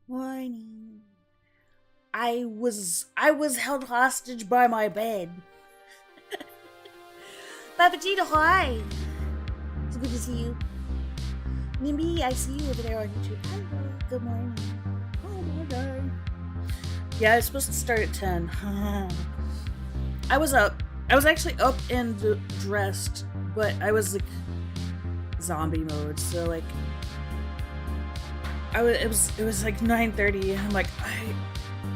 Morning. I was held hostage by my bed. Papagito, hi. It's good to see you. Nimby, I see you over there on YouTube. Hello. Good morning. Oh my god. Yeah, it's supposed to start at 10. I was up. I was actually up and dressed, but I was like zombie mode. So like, It was like 9:30. I'm like,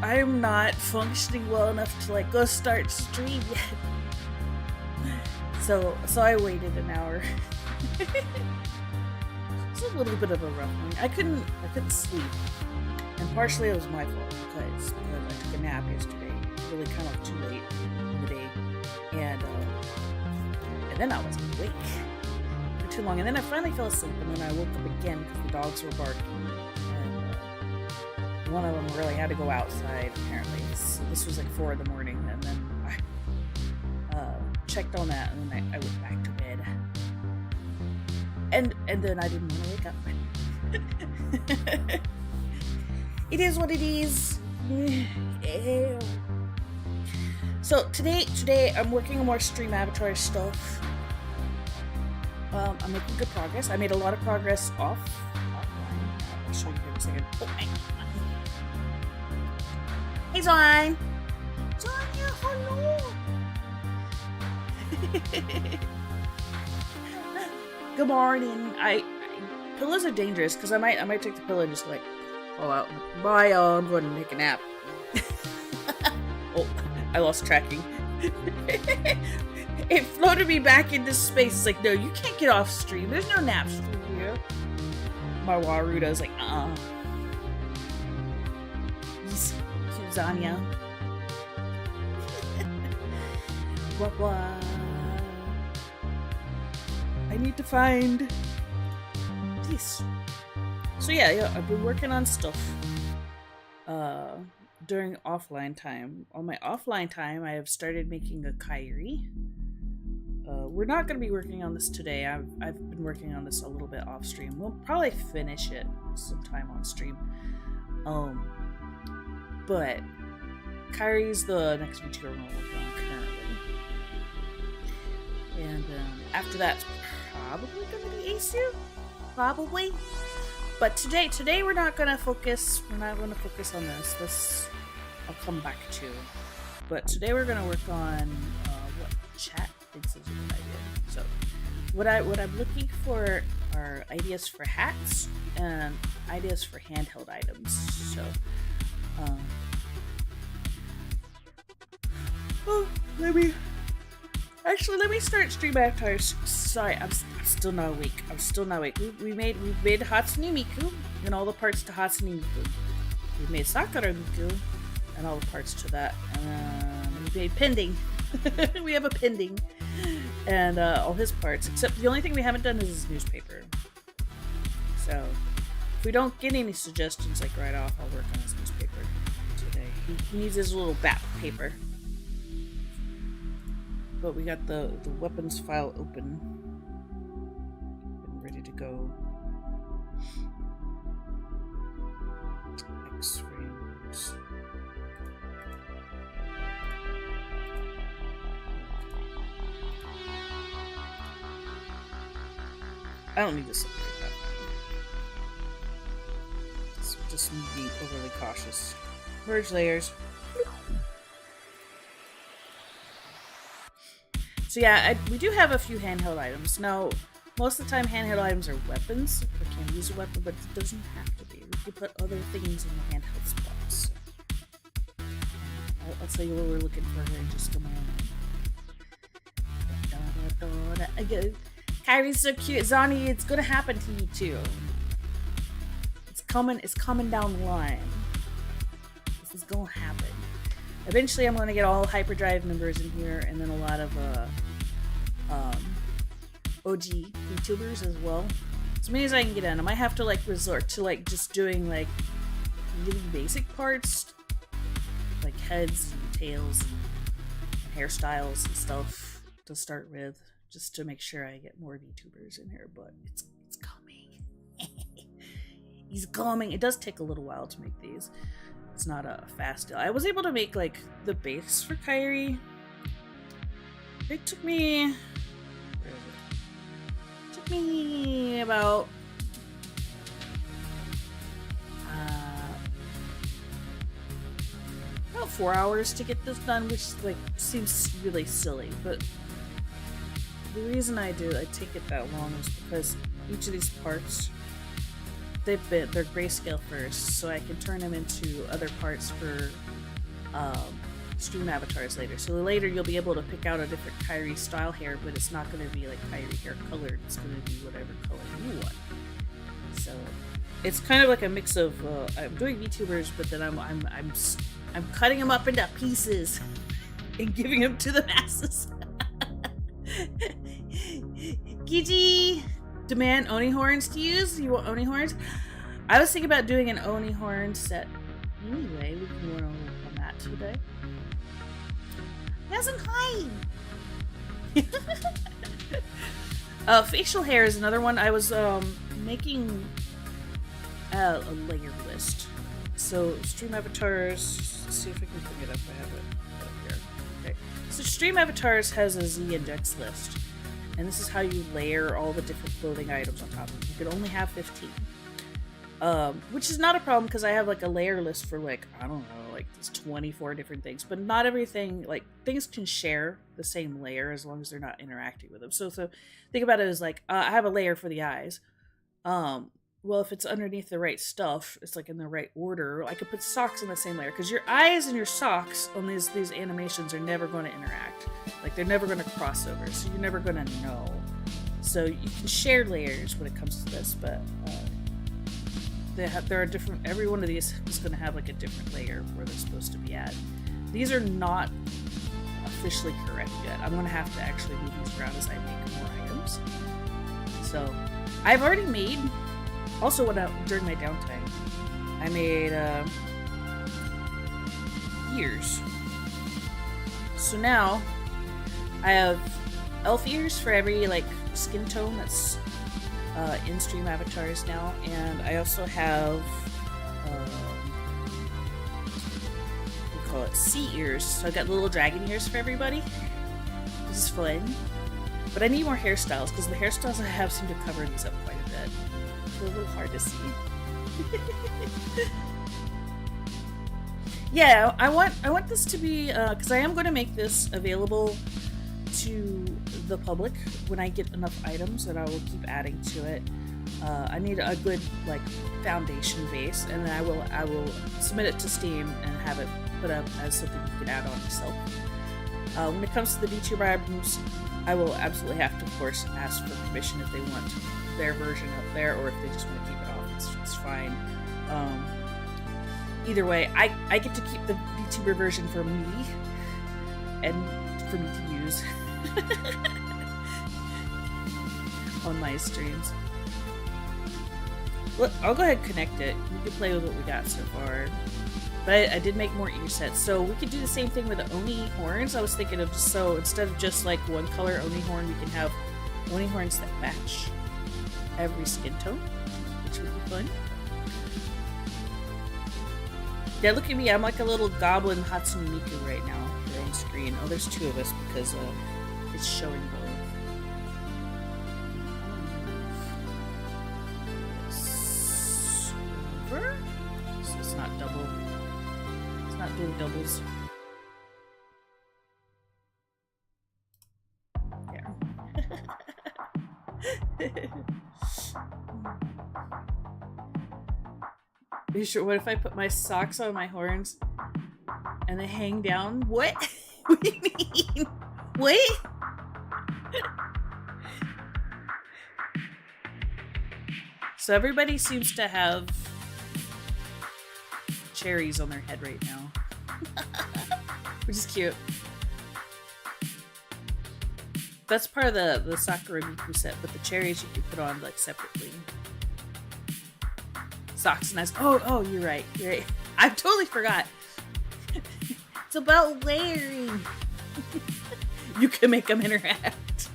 I'm not functioning well enough to like go start stream yet. So I waited an hour. It's a little bit of a rough one. I couldn't sleep, and partially it was my fault because I took a nap yesterday, really kind of too late in the day, and then I was awake for too long, and then I finally fell asleep, and then I woke up again because the dogs were barking, and one of them really had to go outside apparently. This was like 4 in the morning, and then I checked on that, and then I went back to bed. And then I didn't want to wake up. It is what it is. So today I'm working on more stream avatar stuff. I'm making good progress. I made a lot of progress offline. I'll show you here in a second. Oh, hey, Zon! Sonia, hello! Good morning. Pillows are dangerous because I might take the pillow and just like fall out. Bye, y'all. I'm going to take a nap. Oh, I lost tracking. It floated me back into space. It's like, no, you can't get off stream. There's no nap stream here. My Waruda is like, Yes, Zania. What? I need to find this. So yeah, I've been working on stuff during offline time. On my offline time, I have started making a kairi. We're not going to be working on this today. I've been working on this a little bit off stream. We'll probably finish it sometime on stream. But kairi's the next Vtuber I'm working on currently. And after that, probably gonna be Asu, probably. But today we're not gonna focus. We're not gonna focus on this. This I'll come back to. But today we're gonna work on what chat thinks is a good idea. So what I'm looking for are ideas for hats and ideas for handheld items. So let me start stream avatars. Sorry, I'm still not awake. We've made Hatsune Miku and all the parts to Hatsune Miku. We've made Sakura Miku and all the parts to that. We made Pending. We have a Pending and all his parts. Except the only thing we haven't done is his newspaper. So if we don't get any suggestions like right off, I'll work on his newspaper today. He needs his little BAP paper. But we got the weapons file open and ready to go. X-frames. I don't need to separate that. It's just me being overly cautious. Merge layers. So yeah, we do have a few handheld items. Now, most of the time handheld items are weapons. We can use a weapon, but it doesn't have to be. We can put other things in the handheld spots. I'll tell you what we're looking for here in just a moment. Kairi's so cute. Zani, it's gonna happen to you too. It's coming down the line. This is gonna happen. Eventually, I'm going to get all hyperdrive members in here, and then a lot of OG VTubers as well. As many as I can get in. I might have to like resort to like just doing like really basic parts, like heads and tails and hairstyles and stuff to start with, just to make sure I get more VTubers in here. But it's coming. He's coming. It does take a little while to make these. It's not a fast deal. I was able to make like the base for Kyrie. It took me about about 4 hours to get this done, which like seems really silly, but the reason I take it that long is because each of these parts, they're grayscale first, so I can turn them into other parts for stream avatars later. So later you'll be able to pick out a different Kyrie style hair, but it's not going to be like Kyrie hair colored. It's going to be whatever color you want. So it's kind of like a mix of I'm doing VTubers, but then I'm cutting them up into pieces and giving them to the masses. Gigi, demand Oni horns to use? You want Oni horns? I was thinking about doing an Oni horn set. Anyway, we can work on that today. Doesn't hide. Facial hair is another one. I was making a layer list. So stream avatars. Let's see if I can bring it up. I have it up here. Okay. So stream avatars has a Z index list, and this is how you layer all the different clothing items on top of it. You can only have 15. Which is not a problem because I have like a layer list for like, I don't know, like there's 24 different things, but not everything, like things can share the same layer as long as they're not interacting with them. So think about it as like, I have a layer for the eyes. Well, if it's underneath the right stuff, it's like in the right order, I could put socks in the same layer because your eyes and your socks on these animations are never going to interact. Like they're never going to cross over, so you're never going to know. So you can share layers when it comes to this, but there are different. Every one of these is going to have like a different layer where they're supposed to be at. These are not officially correct yet. I'm going to have to actually move these around as I make more items. So I've already made. Also, during my downtime, I made ears. So now I have elf ears for every like skin tone that's in stream avatars now, and I also have we call it sea ears. So I got little dragon ears for everybody. This is fun, but I need more hairstyles because the hairstyles I have seem to cover these up quite a bit. It's a little hard to see. Yeah, I want this to be because I am going to make this available to the public when I get enough items, and I will keep adding to it. I need a good like foundation base, and then I will submit it to Steam and have it put up as something you can add on yourself. When it comes to the VTuber items, I will absolutely have to, of course, ask for permission if they want their version up there, or if they just want to keep it off. It's fine. Either way, I get to keep the VTuber version for me and for me to use on my streams. Look, I'll go ahead and connect it. We can play with what we got so far. But I did make more ear sets, so we could do the same thing with the Oni horns. I was thinking of so instead of just like one color Oni horn, we can have Oni horns that match every skin tone, which would be fun. Yeah, look at me. I'm like a little goblin Hatsune Miku right now here on screen. Oh, there's two of us because it's showing both. Silver? So it's not double. It's not doing doubles. Yeah. Are you sure? What if I put my socks on my horns and they hang down? What? What do you mean? What? So everybody seems to have cherries on their head right now, which is cute. That's part of the Sakura Miku set, but the cherries you can put on like separately. Socks and eyes. Oh, you're right. You're right. I totally forgot. It's about layering. You can make them interact.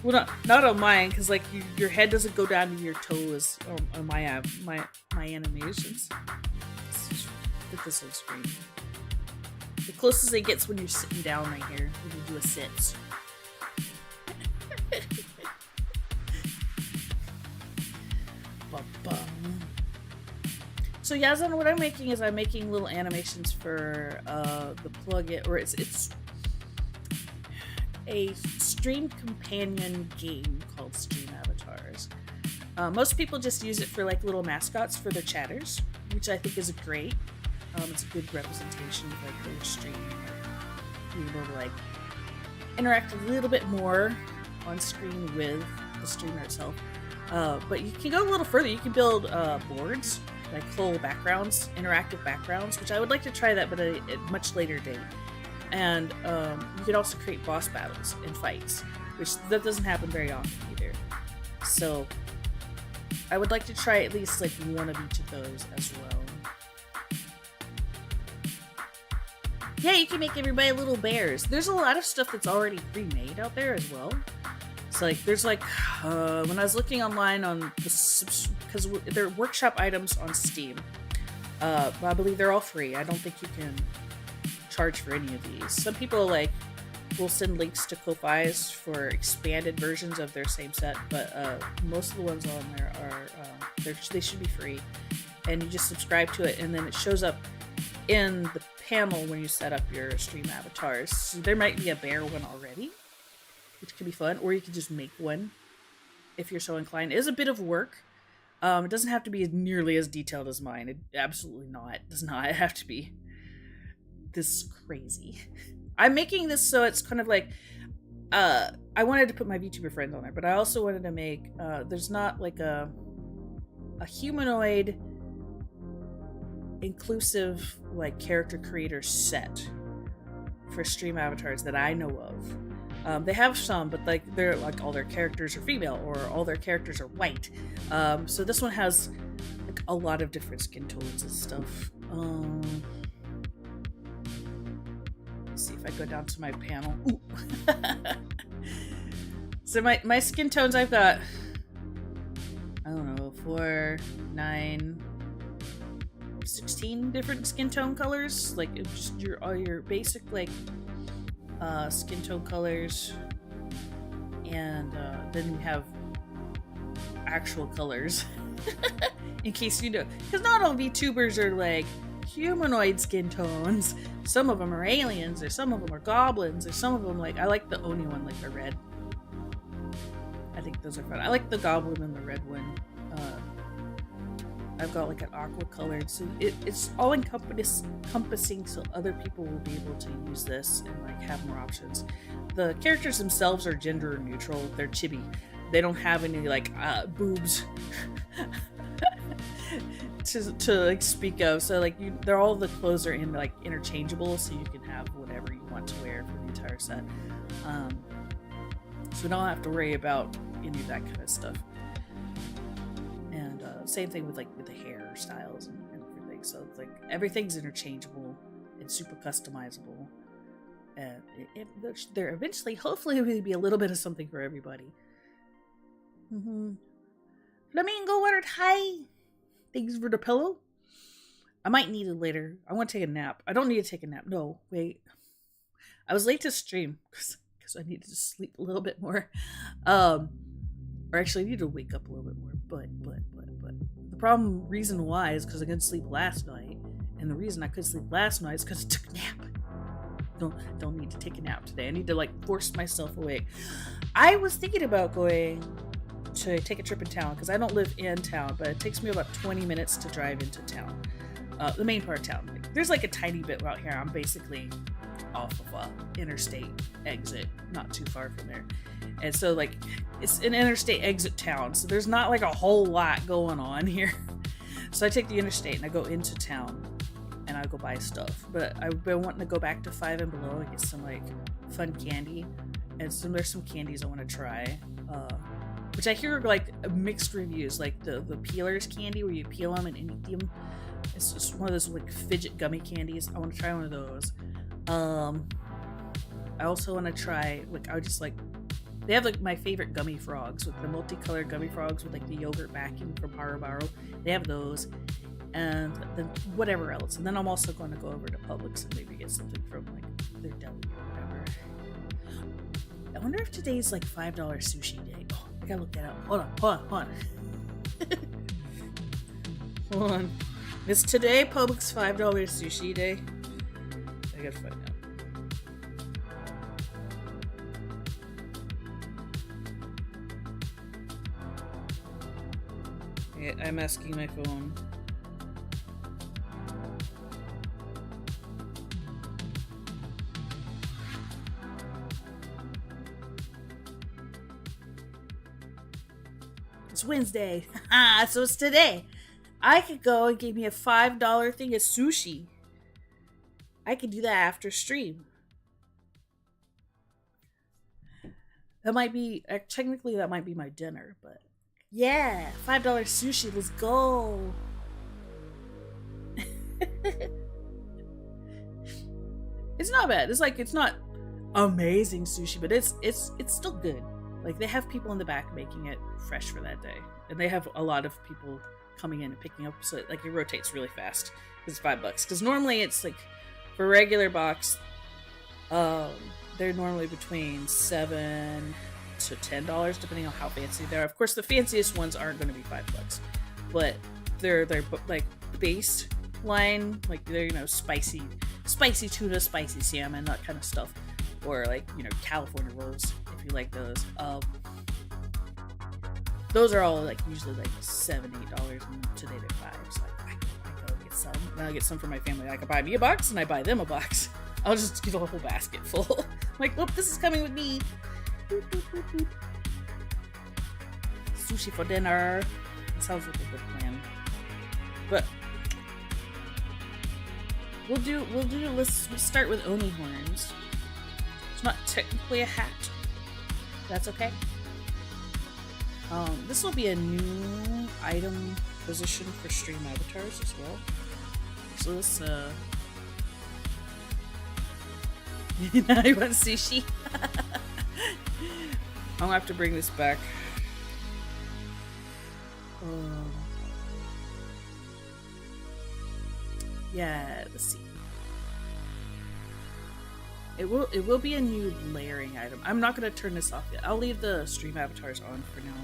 Well, not on mine, because like your head doesn't go down to your toes on my animations. Put this on screen. The closest it gets when you're sitting down right here when you do a sit. So Yazan, what I'm making is I'm making little animations for the plugin, or it's a stream companion game called Stream Avatars. Most people just use it for like little mascots for their chatters, which I think is great. It's a good representation of like their stream, like, being able to like interact a little bit more on screen with the streamer itself. But you can go a little further. You can build boards, like whole backgrounds, interactive backgrounds, which I would like to try that, but at a much later date. And you can also create boss battles and fights, which that doesn't happen very often either. So I would like to try at least like one of each of those as well. Yeah, you can make everybody little bears. There's a lot of stuff that's already pre-made out there as well. It's like there's like when I was looking online on the because they're workshop items on Steam. I believe they're all free. I don't think you can charge for any of these. Some people like will send links to Ko-Fi's for expanded versions of their same set, but most of the ones on there are they should be free, and you just subscribe to it, and then it shows up in the panel when you set up your stream avatars. So there might be a bear one already, which could be fun, or you could just make one if you're so inclined. It is a bit of work. It doesn't have to be nearly as detailed as mine. It absolutely not. It does not have to be this crazy. I'm making this so it's kind of like I wanted to put my VTuber friends on there, but I also wanted to make there's not like a humanoid inclusive like character creator set for stream avatars that I know of. They have some, but like they're like all their characters are female or all their characters are white. So this one has like a lot of different skin tones and stuff. Let's see if I go down to my panel. Ooh. So my skin tones, I've got, I don't know, 4, 9, 16 different skin tone colors. Like just all your basic like skin tone colors, and then you have actual colors. In case you know, because not all VTubers are like humanoid skin tones. Some of them are aliens, or some of them are goblins, or some of them like I like the Oni one, like the red. I think those are fun. I like the goblin and the red one. I've got like an aqua colored, so it's all encompassing, so other people will be able to use this and like have more options. The characters themselves are gender neutral. They're chibi. They don't have any like boobs to like speak of. So like they're all the clothes are in like interchangeable, so you can have whatever you want to wear for the entire set. So we don't have to worry about any of that kind of stuff. And same thing with like with the hairstyles and everything. So it's like everything's interchangeable and super customizable. And there eventually, hopefully, will be a little bit of something for everybody. Flamingo ordered hi. Thanks for the pillow. I might need it later. I want to take a nap. I don't need to take a nap. No, wait. I was late to stream because I needed to sleep a little bit more. Or actually, I need to wake up a little bit more. But the reason why is because I couldn't sleep last night. And the reason I couldn't sleep last night is because I took a nap. Don't need to take a nap today. I need to like force myself awake. I was thinking about going to take a trip in town because I don't live in town, but it takes me about 20 minutes to drive into town. The main part of town. Like, there's like a tiny bit out here. I'm basically off of a interstate exit, not too far from there. And so like it's an interstate exit town, so there's not like a whole lot going on here. So I take the interstate and I go into town and I go buy stuff. But I've been wanting to go back to 5 and Below and get some like fun candy. And so there's some candies I want to try. Which I hear like mixed reviews, like the peelers candy where you peel them and eat them. It's just one of those like fidget gummy candies. I want to try one of those. I also want to try, like, I just like They have like my favorite gummy frogs with the multicolored gummy frogs with like the yogurt backing from Haribo. They have those, and then whatever else. And then I'm also going to go over to Publix and maybe get something from like their deli or whatever. I wonder if today's like $5 sushi day. Oh, I gotta look that up. Hold on. Hold on. Is today Publix $5 sushi day? I gotta find out. Yeah, I'm asking my phone. It's Wednesday. So it's today. I could go and give me a $5 thing of sushi. I could do that after stream. That might be, technically that might be my dinner, but yeah, $5 sushi, let's go. It's not bad. It's like, it's not amazing sushi, but it's still good. Like, they have people in the back making it fresh for that day, and they have a lot of people coming in and picking up, so like it rotates really fast. It's $5 because normally it's like for regular box, they're normally between $7 to $10 depending on how fancy they are. Of course, the fanciest ones aren't going to be $5, but they're like base line, like they're, you know, spicy tuna, spicy salmon, that kind of stuff, or like, you know, California rolls if you like those. Those are all like usually like $7, $8, and today they're $5. So I go get some. And I'll get some for my family. I can buy me a box and I buy them a box. I'll just get a whole basket full. I'm like, oh, this is coming with me. Boop, boop, boop, boop. Sushi for dinner. It sounds like a good plan. But let's start with oni horns. It's not technically a hat. That's okay. This will be a new item position for stream avatars as well. So this, now you want sushi? I'm gonna have to bring this back. Yeah, let's see. It will be a new layering item. I'm not gonna turn this off yet. I'll leave the stream avatars on for now.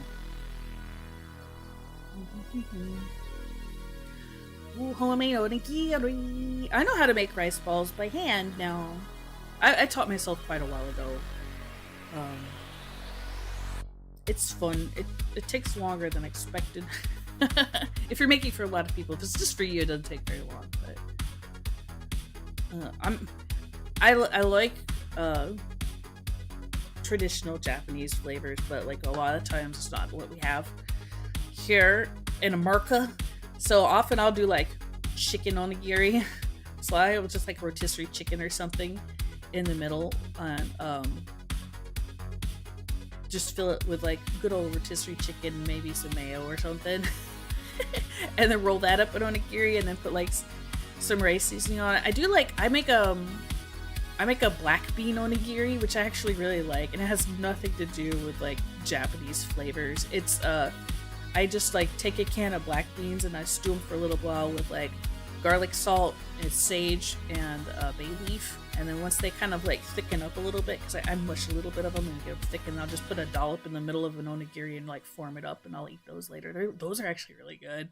I know how to make rice balls by hand now. I taught myself quite a while ago. It's fun. It takes longer than expected. If you're making for a lot of people, if it's just for you, it doesn't take very long. But I like traditional Japanese flavors, but like a lot of times it's not what we have here in America. So often I'll do like chicken onigiri. So I will just like rotisserie chicken or something in the middle, and just fill it with like good old rotisserie chicken, maybe some mayo or something, and then roll that up in onigiri, and then put like some rice seasoning on it. I make a black bean onigiri, which I actually really like, and it has nothing to do with like Japanese flavors. It's I just like take a can of black beans and I stew them for a little while with like garlic, salt, and sage, and bay leaf. And then once they kind of like thicken up a little bit, because I mush a little bit of them and get them thick, and I'll just put a dollop in the middle of an onigiri and like form it up, and I'll eat those later. Those are actually really good.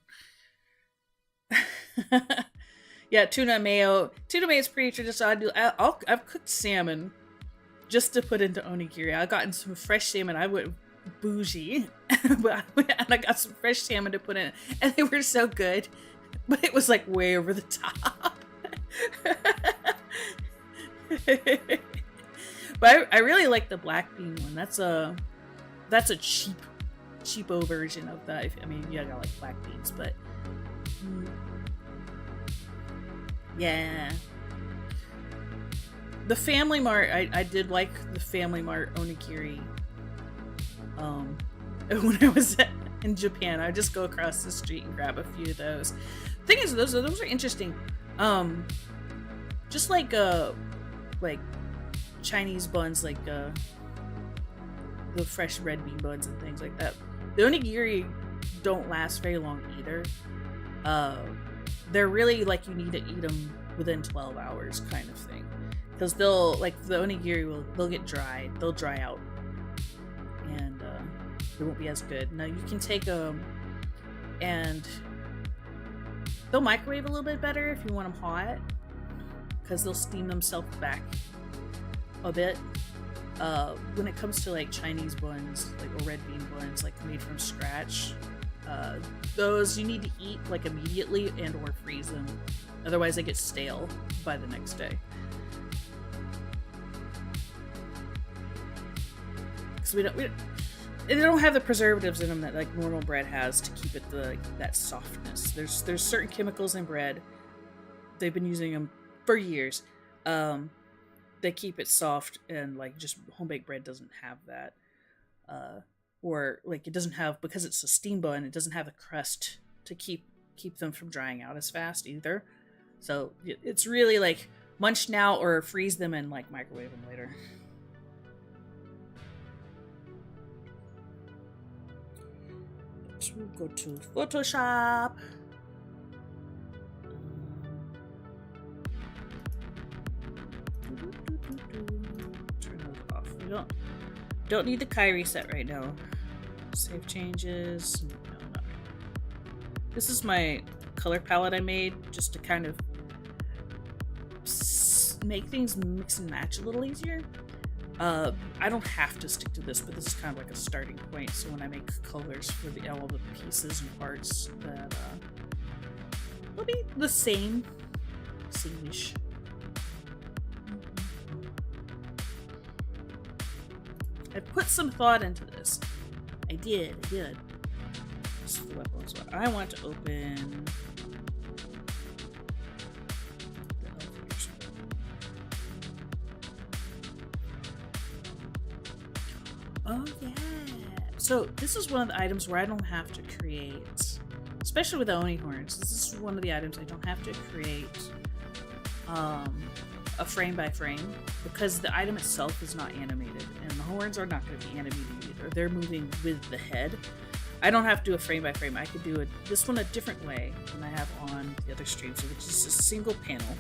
Yeah, tuna mayo. Tuna mayo is pretty traditional. I've cooked salmon just to put into onigiri. I've gotten some fresh salmon. I went bougie, and I got some fresh salmon to put in, and they were so good, but it was like way over the top. But I really like the black bean one. That's a cheapo version of that. I mean, yeah, I got like black beans, but yeah. The Family Mart, I did like the Family Mart onigiri. When I was in Japan, I would just go across the street and grab a few of those. Thing is, those are interesting. Just like Chinese buns, like the fresh red bean buns and things like that. The onigiri don't last very long either. They're really like you need to eat them within 12 hours kind of thing, because they'll like the onigiri they'll get dry, they'll dry out, and they won't be as good. Now you can take them and they'll microwave a little bit better if you want them hot, because they'll steam themselves back a bit. When it comes to like Chinese buns, like or red bean buns, like made from scratch, those you need to eat like immediately and or freeze them, otherwise they get stale by the next day. Because they don't have the preservatives in them that like normal bread has to keep it that softness. There's certain chemicals in bread. They've been using them for years. They keep it soft, and like just home baked bread doesn't have that. Or like it doesn't have, because it's a steam bun, it doesn't have a crust to keep them from drying out as fast either. So it's really like munch now or freeze them and like microwave them later. So we'll go to Photoshop. Turn those off. We don't need the Kai reset right now. Save changes. No. This is my color palette I made just to kind of make things mix and match a little easier. I don't have to stick to this, but this is kind of like a starting point. So when I make colors for all the pieces and parts, that they'll be the same-ish. I put some thought into this. I did. Just fill up on what I want to open. Oh yeah. So this is one of the items where I don't have to create, especially with the Oni horns. This is one of the items I don't have to create a frame by frame, because the item itself is not animated, and the horns are not going to be animated either. They're moving with the head. I don't have to do a frame by frame. I could do this one a different way than I have on the other stream, so which is a single panel.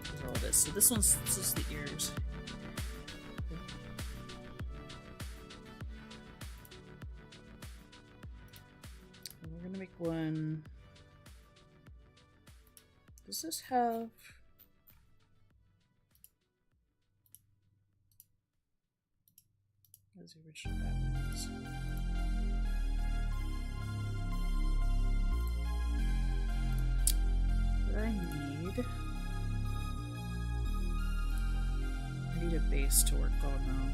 There's all this. So this is the ears. And we're gonna make one. Does this have? As the original Batman's. What I need a base to work on now.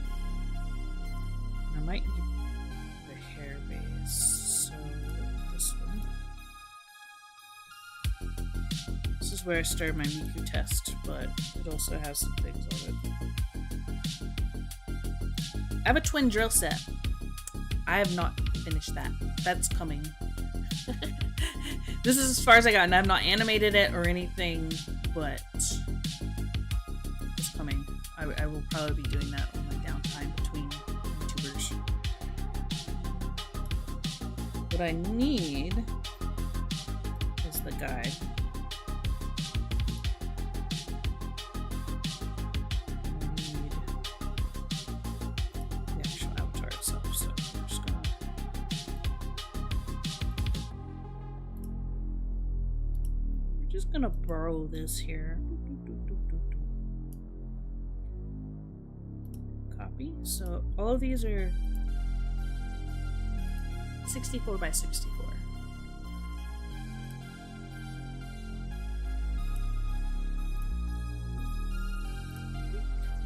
I might need the hair base, so this one. This is where I started my Miku test, but it also has some things on it. I have a twin drill set. I have not finished that. That's coming. This is as far as I got, and I've not animated it or anything, but it's coming. I will probably be doing that on my downtime between YouTubers. What I need is the guide. Gonna borrow this here. Copy. So all of these are 64 by 64.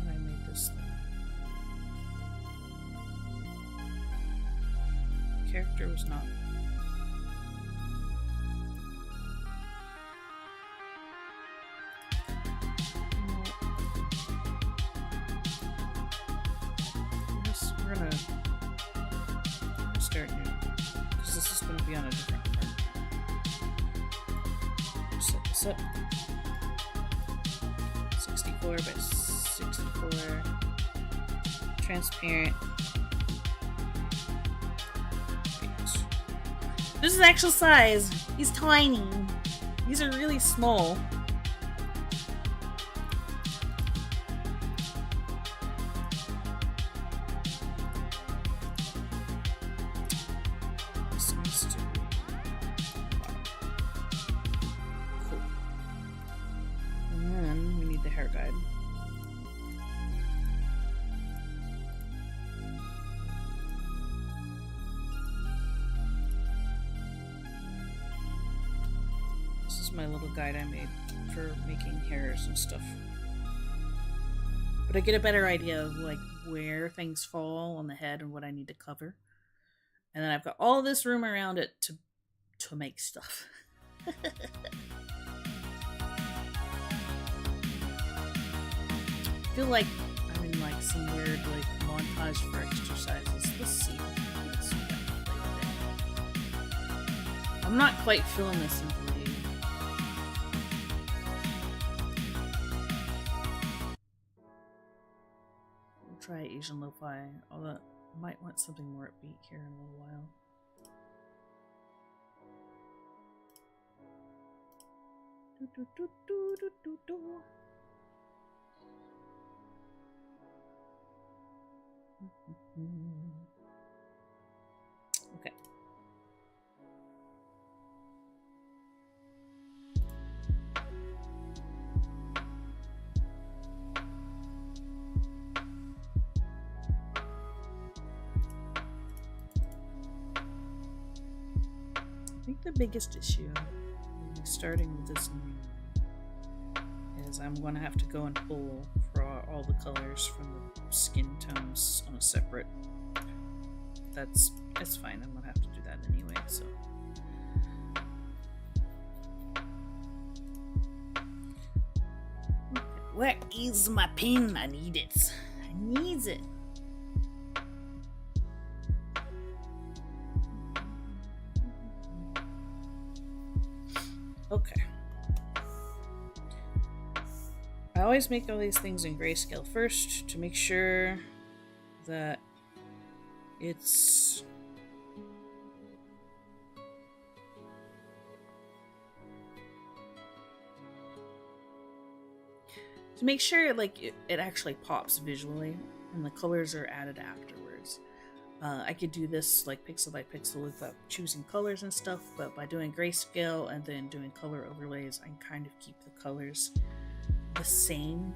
And I made this character was not. Start new, because this is going to be on a different one. Set this up. 64 by 64. transparent. This is actual size. He's tiny. These are really small. This needs to be cool. And then we need the hair guide. My little guide I made for making hairs and stuff. But I get a better idea of like where things fall on the head and what I need to cover. And then I've got all this room around it to make stuff. I feel like I'm in like some weird like montage for exercises. Let's see. I'm not quite feeling this in try Asian lo-fi, although I might want something more upbeat here in a little while. Okay. I think the biggest issue starting with this is I'm going to have to go and pull for all the colors from the skin tones on a separate. It's fine. I'm going to have to do that anyway. So where is my pen? I need it. I need it. Okay. I always make all these things in grayscale first to make sure that it's like it actually pops visually and the colors are added afterwards. I could do this like pixel by pixel without choosing colors and stuff, but by doing grayscale and then doing color overlays, I can kind of keep the colors the same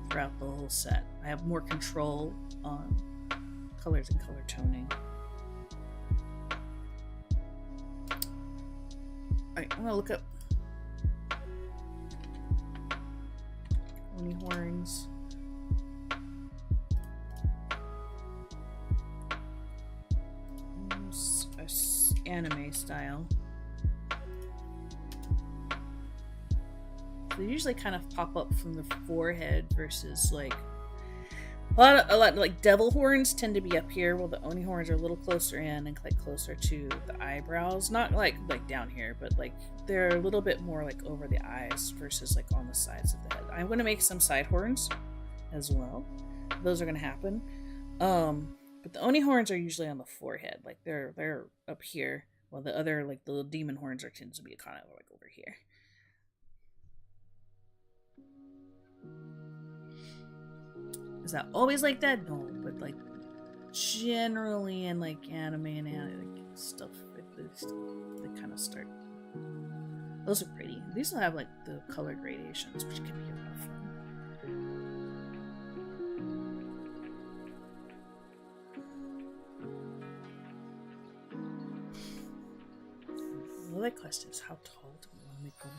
throughout the whole set. I have more control on colors and color toning. Alright, I'm gonna look up Oni horns. Anime style. They usually kind of pop up from the forehead versus like a lot like devil horns tend to be up here, while the Oni horns are a little closer in and like closer to the eyebrows. Not like down here, but like they're a little bit more like over the eyes versus like on the sides of the head. I'm gonna make some side horns as well. Those are gonna happen. But the Oni horns are usually on the forehead, like they're up here, while the other like the little demon horns tends to be kind of like over here. Is that always like that? No, but like generally in like anime and like stuff, they kind of start. Those are pretty. These will have like the color gradations, which can be a lot of fun. The other question is, how tall do we want to make them?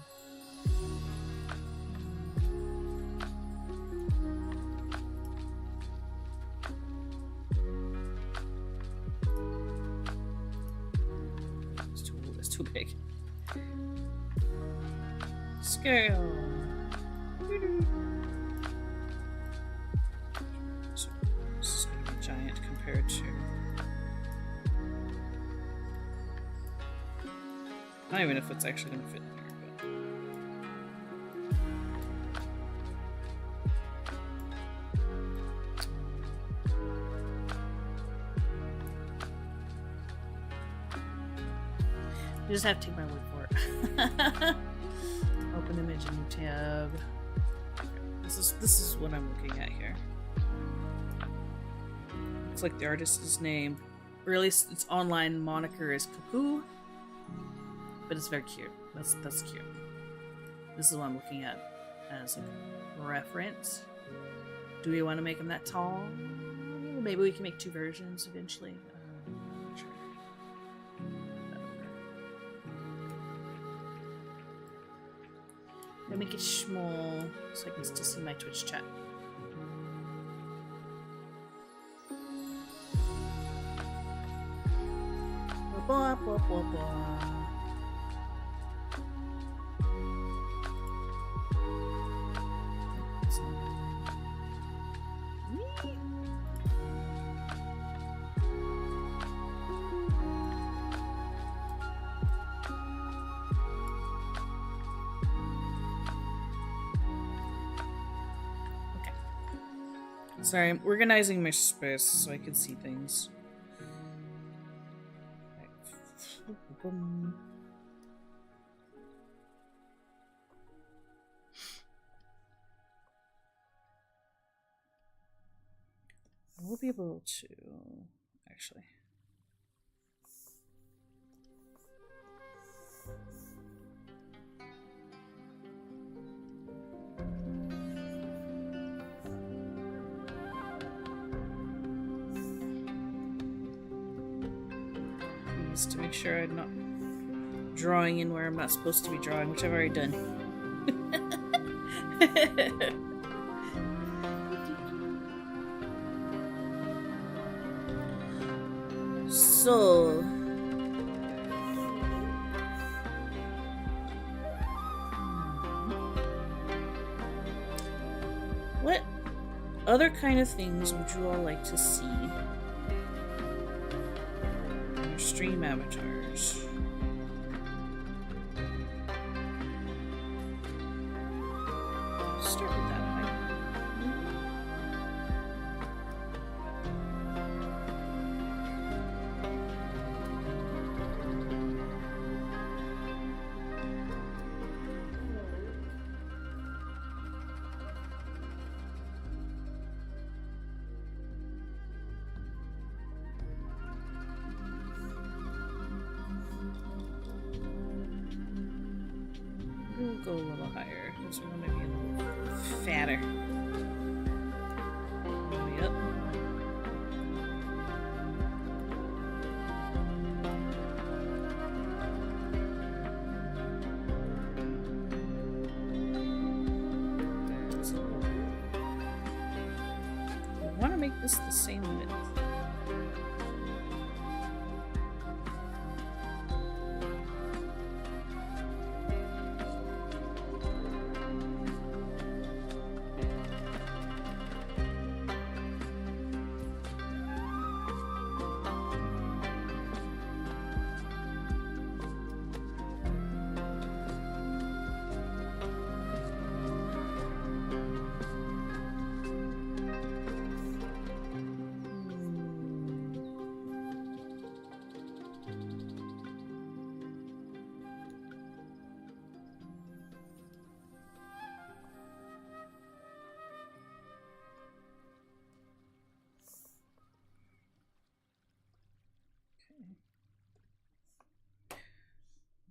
It's too big. Scale. So this is going to be giant compared to. I don't even know if it's actually going to fit in here, but... just have to take my word for it. Open image, new tab. This is what I'm looking at here. Looks like the artist's name, or at least its online moniker is Cuckoo, but it's very cute. That's cute. This is what I'm looking at as a reference. Do we want to make him that tall? Maybe we can make 2 versions eventually. Not sure. I'm gonna make it small so I can still see my Twitch chat. Blah, blah, blah, blah. Sorry, I'm organizing my space so I can see things. We'll be able to actually. To make sure I'm not drawing in where I'm not supposed to be drawing, which I've already done. So what other kind of things would you all like to see? Stream avatars. Start with that. We'll go a little higher. This one might be a little fatter. Yep. I want to make this the same width.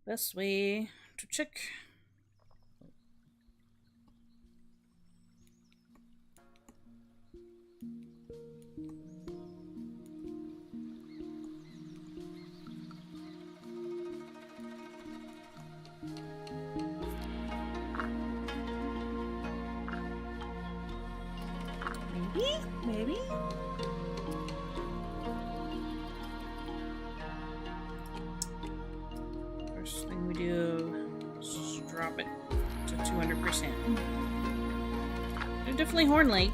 Best way to check. Maybe. First thing we do is drop it to 200%. They're definitely Horn Lake.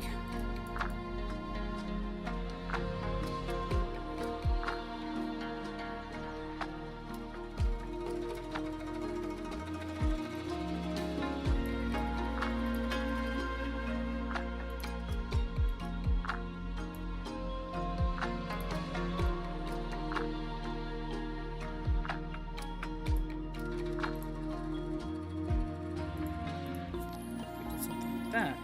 like that.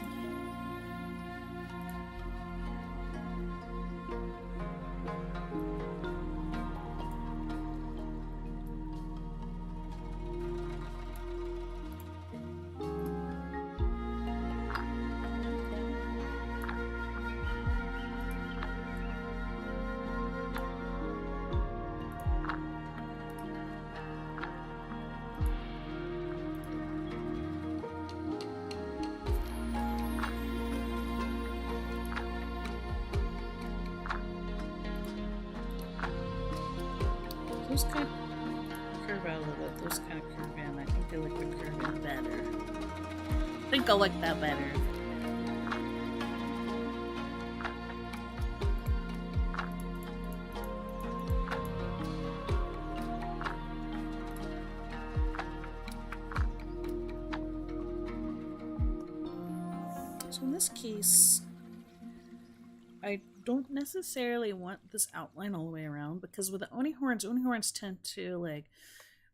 Those kind of curve out a little bit. Those kind of curve in. I think I like the curve in better. I think I like that better. So in this case, I don't necessarily want this outline all the way around, because with the Oni horns tend to like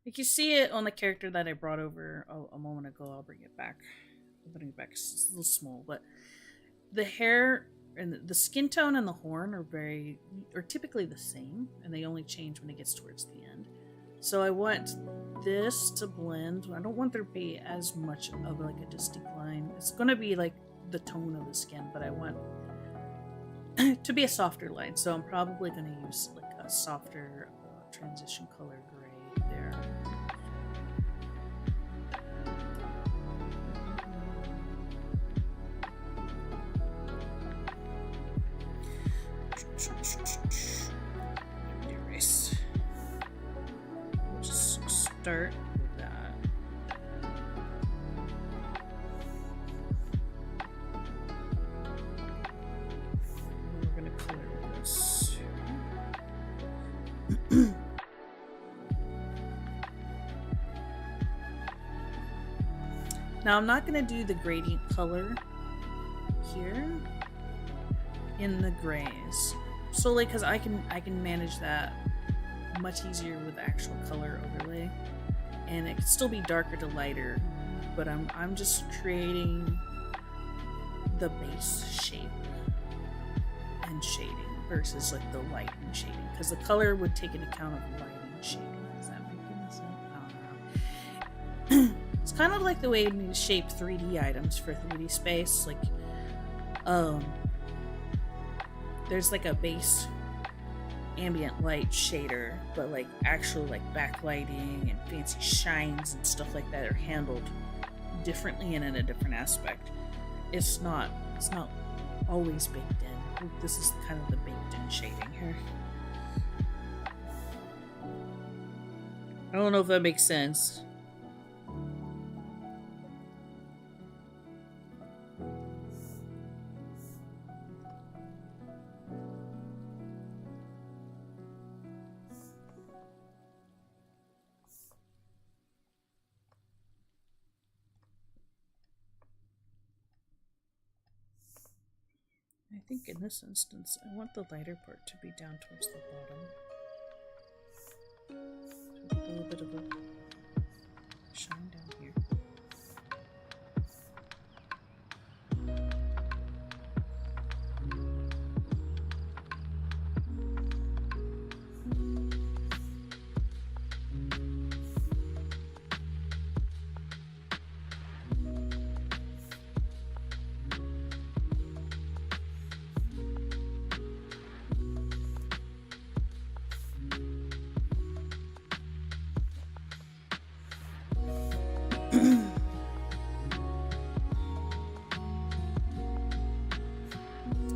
you see it on the character that I brought over a moment ago. I'll bring it back. I'm putting it back. It's a little small, but the hair and the skin tone and the horn are typically the same, and they only change when it gets towards the end. So I want this to blend. I don't want there to be as much of like a distinct line. It's going to be like the tone of the skin, but I want to be a softer line, so I'm probably going to use like a softer transition color gray there. Erase. We'll just start with that. We're going to color this. Now I'm not going to do the gradient color here in the grays, solely because I can manage that much easier with the actual color overlay, and it can still be darker to lighter, but I'm just creating the base shape and shading versus like the light and shading, because the color would take into account of light and shading. Does that make any sense? I don't know. It's kind of like the way we shape 3D items for 3D space. Like, there's like a base ambient light shader, but like actual like backlighting and fancy shines and stuff like that are handled differently and in a different aspect. It's not always baked in. This is kind of the baked in shading here. I don't know if that makes sense. I think in this instance, I want the lighter part to be down towards the bottom. So a little bit of a shine down here.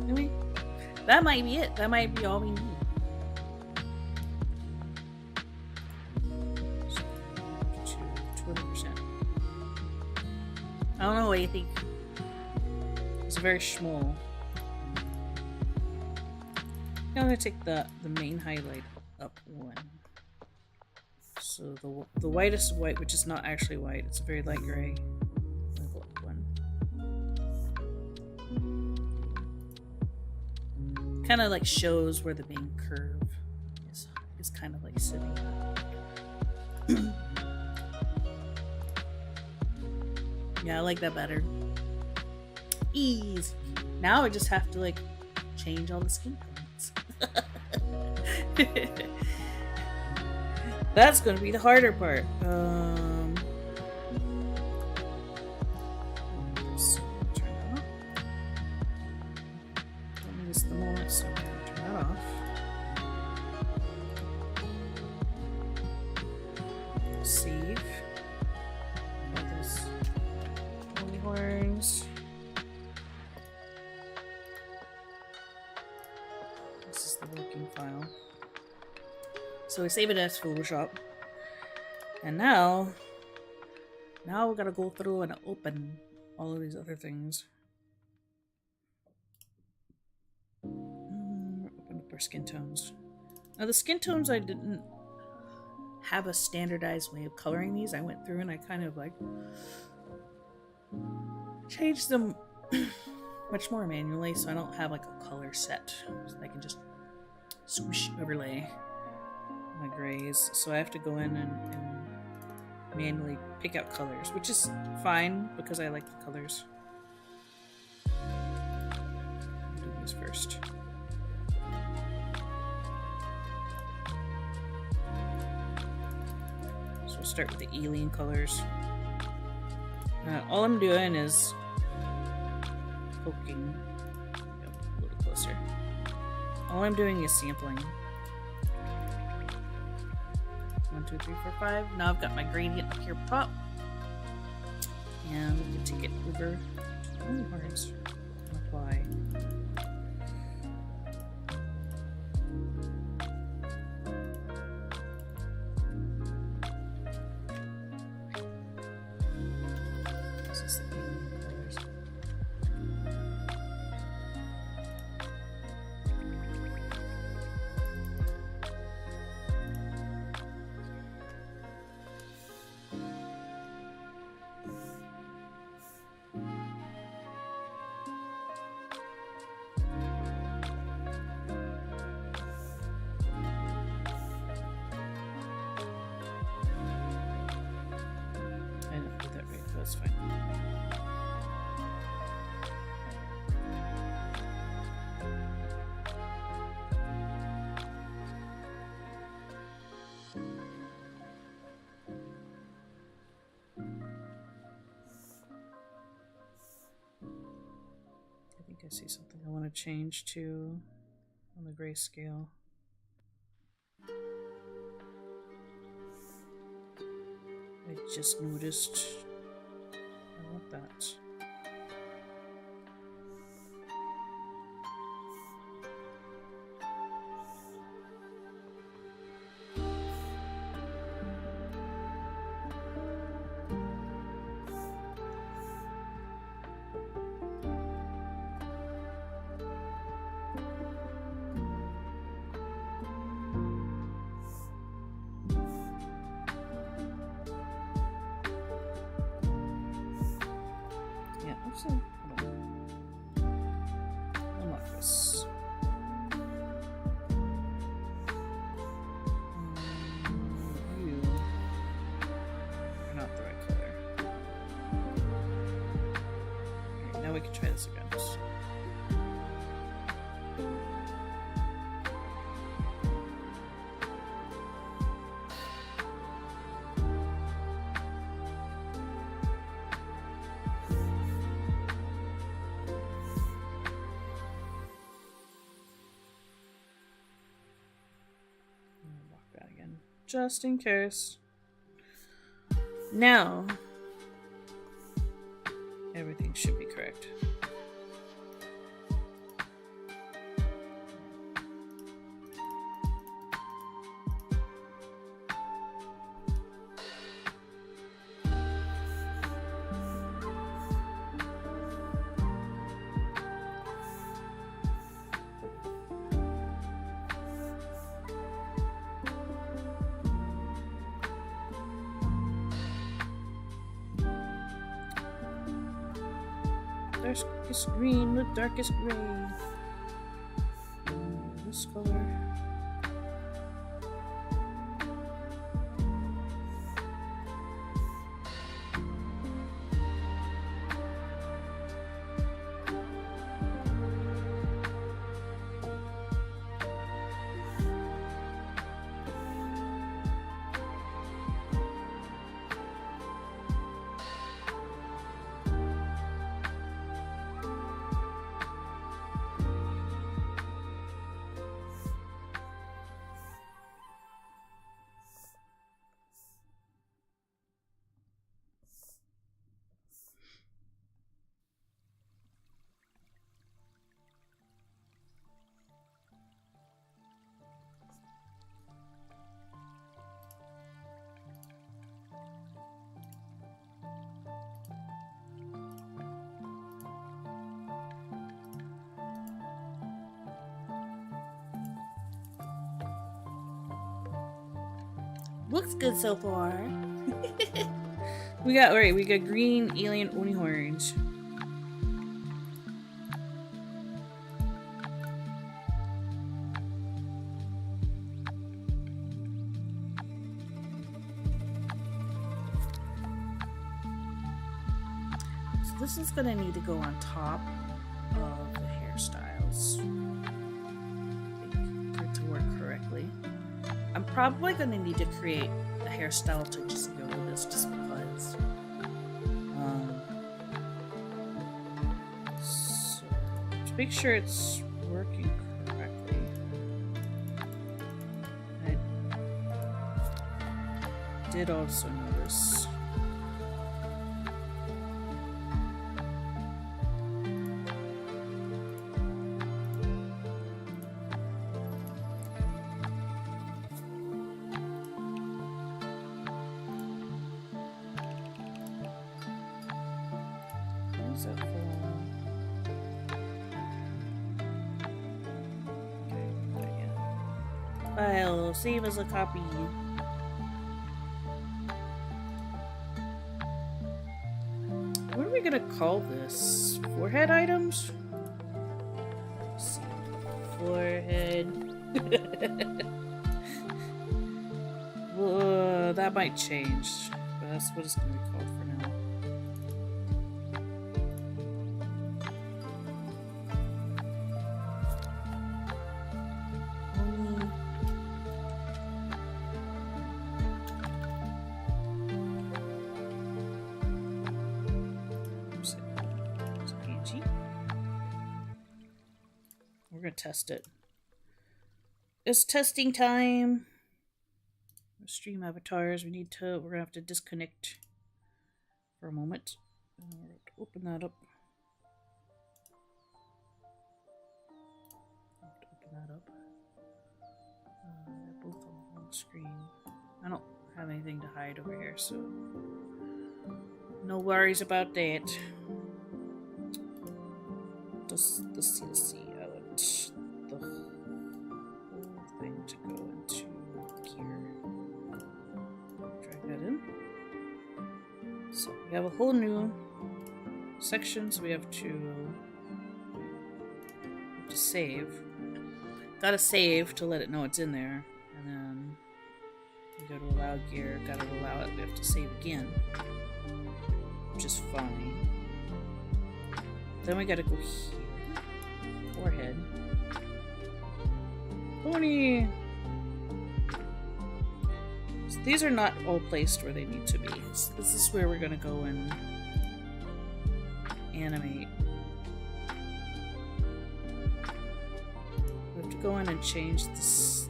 Anyway, that might be it. That might be all we need. So, 20%. I don't know what you think. It's very small. I'm gonna take the main highlight up one. So the whitest white, which is not actually white, it's a very light gray. Level up one. Kind of like shows where the main curve is kind of like sitting. Yeah, I like that better. Easy. Now I just have to like change all the skin tones. That's gonna be the harder part. So turn that off. Don't miss the moment, so I'm gonna turn that off. Save. Got this. Holy horns. This is the working file. So we save it as Photoshop. And now we gotta go through and open all of these other things. Open up our skin tones. Now the skin tones, I didn't have a standardized way of coloring these. I went through and I kind of like changed them much more manually, so I don't have like a color set. So I can just swoosh overlay my grays. So I have to go in and manually pick out colors, which is fine because I like the colors. I'll do these first. So we'll start with the alien colors. All I'm doing is poking. Go a little closer. All I'm doing is sampling. 1, 2, 3, 4, 5. Now I've got my gradient up here top. And we can take it over to the horns and apply. This is the alien colors. That's fine. I think I see something I want to change to on the grayscale. I just noticed. I want that. Hold on. Unlock this. You are not the right color. Alright, now we can try this again. Just in case. Now, everything should be correct. Darkest green with darkest gray. This color. Looks good so far. We got green alien oni horns. So this is gonna need to go on top of the hairstyles for it to work correctly. I'm probably gonna need to create a hairstyle to just go with this, just because. So to make sure it's working correctly, I did also notice. File, save as a copy. What are we gonna call this? Forehead items? Let's see. Forehead. Well, that might change, but that's what it's gonna be called for now. We're gonna test it. It's testing time. Stream avatars. We're gonna have to disconnect for a moment. Open that up. Open that up. They're both on screen. I don't have anything to hide over here, so no worries about that. Let's see. I want the whole thing to go into gear. Drag that in. So we have a whole new section, so we have to save. Gotta save to let it know it's in there. And then we go to allow gear, gotta allow it, we have to save again. Which is fine. Then we gotta go here. Forehead. Pony! So these are not all placed where they need to be. So this is where we're gonna go and animate. We have to go in and change this,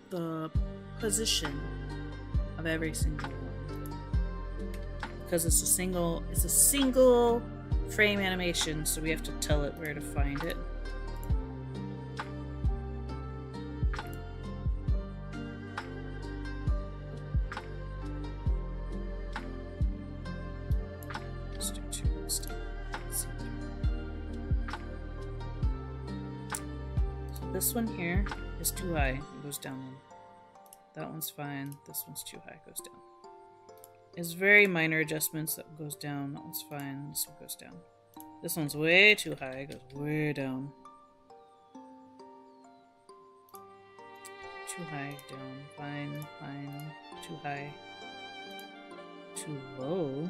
the position of every single one. Because it's a single frame animation, so we have to tell it where to find it. Let's do two instead. So this one here is too high, it goes down one. That one's fine, this one's too high, it goes down. It's very minor adjustments. That goes down. That one's fine. This one goes down. This one's way too high. It goes way down. Too high. Down. Fine. Fine. Too high. Too low.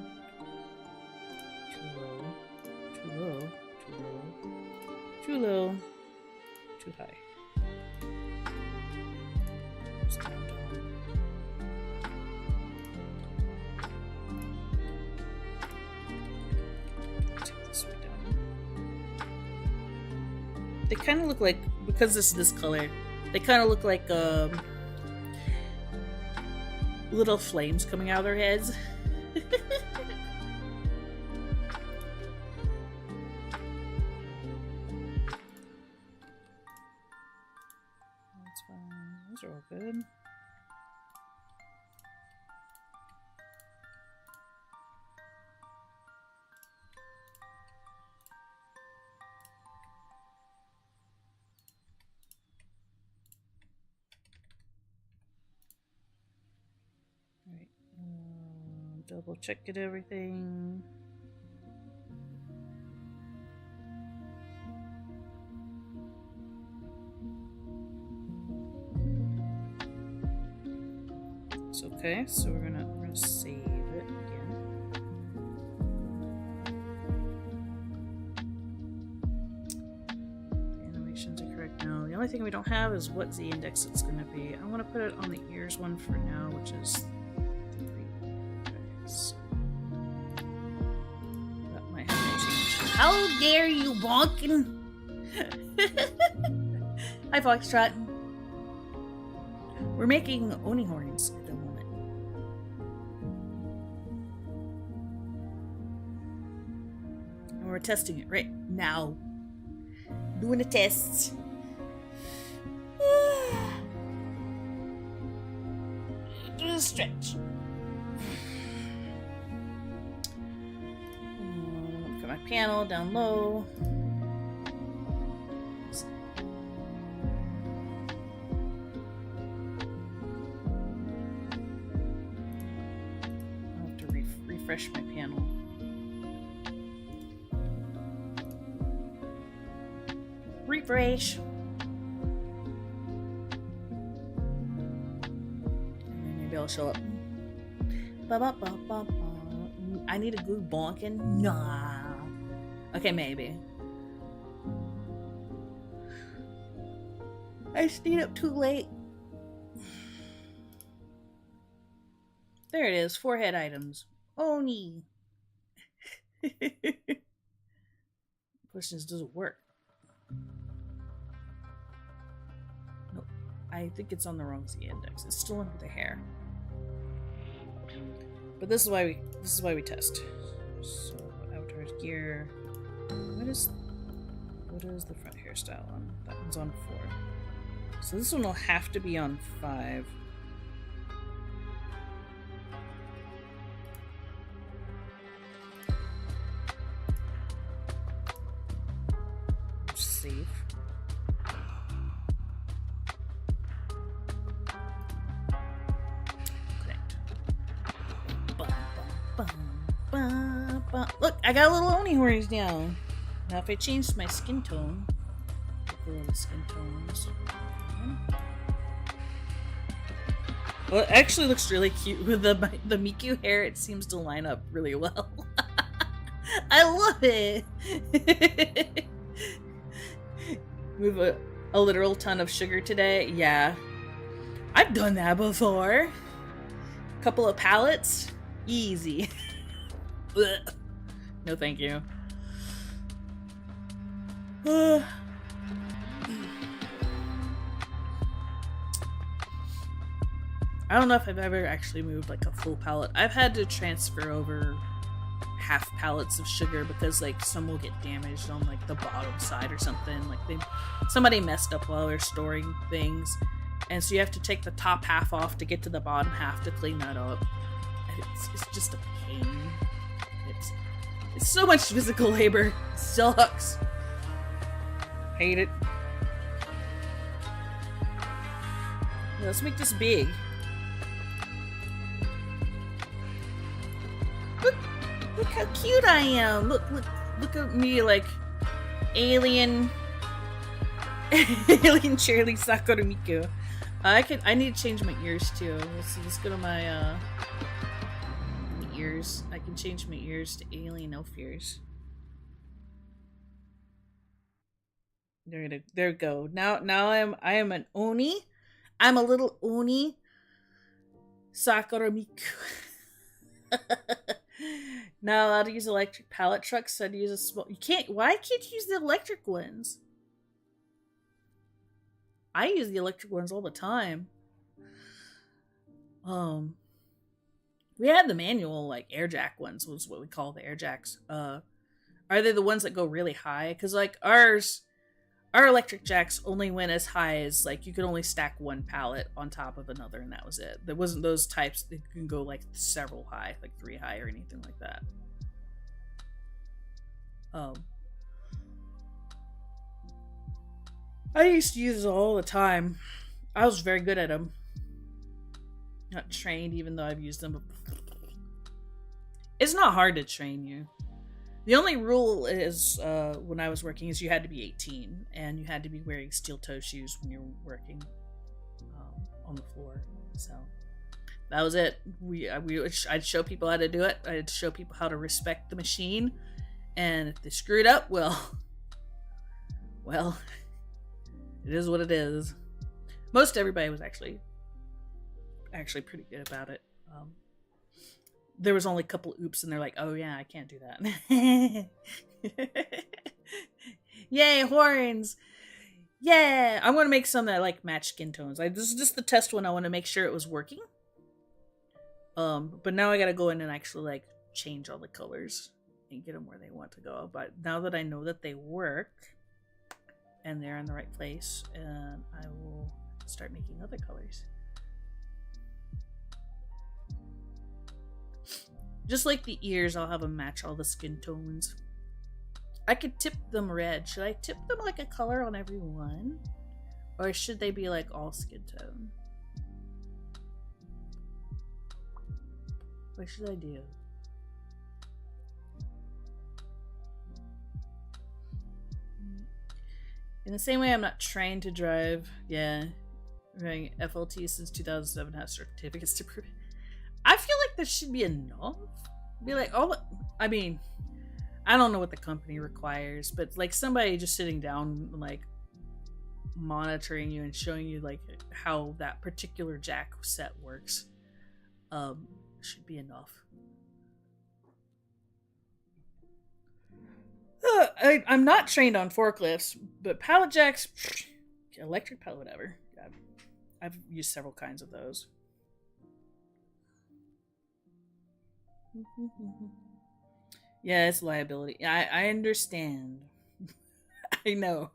Too low. Too low. Too low. Too low. Too high. Goes down, down. They kind of look like, because this is this color, they kind of look like little flames coming out of their heads. That's fine. Those are all good. Double check it, everything. It's okay, so we're gonna save it again. The animations are correct now. The only thing we don't have is what Z index it's gonna be. I'm gonna put it on the ears one for now, which is 3. Okay, so that might have to change. How dare you, bonkin'? Hi, Foxtrot. We're making Oni horns at the moment. And we're testing it right now. Doing the tests. Do a stretch. Look at my panel down low. Refresh my panel. Refresh. Maybe I'll show up. I need a good bonkin'? Nah. Okay, maybe. I stayed up too late. There it is. 4 head items. Oni. Question is, does it work? Nope. I think it's on the wrong Z index. It's still under the hair. But this is why we test. So avatar's gear. What is the front hairstyle on? That one's on 4. So this one will have to be on 5. Save. Connect. Look, I got a little Oni horns now. Now if I change my skin tone, the skin tones. Well, it actually looks really cute with the Miku hair. It seems to line up really well. I love it. Move a literal ton of sugar today. Yeah, I've done that before. Couple of pallets, easy. No, thank you. I don't know if I've ever actually moved like a full pallet. I've had to transfer over half pallets of sugar because like some will get damaged on like the bottom side or something. Like somebody messed up while they're storing things, and so you have to take the top half off to get to the bottom half to clean that up. And it's just a pain. It's so much physical labor. It sucks. Hate it. Let's make this big. Look how cute I am. Look at me like alien Cherrily Sakura Miku. I need to change my ears too. Let's go to my ears. I can change my ears to alien elf ears. There we go. Now I am an Oni. I'm a little Oni Sakura Miku. Not allowed to use electric pallet trucks, so I'd use a small. Why can't you use the electric ones? I use the electric ones all the time. We had the manual, like, air jack ones, was what we call the air jacks. Are they the ones that go really high? Because, like, our electric jacks only went as high as, like, you could only stack one pallet on top of another, and that was it. There wasn't those types that can go, like, several high, like 3 high or anything like that. I used to use it all the time. I was very good at them. Not trained, even though I've used them. It's not hard to train you. The only rule is when I was working is you had to be 18 and you had to be wearing steel toe shoes when you're working on the floor. So that was it. I'd show people how to do it. I'd show people how to respect the machine, and if they screwed up, well, it is what it is. Most everybody was actually pretty good about it. There was only a couple oops, and they're like, "Oh yeah, I can't do that." Yay, horns! Yeah, I want to make some that like match skin tones. This is just the test one. I want to make sure it was working. But now I gotta go in and actually like change all the colors and get them where they want to go. But now that I know that they work and they're in the right place, and I will start making other colors. Just like the ears, I'll have them match all the skin tones. I could tip them red. Should I tip them like a color on every one? Or should they be like all skin tone? What should I do? In the same way I'm not trained to drive, yeah, running FLT since 2007 has certificates to prove it. I feel like this should be enough. Be like, I mean, I don't know what the company requires, but like somebody just sitting down, like monitoring you and showing you like how that particular jack set works, should be enough. I'm not trained on forklifts, but pallet jacks, electric pallet, whatever. I've used several kinds of those. Yeah, it's liability. I understand. I know.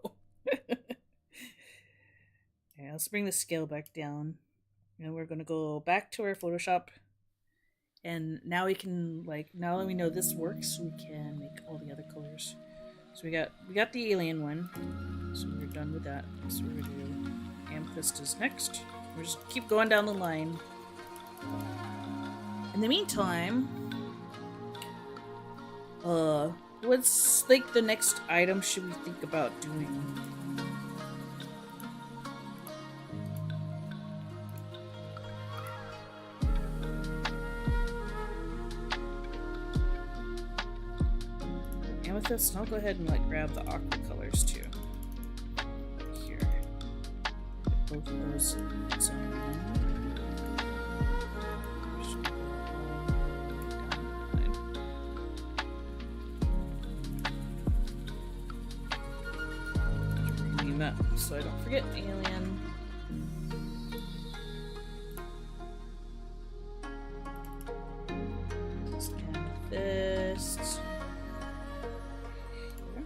Yeah, let's bring the scale back down. And we're going to go back to our Photoshop. And now we can, like, now that we know this works, we can make all the other colors. So we got the alien one. So we're done with that. So we're going to do amethyst is next. We'll just keep going down the line. In the meantime, what's like the next item should we think about doing? Amethyst, and I'll go ahead and like grab the aqua colors too. Here. Both of those. That so I don't forget alien. This amethyst. Here.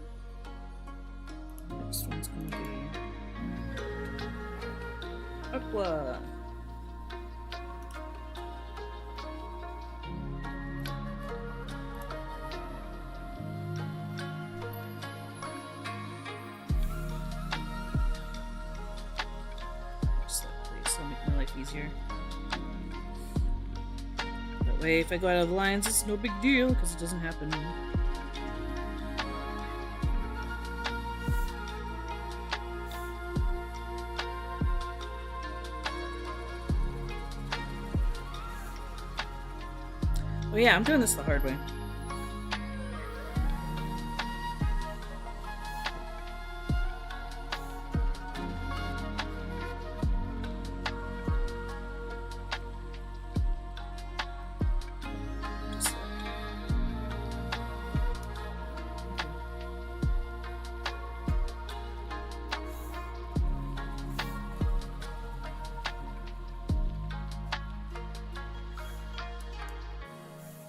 Next one's gonna be aqua. Easier. That way, if I go out of the lines, it's no big deal because it doesn't happen. Oh yeah, I'm doing this the hard way.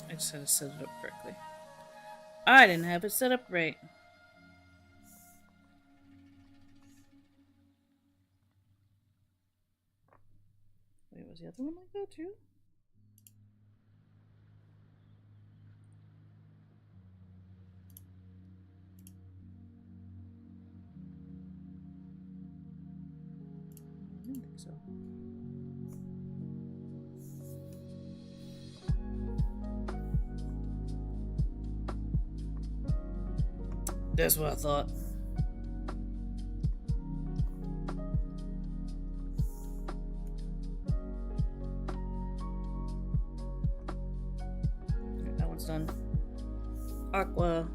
I just had to set it up correctly. I didn't have it set up right. Wait, was the other one like that too? I didn't think so. That's what I thought. Okay, that one's done. Aqua.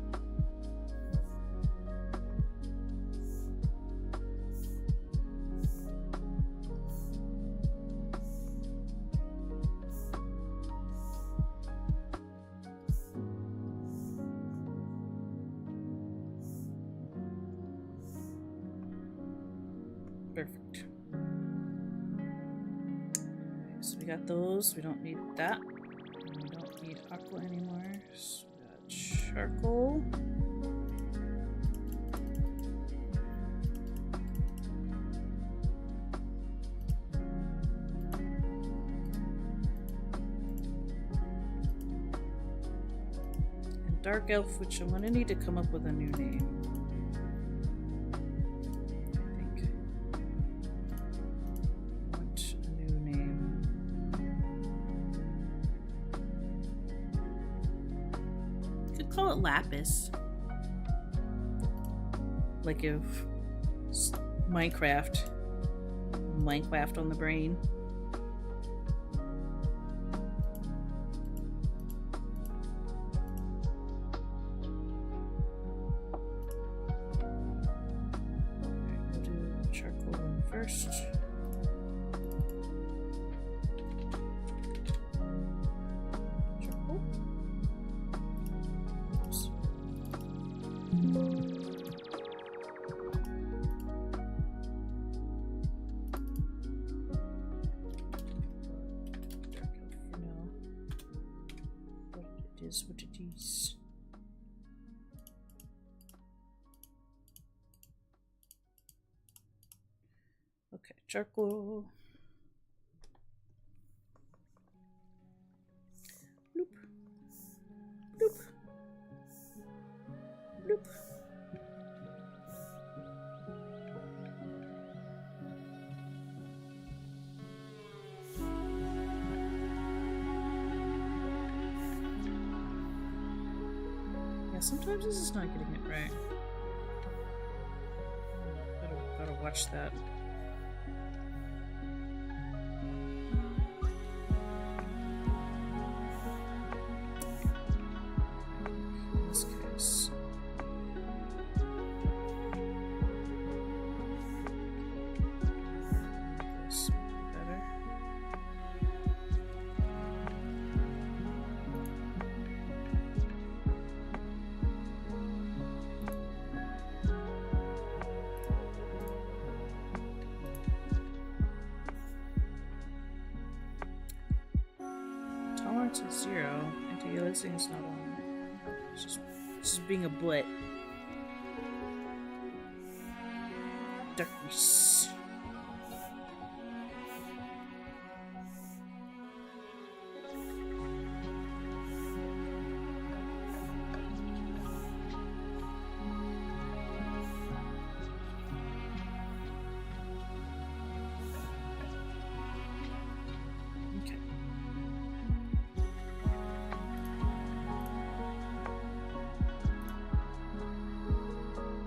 Perfect. So we got those. We don't need that. We don't need aqua anymore. So we got charcoal. And dark elf, which I'm gonna need to come up with a new name. Call it Lapis. Like if Minecraft on the brain. Alright, we'll do charcoal one first. What it is. Okay, charcoal. Bloop. Bloop. Bloop. Sometimes this is not getting it right. Gotta watch that. In this case. This better. Tolerance is 0. Anti-aliasing is not on. It's just being a blit. Darkness.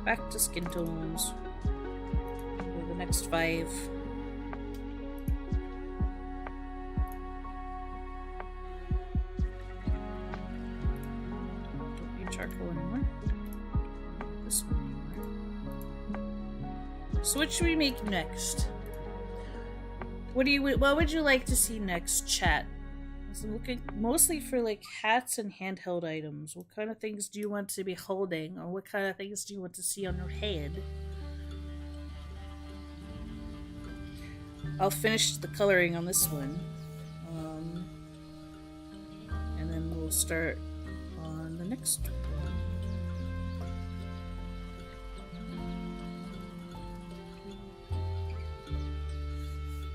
Back to skin tones for the next 5. Don't need charcoal anymore. This one anymore. So what should we make next? What would you like to see next, chat? I'm looking mostly for like hats and handheld items. What kind of things do you want to be holding, or what kind of things do you want to see on your head? I'll finish the coloring on this one, and then we'll start on the next one.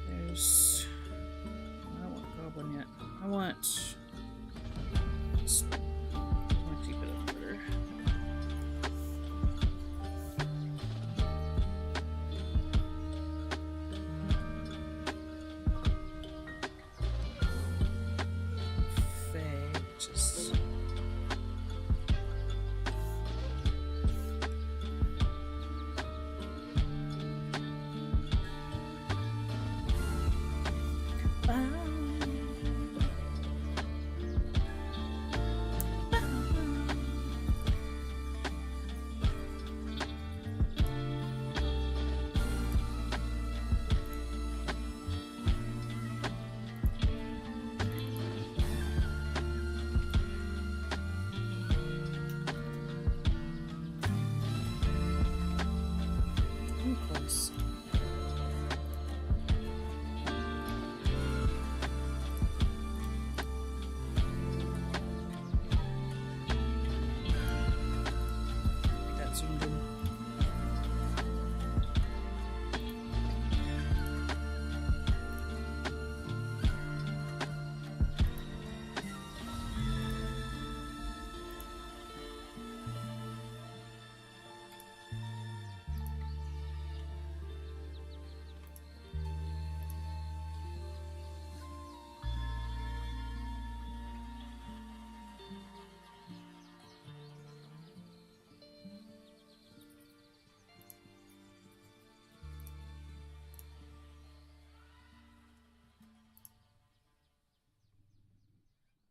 There's... I don't want goblin yet. I want to keep it up better.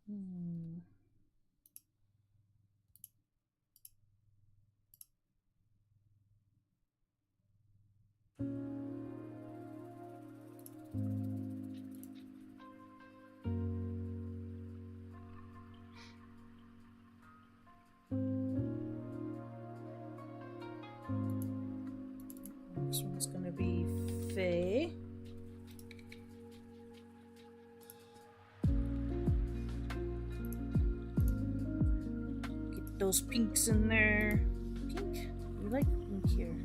Hmm. Next one's gonna be Faye. Get those pinks in there. Pink? We like pink here.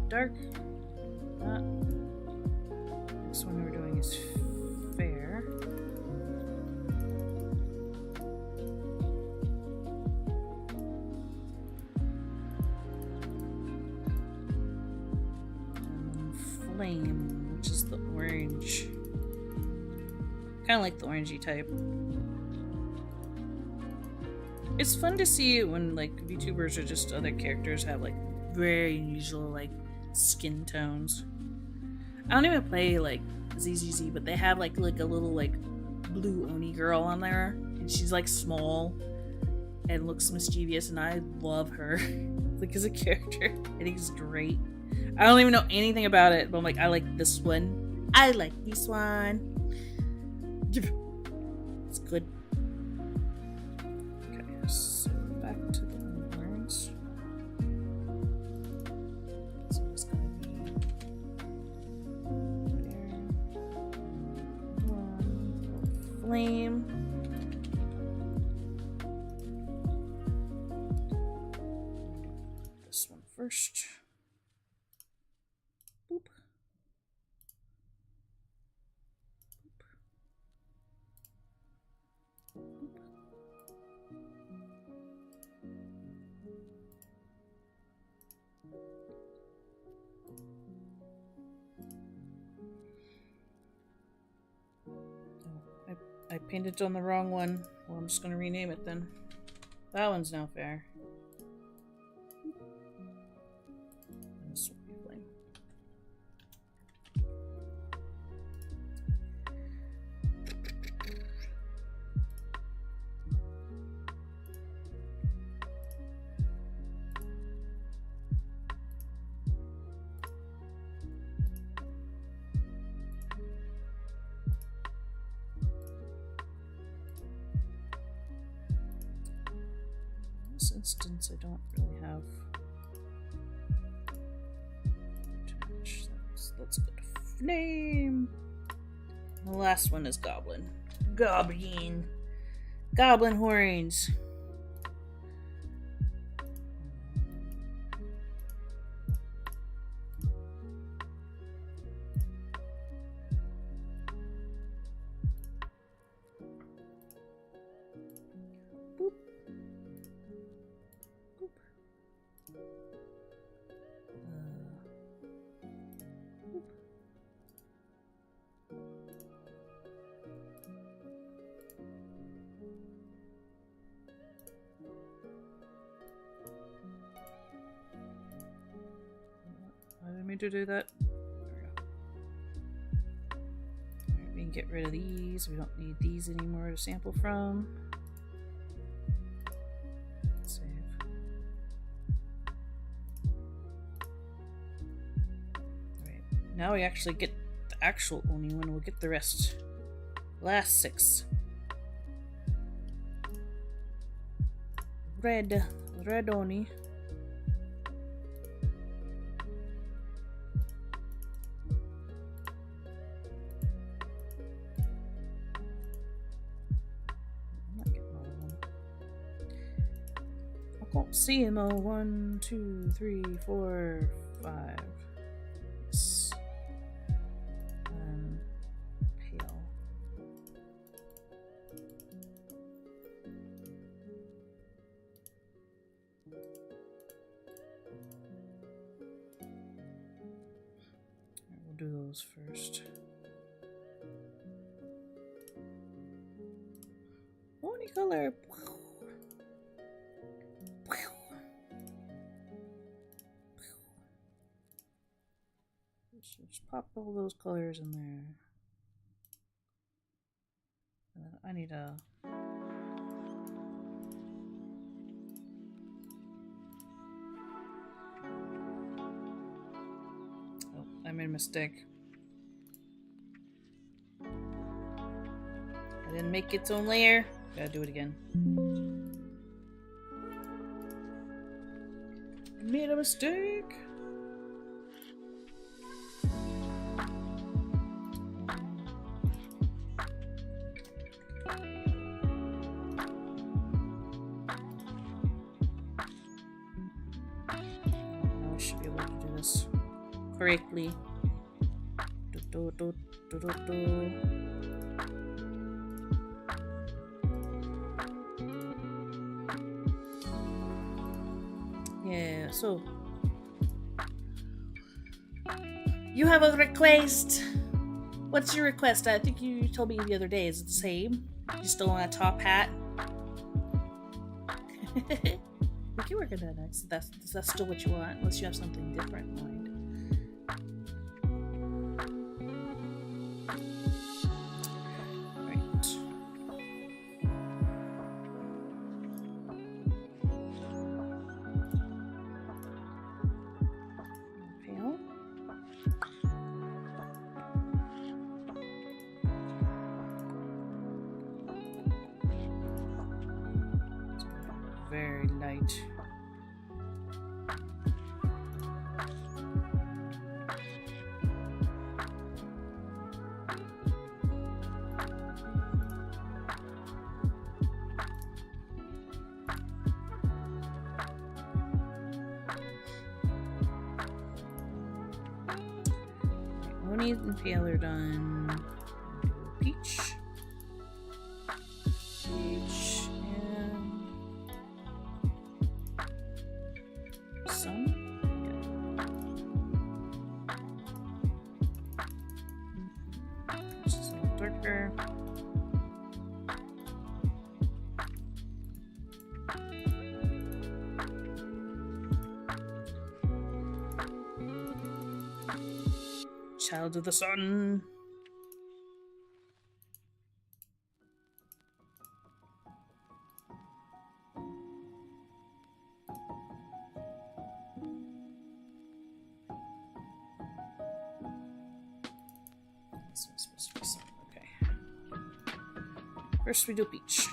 Dark. This one we're doing is fair. And flame, which is the orange. Kind of like the orangey type. It's fun to see when like VTubers or just other characters have like very unusual like skin tones. I don't even play like ZZZ, but they have like a little like blue Oni girl on there, and she's like small and looks mischievous, and I love her like as a character. I think it's great. I don't even know anything about it, but I'm like, I like this one. I like this one. It's good. Okay, so back to the horns. So it's gonna be there. One flame. This one first. Boop. I painted on the wrong one. Well, I'm just gonna rename it then. That one's now fair. This will be flame. In this instance, I don't really have too much. That's good. Flame. The last one is goblin. Goblin horns. Boop. Boop. Boop. I didn't mean to do that. There we go. Alright, we can get rid of these. We don't need these anymore to sample from. Save. Alright, now we actually get the actual Oni one. We'll get the rest. Last 6. Red Oni. I'm not getting all of them. I can't see them all. 1, 2, 3, 4, 5. Yes. Pale. We'll do those first. Pony color. Just pop all those colors in there. And then I need a... Oh, I made a mistake. I didn't make its own layer. Gotta do it again. I made a mistake. Correctly. Yeah, so you have a request. What's your request? I think you told me the other day. Is it the same? You still want a top hat? We can work on that next. That's still what you want, unless you have something different in mind. Very light. Oni and Paler done. Peach. Peach and sun. Yeah. This is a little darker. Child of the sun. This one's supposed to be sun. Okay. First we do peach.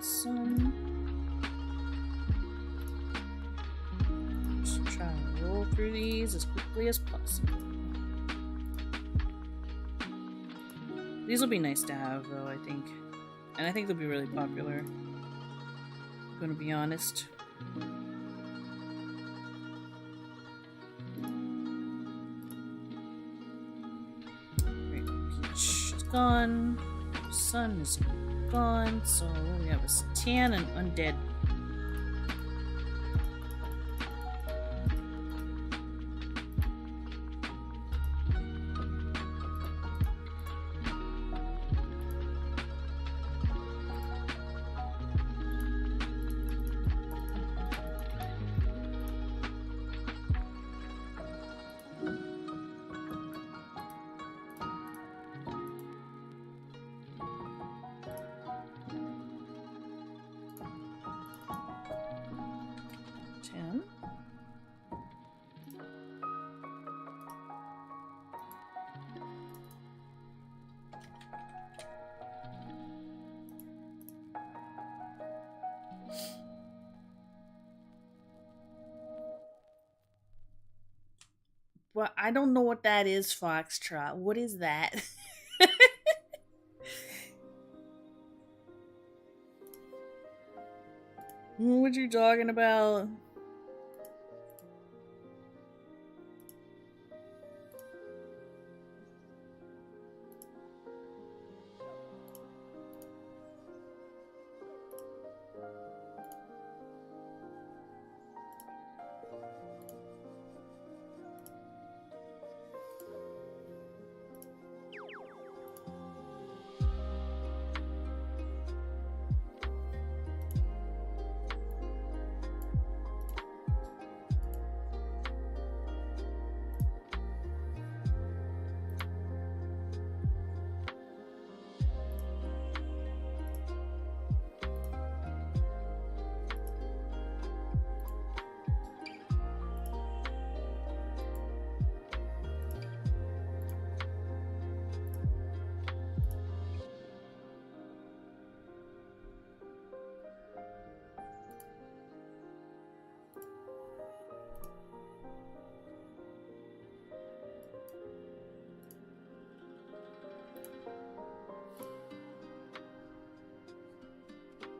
Sun. Just try to roll through these as quickly as possible. These will be nice to have, though, I think. And I think they'll be really popular. I'm gonna be honest. Right, peach is gone. Sun is gone, so we have a Satan and undead. Well, I don't know what that is, Foxtrot. What is that? What you talking about?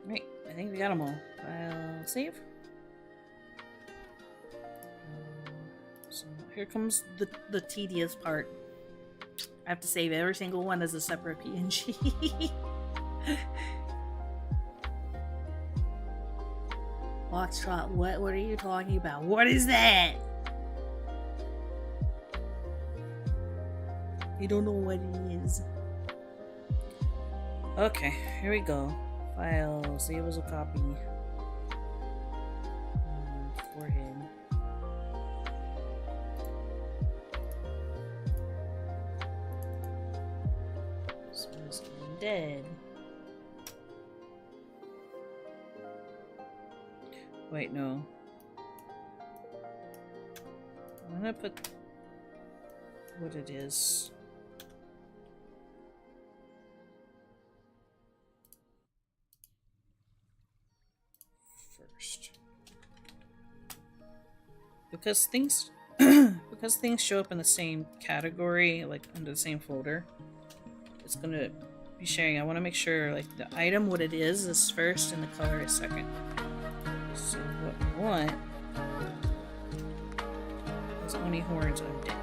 Right, I think we got them all. I'll save. So here comes the tedious part. I have to save every single one as a separate PNG. Foxtrot, what are you talking about? What is that? You don't know what it is. Okay, here we go. File, save as a copy. Forehead. So it's dead. Wait, no. I'm gonna put what it is. First. Because things because things show up in the same category, like under the same folder, it's gonna be sharing. I want to make sure like the item, what it is first and the color is second. So what we want is Oni horns of death.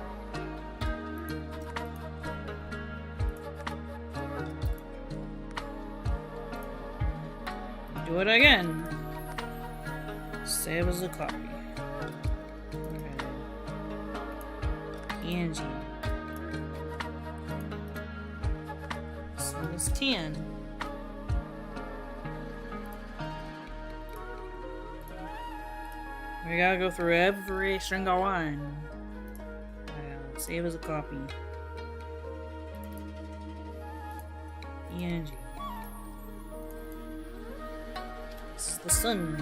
Do it again. Save as a copy. PNG. So it's 10. We gotta go through every single one. Save as a copy. PNG. This is the sun.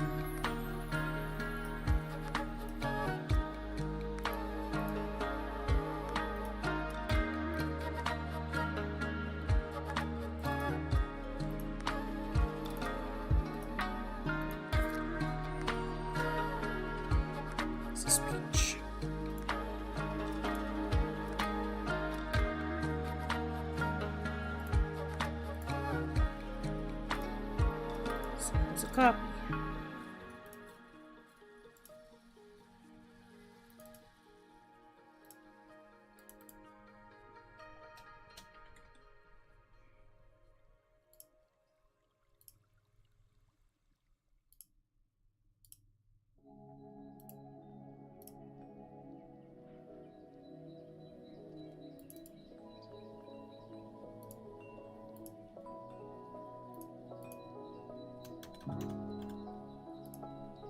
Copy.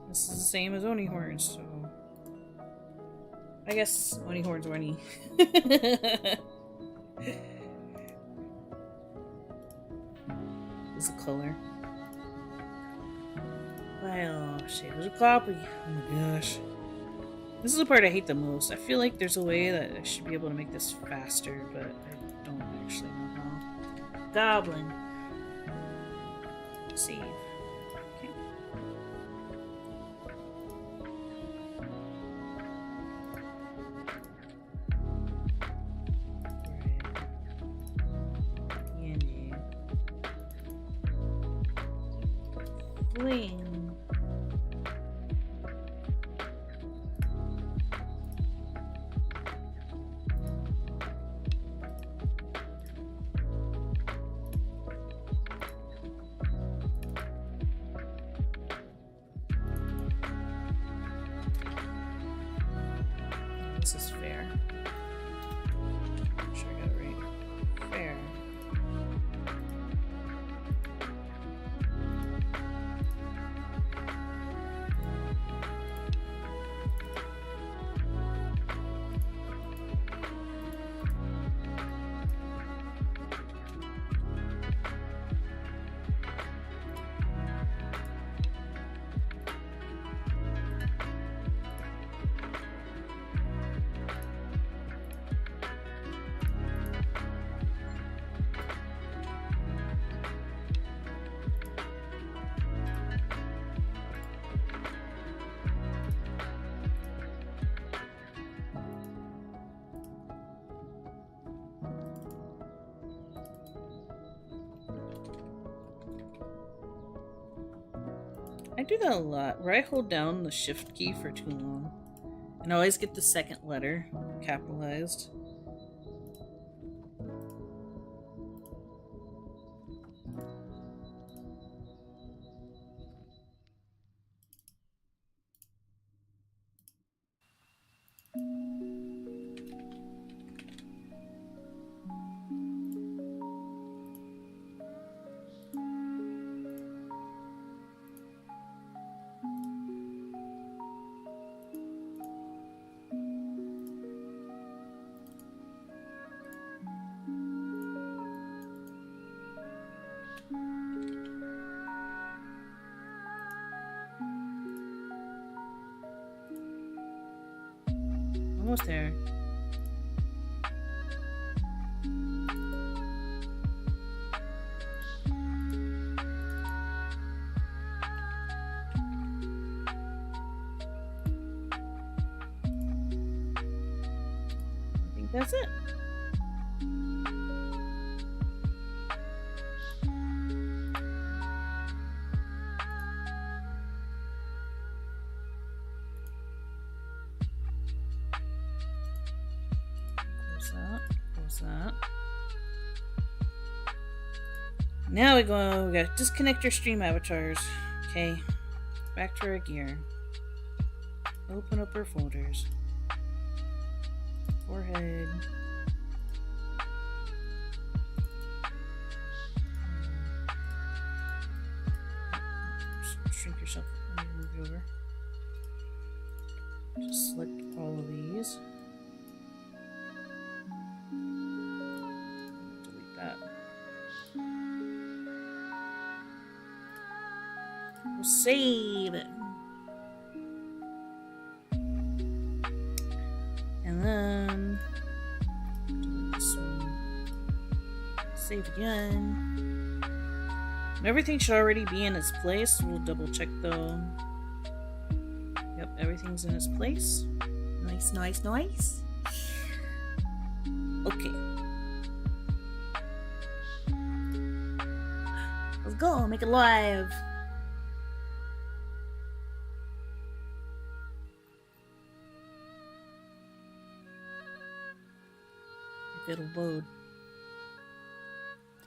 This is the same as Oni horns, so I guess Oni horns are Oni. This is the color. File, shape as a copy. Oh my gosh. This is the part I hate the most. I feel like there's a way that I should be able to make this faster, but I don't actually know how. Goblin. Save. Okay. hopefully. This is fair. Make sure I got it right. Fair. I do that a lot, where I hold down the shift key for too long. And I always get the second letter capitalized. Almost there. I think that's it. Close that. Now we gotta disconnect your stream avatars. Okay. Back to our gear. Open up our folders. Forehead. Shrink yourself. Let me move you over. Just select all of these. Delete that. We'll save it. And then delete this one. Save again. And everything should already be in its place. We'll double check though. Yep, everything's in its place. Nice, nice, nice. Okay. Let's go, make it live. If it'll load.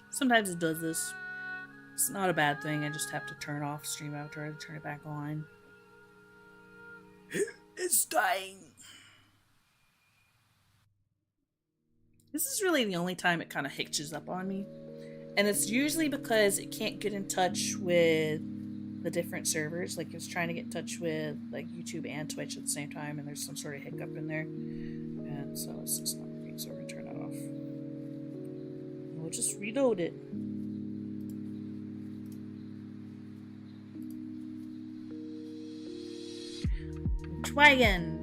Sometimes it does this. It's not a bad thing. I just have to turn off stream after I turn it back on. It's dying. This is really the only time it kind of hitches up on me. And it's usually because it can't get in touch with the different servers. Like it's trying to get in touch with like YouTube and Twitch at the same time, and there's some sort of hiccup in there. And so it's just not working, so we're gonna turn that off. And we'll just reload it. Try again.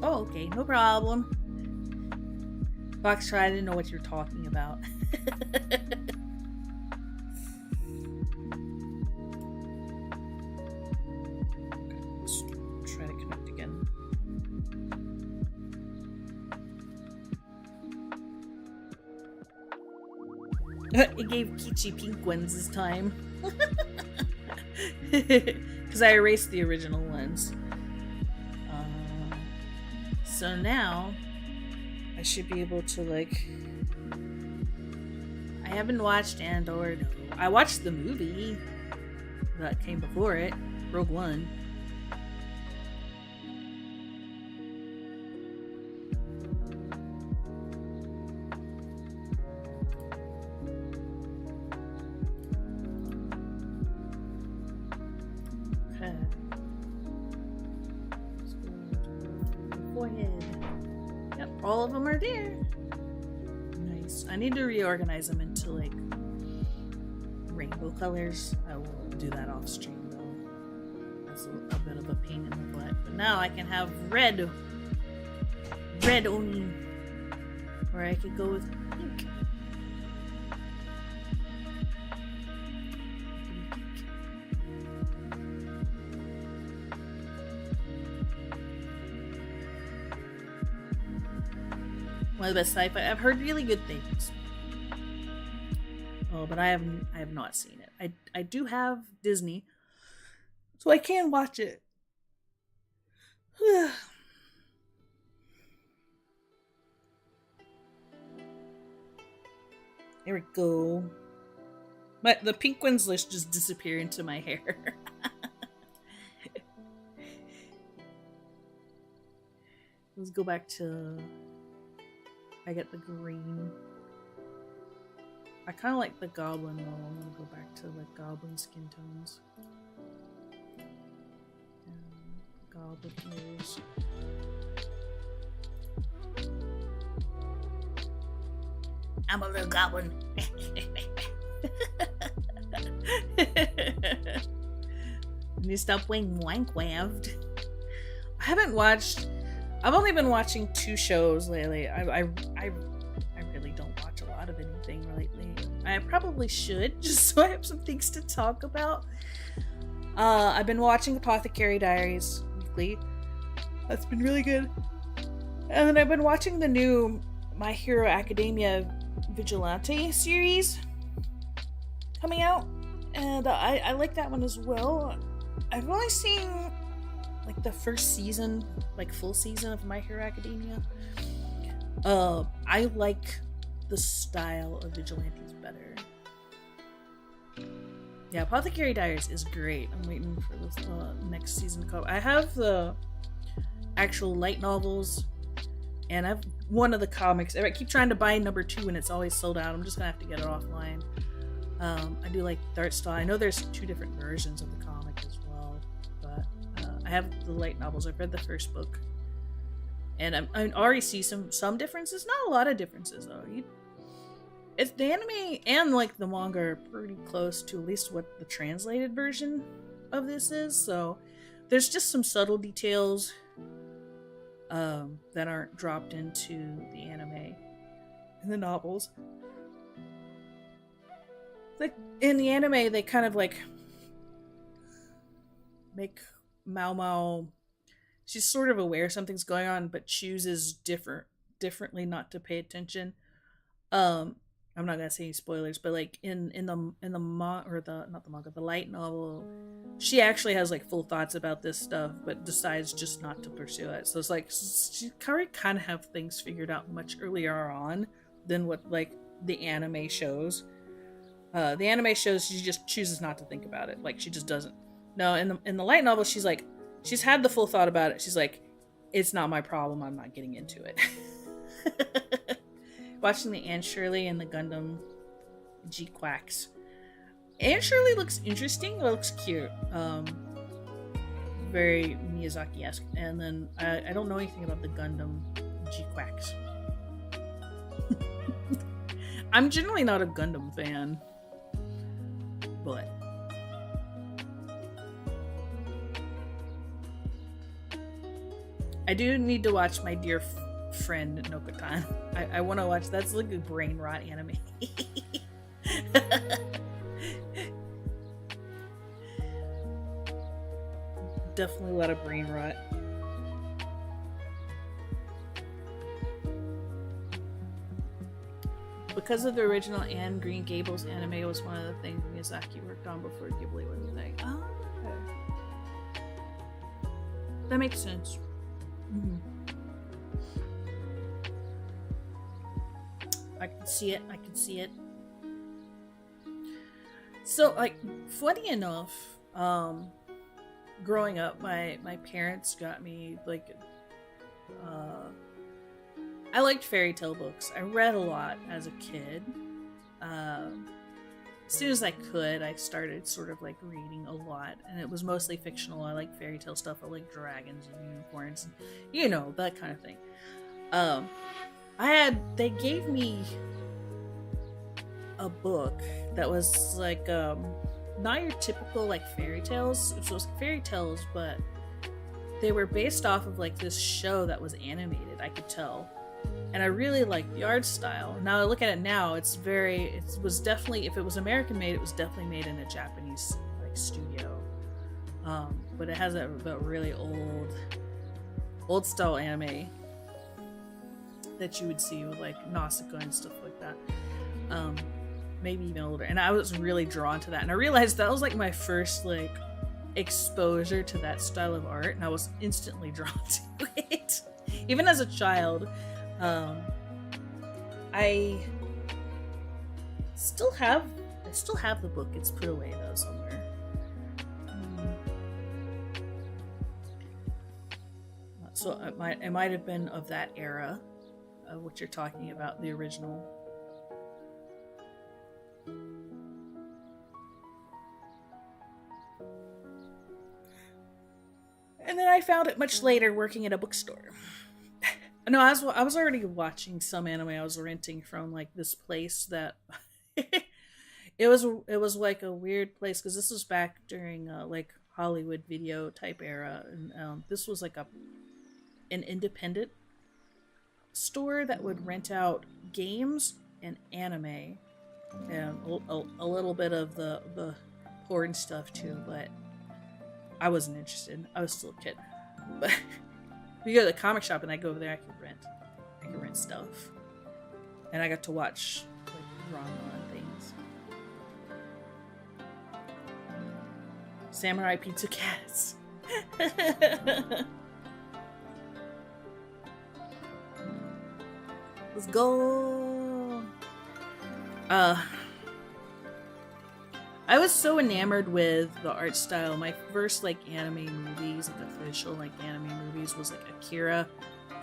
Oh, okay, no problem. Foxtrot, I didn't know what you're talking about. Okay, let's try to connect again. It gave Kichi pink ones this time. Because I erased the original ones. So now I should be able to, like... I haven't watched Andor. No. I watched the movie that came before it, Rogue One. Okay. Let's go to the forehead. Yep, all of them are there. Nice. I need to reorganize them into like rainbow colors. I will do that off stream though. That's a bit of a pain in the butt. But now I can have red only. Or I could go with pink. One of the best sci-fi. I've heard really good things. Oh, but I have not seen it. I do have Disney, so I can watch it. There we go. But the pink ones list just disappear into my hair. Let's go back to... I get the green. I kind of like the goblin though. I'm gonna go back to like goblin skin tones. Goblin ears. I'm a little goblin. You stop playing Minecraft. I haven't watched. I've only been watching 2 shows lately. I really don't watch a lot of anything lately. I probably should, just so I have some things to talk about. I've been watching Apothecary Diaries weekly. That's been really good. And then I've been watching the new My Hero Academia Vigilante series coming out. And I like that one as well. I've only seen like the first season, like full season of My Hero Academia. I like the style of Vigilantes better. Yeah, Apothecary Diaries is great. I'm waiting for this next season to come. I have the actual light novels, and I've one of the comics. I keep trying to buy number 2 and it's always sold out. I'm just gonna have to get it offline. I do like the art style. I know there's 2 different versions of the comic as well, but I have the light novels. I've read the first book, and I already see some differences. Not a lot of differences though. It's the anime and like the manga are pretty close to at least what the translated version of this is. So there's just some subtle details that aren't dropped into the anime and the novels. Like in the anime, they kind of like make Mao Mao. She's sort of aware something's going on, but chooses differently not to pay attention. I'm not gonna say any spoilers, but like in the the light novel, she actually has like full thoughts about this stuff, but decides just not to pursue it. So it's like she kind of have things figured out much earlier on than what like the anime shows. The anime shows she just chooses not to think about it, like she just doesn't. No, in the light novel, she's like she's had the full thought about it. She's like, it's not my problem. I'm not getting into it. Watching the Anne Shirley and the Gundam G-Quacks. Anne Shirley looks interesting. It looks cute. Very Miyazaki-esque. And then I don't know anything about the Gundam G-Quacks. I'm generally not a Gundam fan, but I do need to watch My Dear Friend Nokotan. I want to watch. That's like a brain rot anime. Definitely a lot of brain rot. because of the original and Green Gables anime was one of the things Miyazaki worked on before Ghibli was a thing. Oh, okay. That makes sense. Mm-hmm. I can see it. I can see it. So, like, funny enough, growing up, my parents got me, like, I liked fairy tale books. I read a lot as a kid. As soon as I could, I started sort of, like, reading a lot, and it was mostly fictional. I like fairy tale stuff. I like dragons and unicorns, and, you know, that kind of thing. They gave me a book that was like not your typical like fairy tales. So it was fairy tales, but they were based off of like this show that was animated, I could tell. And I really liked the art style. Now I look at it now, it was definitely, if it was American made, it was definitely made in a Japanese like studio. But it has a really old style anime that you would see with like Nausicaa and stuff like that. Maybe even older. And I was really drawn to that. And I realized that was like my first like exposure to that style of art, and I was instantly drawn to it. Even as a child. I still have the book. It's put away though somewhere. So it might have been of that era of what you're talking about, the original. And then I found it much later working at a bookstore. No, I was already watching some anime I was renting from like this place that it was like a weird place because this was back during like Hollywood video type era, and this was like an independent store that would rent out games and anime and a little bit of the porn stuff too, but I wasn't interested. I was still a kid. But if you go to the comic shop and I go over there, I could rent stuff. And I got to watch like drama and things. Samurai Pizza Cats. Let's go. I was so enamored with the art style. My first like anime movies, like official like anime movies, was like Akira,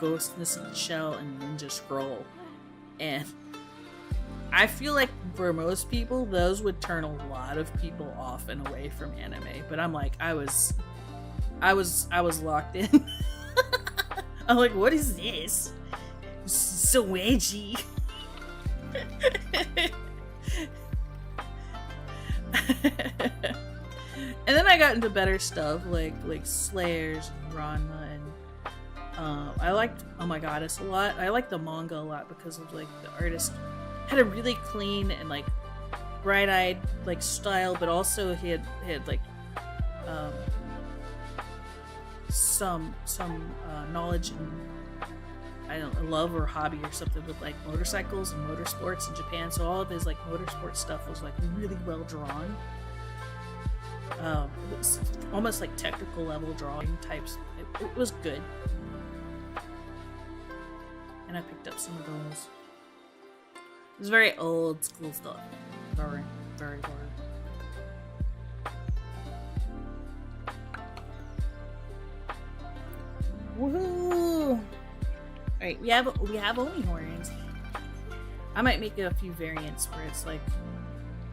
Ghost in the Shell, and Ninja Scroll. And I feel like for most people, those would turn a lot of people off and away from anime. But I'm like, I was locked in. I'm like, what is this? So edgy. And then I got into better stuff like Slayers and Ranma, and I liked Oh My Goddess a lot. I liked the manga a lot because of like the artist had a really clean and like bright-eyed like style, but also he had like some knowledge and I don't know, love or hobby or something with like motorcycles and motorsports in Japan. So all of his like motorsport stuff was like really well drawn. It was almost like technical level drawing types. It was good. And I picked up some of those. It was very old school stuff. Very, very hard. Woohoo! Alright, we have Oni horns. I might make a few variants where it's like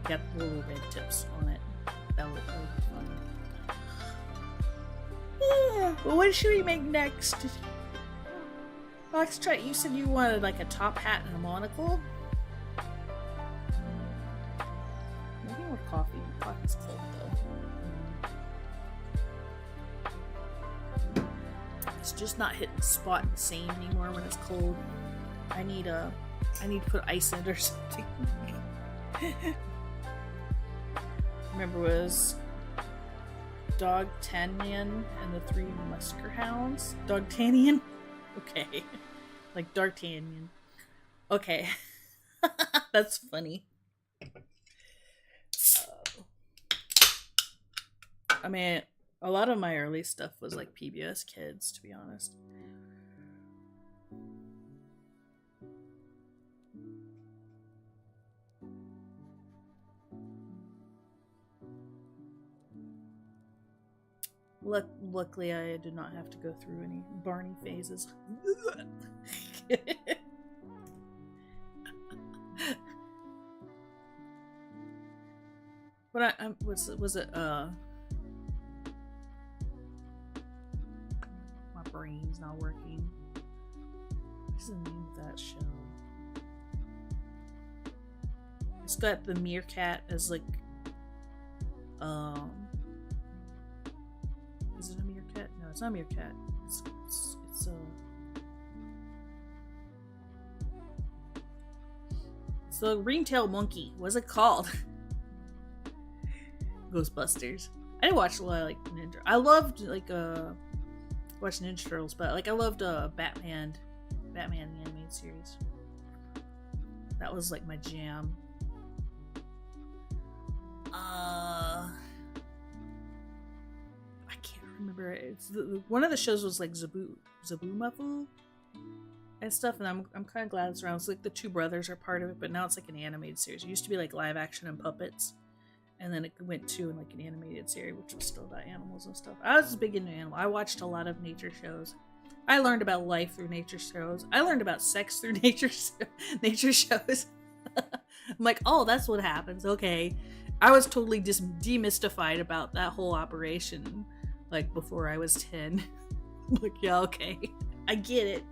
got little red tips on it. That would be fun. Yeah, well, what should we make next? Foxtrot, you said you wanted like a top hat and a monocle? Maybe more coffee. Coffee's cold though. It's just not hitting the spot the same anymore when it's cold. I need to put ice in it or something. Remember it was Dogtanian and the Three Musker Hounds? Dogtanian? Okay. Like D'Artagnan. Okay. That's funny. I mean, a lot of my early stuff was like PBS Kids, to be honest. Luckily, I did not have to go through any Barney phases. But was it my brain's not working. What's the name of that show? It's got the meerkat as like is it a meerkat? No, it's not a meerkat. It's the ring-tailed monkey. What's it called? Ghostbusters. I didn't watch a lot of like Ninja. I loved like watch Ninja Turtles, but like I loved Batman the animated series. That was like my jam. I can't remember. It's one of the shows was like Zabumafu and stuff, and I'm kind of glad it's around. It's like the two brothers are part of it, but now it's like an animated series. It used to be like live action and puppets, and then it went to like an animated series, which was still about animals and stuff. I was big into animals. I watched a lot of nature shows. I learned about life through nature shows. I learned about sex through nature shows. I'm like, oh, that's what happens. Okay. I was totally demystified about that whole operation, like, before I was 10. Like, yeah, okay. I get it.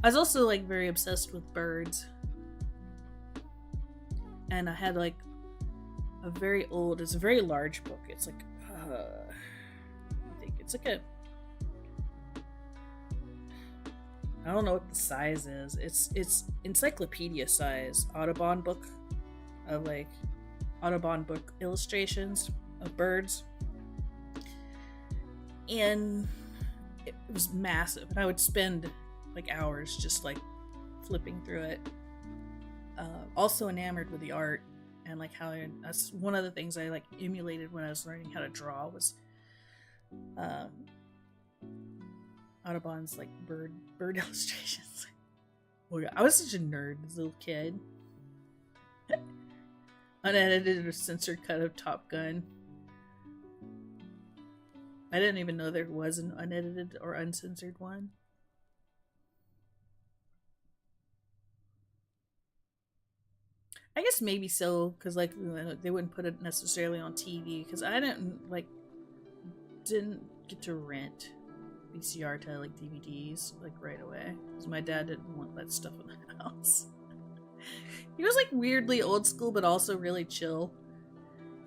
I was also, like, very obsessed with birds. And I had, like, it's a very large book. It's like, I think it's like I don't know what the size is. It's encyclopedia size Audubon book of like Audubon book illustrations of birds, and it was massive. And I would spend like hours just like flipping through it. Also enamored with the art and like how that's one of the things I like emulated when I was learning how to draw was Audubon's like bird illustrations. I was such a nerd as a little kid. Unedited or censored cut of Top Gun. I didn't even know there was an unedited or uncensored one. I guess maybe so, because like they wouldn't put it necessarily on TV, because I didn't get to rent VCR to like DVDs like right away, because my dad didn't want that stuff in the house. He was like weirdly old school, but also really chill.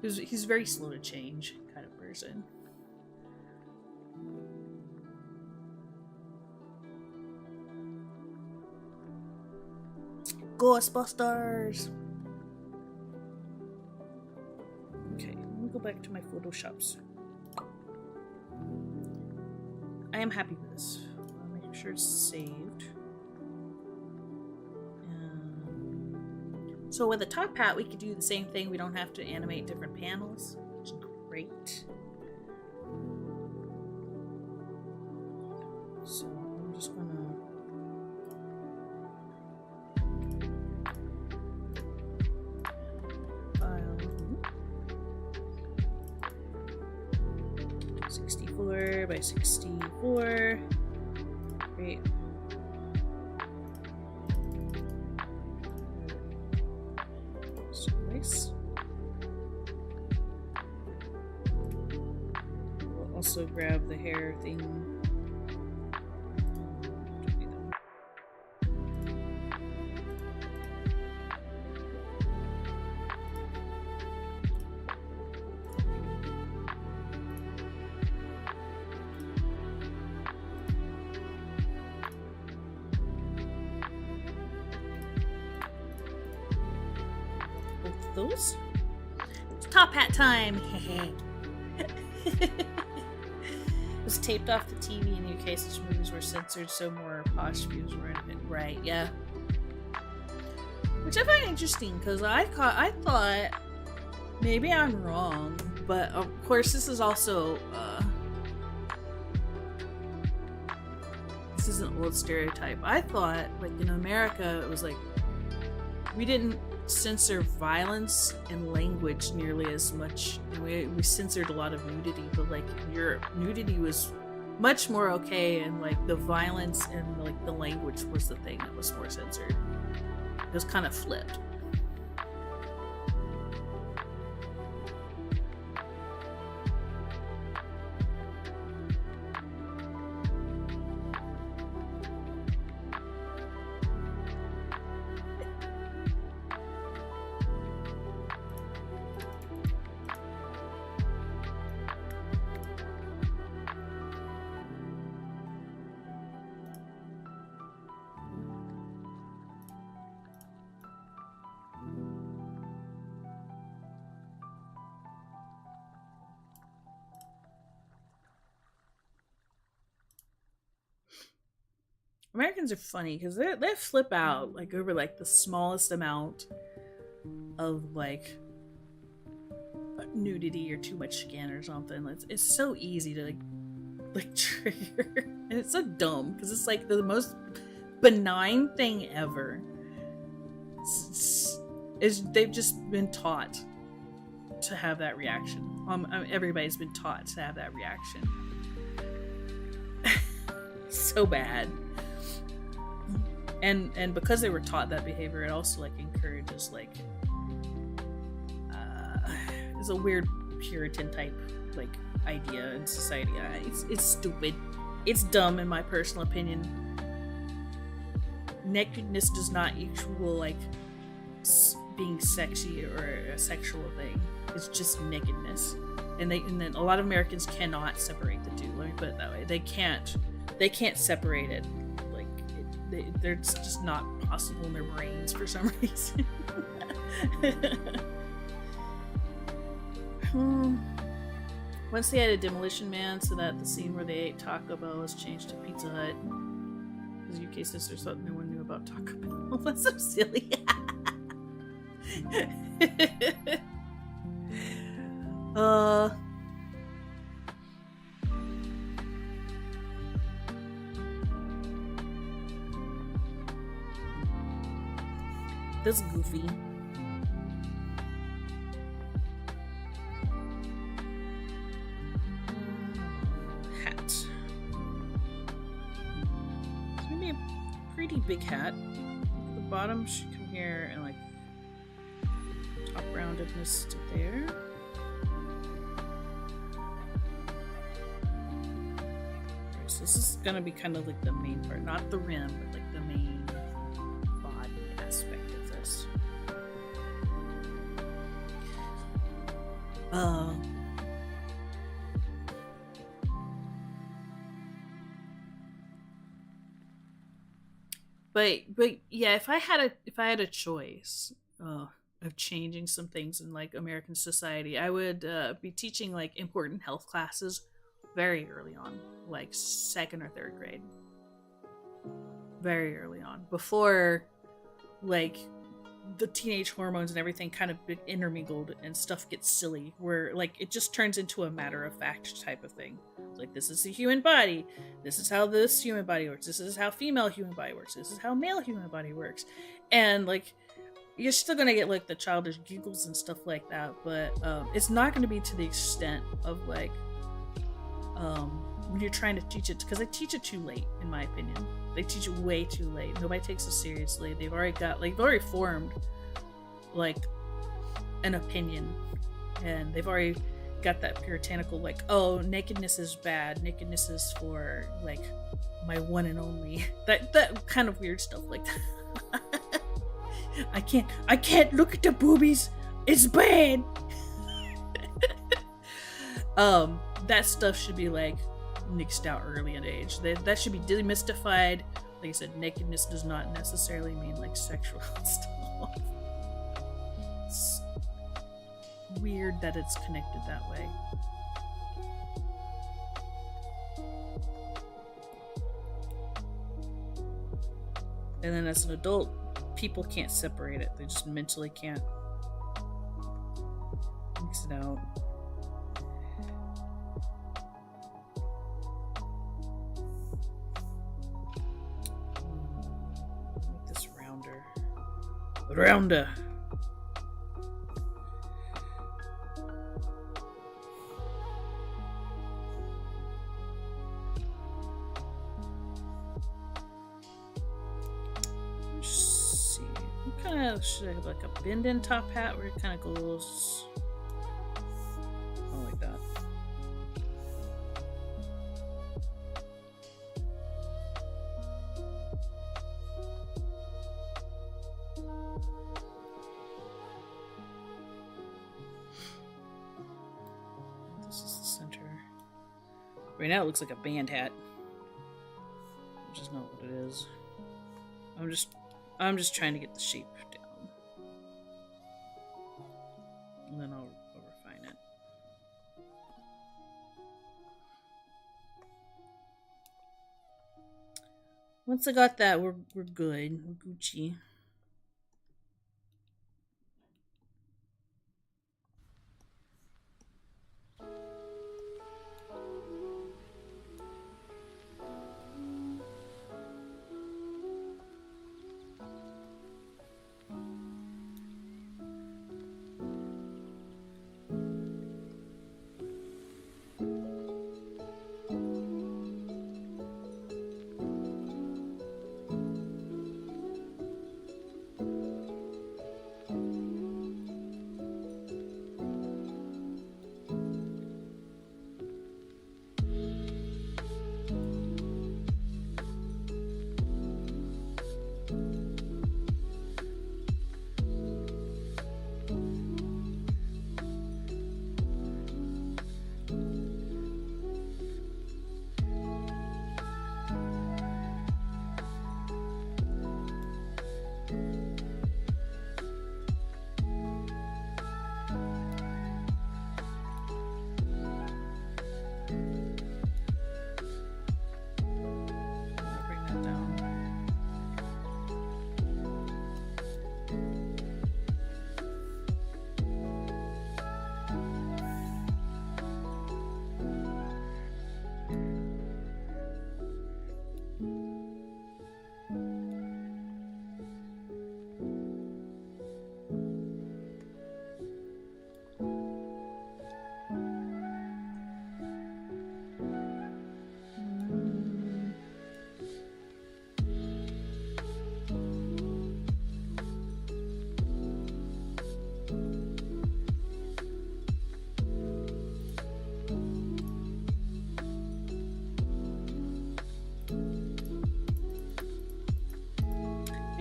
He's very slow to change kind of person. Ghostbusters. Okay, let me go back to my Photoshops. I am happy with this. I'll make sure it's saved. So with the top hat, we could do the same thing. We don't have to animate different panels, which is great. So I'm just gonna file 64 by 64. Great. So nice. We'll also grab the hair thing. Those? It's top hat time! was taped off the TV in UK, such movies were censored, so more posh views were in it. Right, yeah. Which I find interesting, because I thought, maybe I'm wrong, but of course this is also, this is an old stereotype. I thought, like, in America, it was like, we didn't censor violence and language nearly as much. We censored a lot of nudity, but like in Europe, nudity was much more okay, and like the violence and like the language was the thing that was more censored. It was kind of flipped. Americans are funny because they flip out like over like the smallest amount of like nudity or too much skin or something. It's so easy to like trigger, and it's so dumb because it's like the most benign thing ever. They've just been taught to have that reaction. Everybody's been taught to have that reaction. So bad. And because they were taught that behavior, it also like encourages like it's a weird Puritan type like idea in society. It's stupid. It's dumb in my personal opinion. Nakedness does not equal like being sexy or a sexual thing. It's just nakedness, and then a lot of Americans cannot separate the two. Let me put it that way. They can't separate it. They're just not possible in their brains for some reason. Once they added Demolition Man so that the scene where they ate Taco Bell was changed to Pizza Hut. Because UK sisters thought no one knew about Taco Bell. That's so silly. That's goofy. Hat. It's gonna be a pretty big hat. The bottom should come here and like top roundedness to there. Right, so this is gonna be kind of like the main part, not the rim, but like the main body aspect. But yeah, if I had a choice of changing some things in like American society, I would be teaching like important health classes very early on, like 2nd or 3rd grade, very early on, before like the teenage hormones and everything kind of intermingled and stuff gets silly, where like it just turns into a matter of fact type of thing. Like, this is the human body, this is how this human body works, this is how female human body works, this is how male human body works, and like you're still gonna get like the childish giggles and stuff like that, but it's not gonna be to the extent of like when you're trying to teach it, because they teach it too late, in my opinion. They teach it way too late. Nobody takes it seriously. They've already formed like an opinion, and they've already got that puritanical like, oh, nakedness is bad. Nakedness is for like my one and only. That kind of weird stuff like that. I can't look at the boobies. It's bad. That stuff should be like nixed out early in age. That should be demystified. Like I said, nakedness does not necessarily mean like sexual stuff. It's weird that it's connected that way. And then as an adult, people can't separate it. They just mentally can't mix it out. Make this rounder. Rounder. Should I have like a bend-in top hat where it kind of goes? I like that. This is the center. Right now it looks like a band hat, which is not what it is. I'm just trying to get the shape down. And then I'll refine it. Once I got that, we're good. We're Gucci.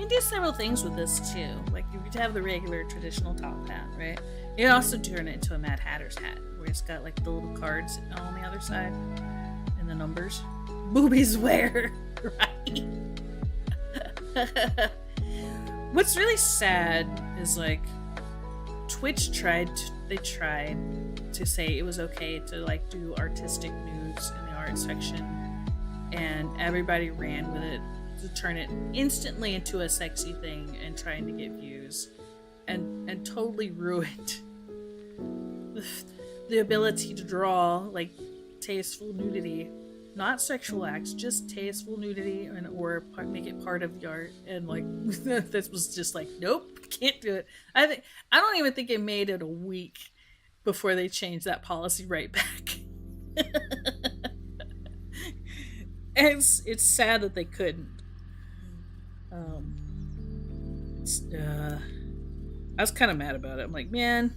Do several things with this too. Like you could have the regular traditional top hat, right? You also turn it into a Mad Hatter's hat, where it's got like the little cards on the other side and the numbers. Boobies wear, right? What's really sad is like Twitch tried to say it was okay to like do artistic nudes in the art section, and everybody ran with it to turn it instantly into a sexy thing and trying to get views, and totally ruined the ability to draw like tasteful nudity, not sexual acts, just tasteful nudity, and or make it part of the art. And like this was just like, nope, can't do it. I don't even think it made it a week before they changed that policy right back. It's sad that they couldn't. I was kind of mad about it. I'm like, man,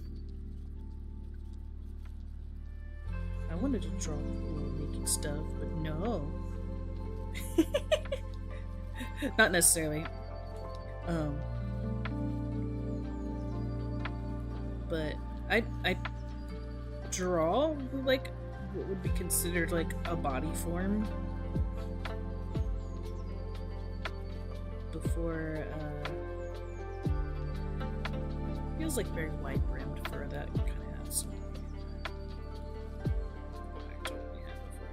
I wanted to draw people making stuff, but no. Not necessarily. But I draw like what would be considered like a body form before feels like very wide brimmed for that kind of hat. So I totally had before.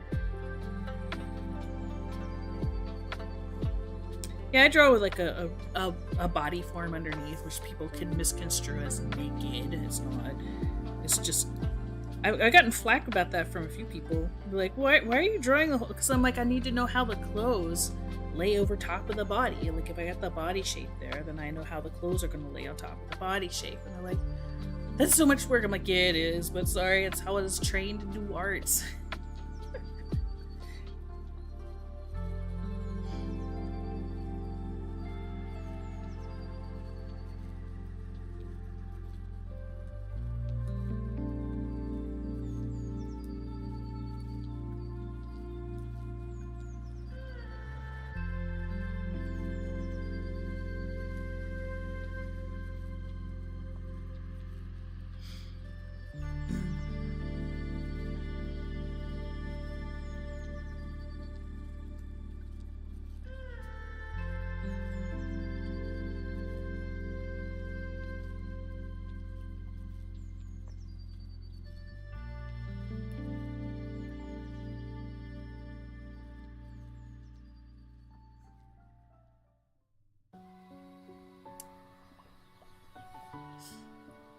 Yeah, I draw with like a body form underneath, which people can misconstrue as naked. It's not. It's just. I gotten flack about that from a few people. They're like, why are you drawing the whole? Because I'm like, I need to know how the clothes lay over top of the body. Like, if I got the body shape there, then I know how the clothes are going to lay on top of the body shape. And they're like, that's so much work. I'm like, yeah, it is, but sorry, it's how I was trained to do arts.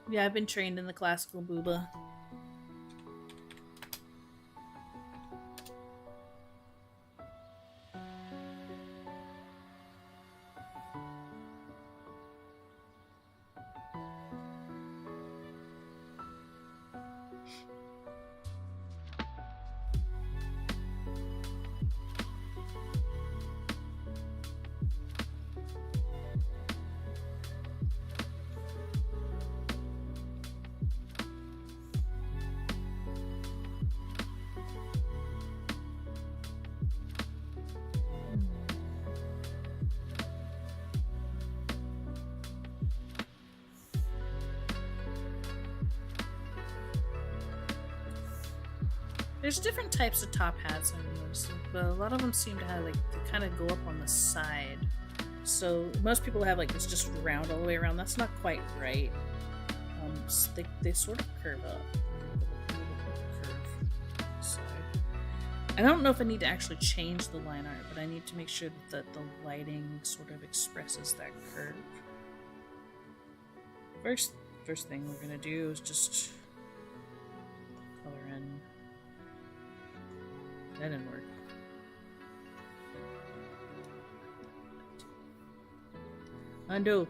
Yeah, I've been trained in the classical booba. There's different types of top hats I've noticed, but a lot of them seem to have like they kind of go up on the side. So most people have like this just round all the way around. That's not quite right. So they sort of curve up. Curve side. I don't know if I need to actually change the line art, but I need to make sure that the lighting sort of expresses that curve. First thing we're gonna do is just color in. That didn't work. Undo.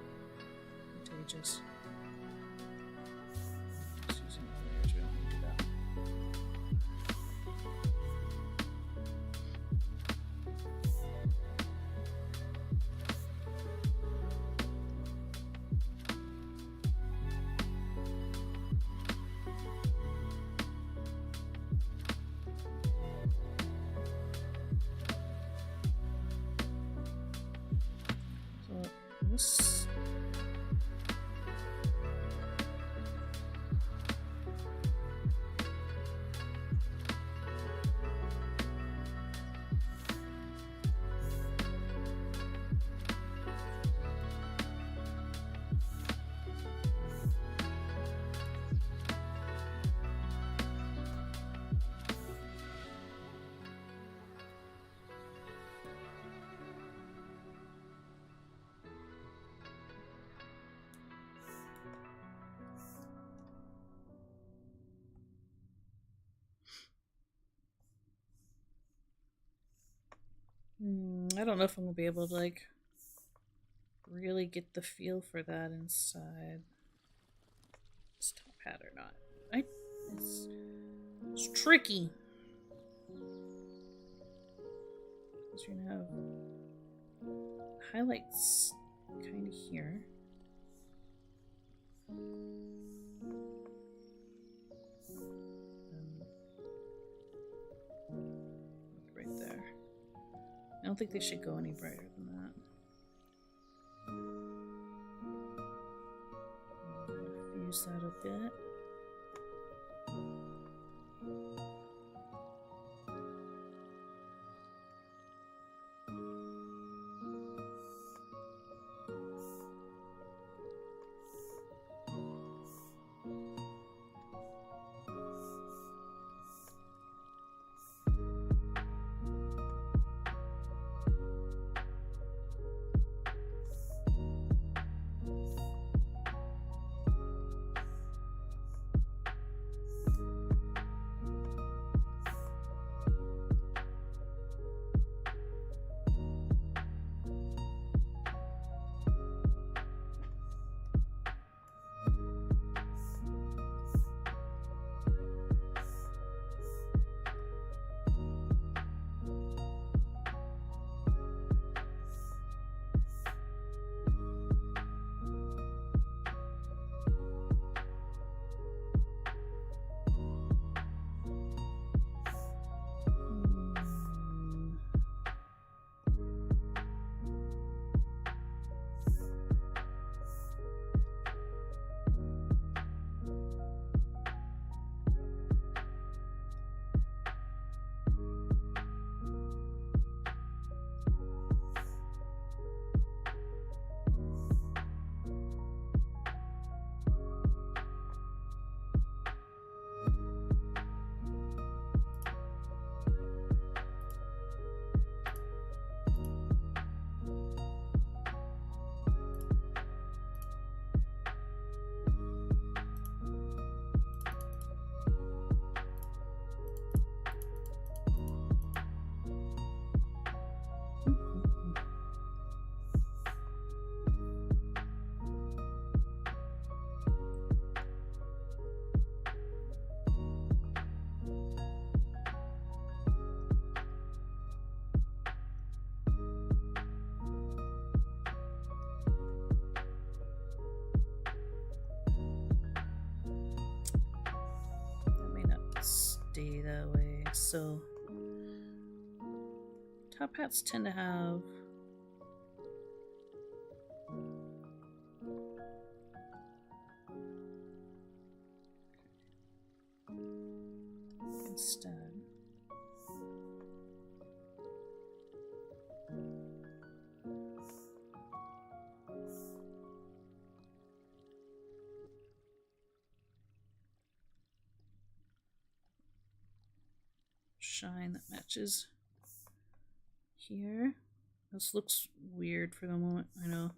Contagious. Just using the layers, we don't need to do that. This. I don't know if I'm gonna be able to like really get the feel for that inside this top hat or not. It's tricky. Because you're gonna have highlights kind of here. Right there. I don't think they should go any brighter than that. Fuse that a bit. day that way. So top hats tend to have instead. Shine that matches here. This looks weird for the moment, I know.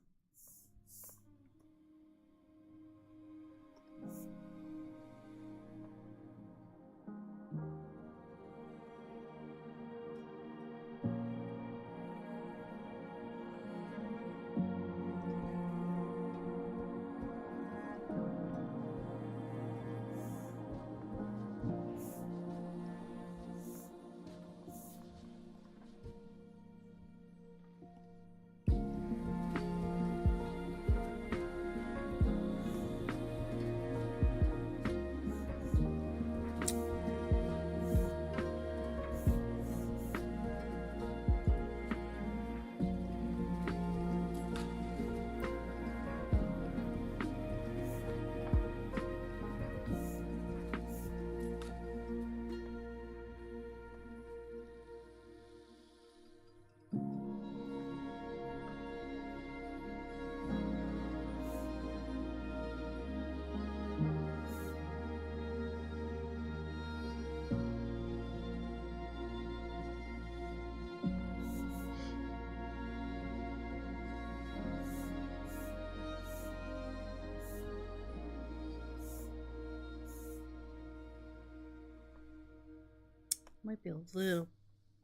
Might be a little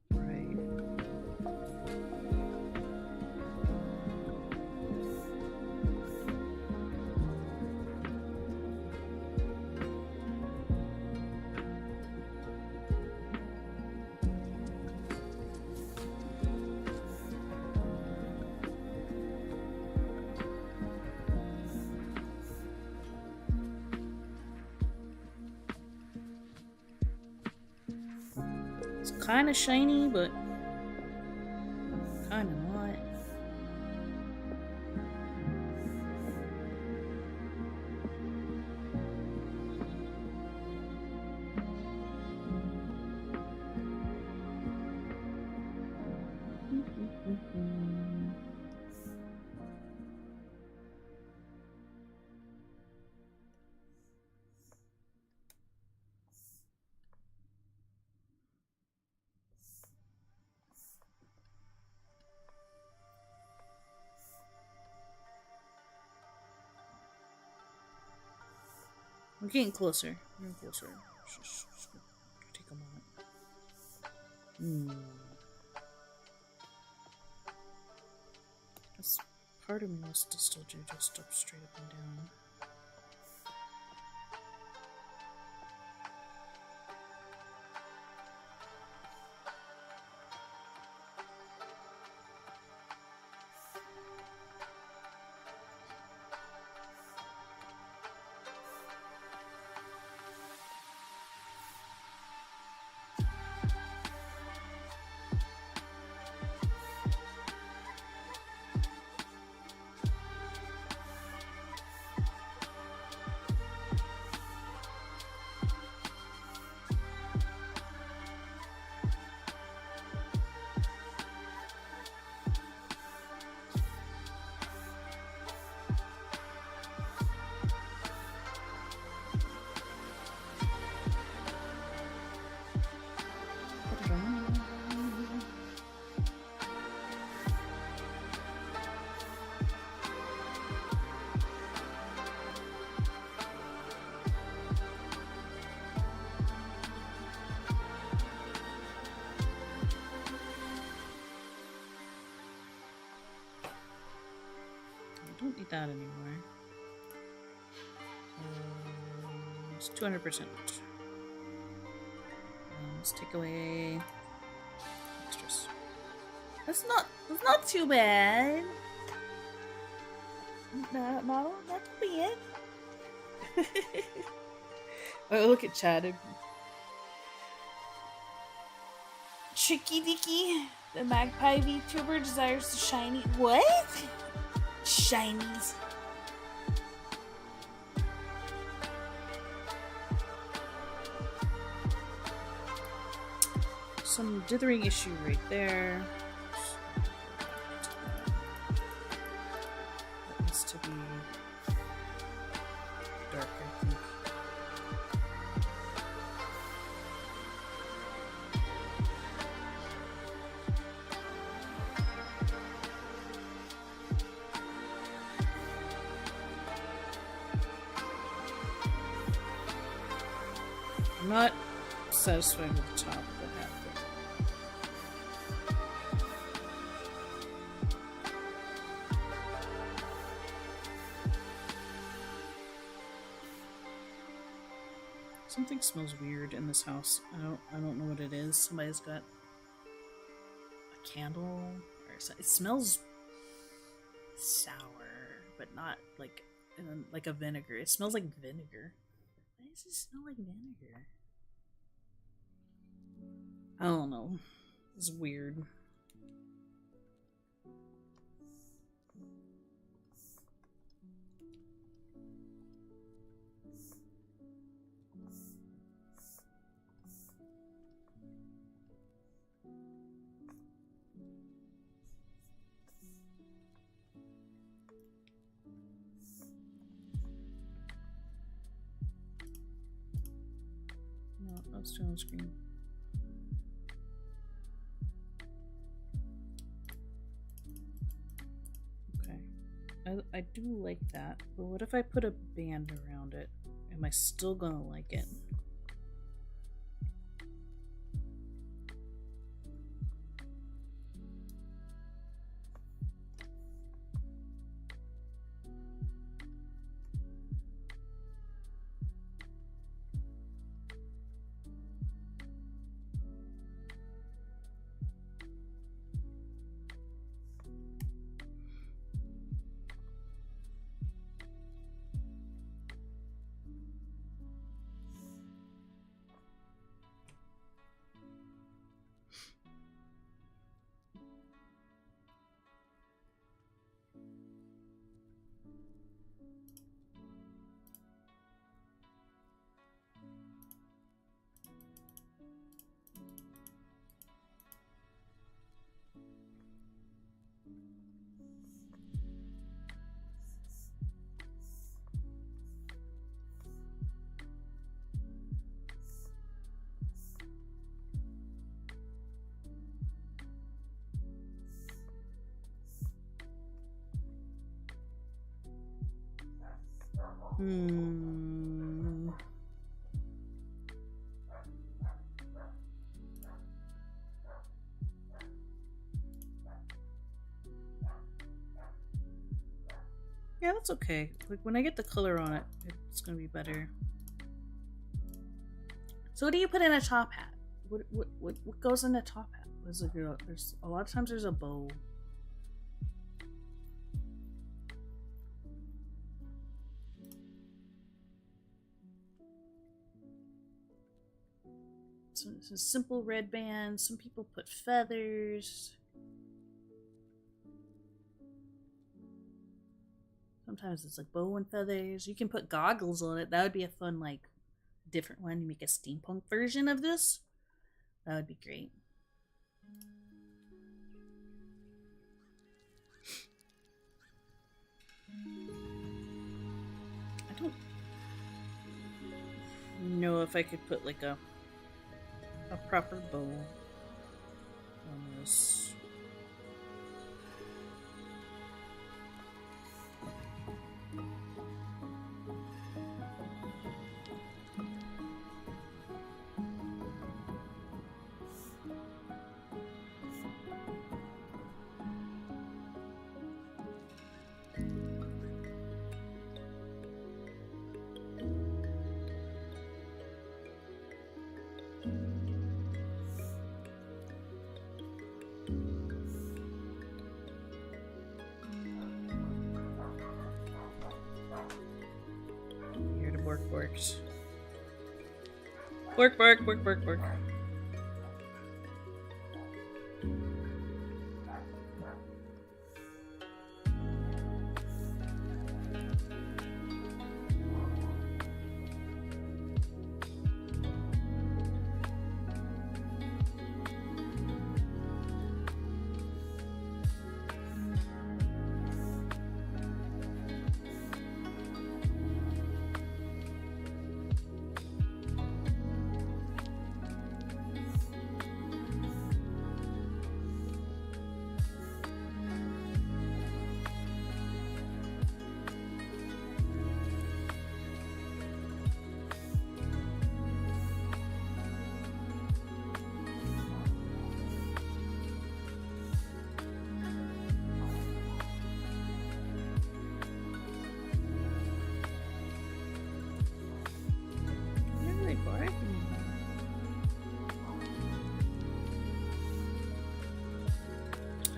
bright. It's kind of shiny, but kind of not. We're getting closer. We're getting closer. Just take a moment. That's part of me wants to still do just up straight up and down. I don't need that anymore. It's 200%. Let's take away extras. That's not too bad. Not bad. Oh, look at Chad. Tricky Dicky, the magpie VTuber desires the shiny. What? Shinies. Some dithering issue right there. That needs to be dark, I think. I'm not satisfied with the top of the hat. Something smells weird in this house. I don't know what it is. Somebody's got a candle or something. It smells sour, but not like like a vinegar. It smells like vinegar. Why does it smell like vinegar? I don't know. It's weird. No, still on screen. Okay. I do like that, but what if I put a band around it? Am I still gonna like it? Yeah, that's okay. Like when I get the color on it, it's gonna be better. So what do you put in a top hat? What goes in a top hat? There's a lot of times there's a bow. So it's a simple red band. Some people put feathers. Sometimes it's like bow and feathers. You can put goggles on it. That would be a fun, like, different one. You make a steampunk version of this. That would be great. I don't know if I could put like a proper bow on this. Works. Work.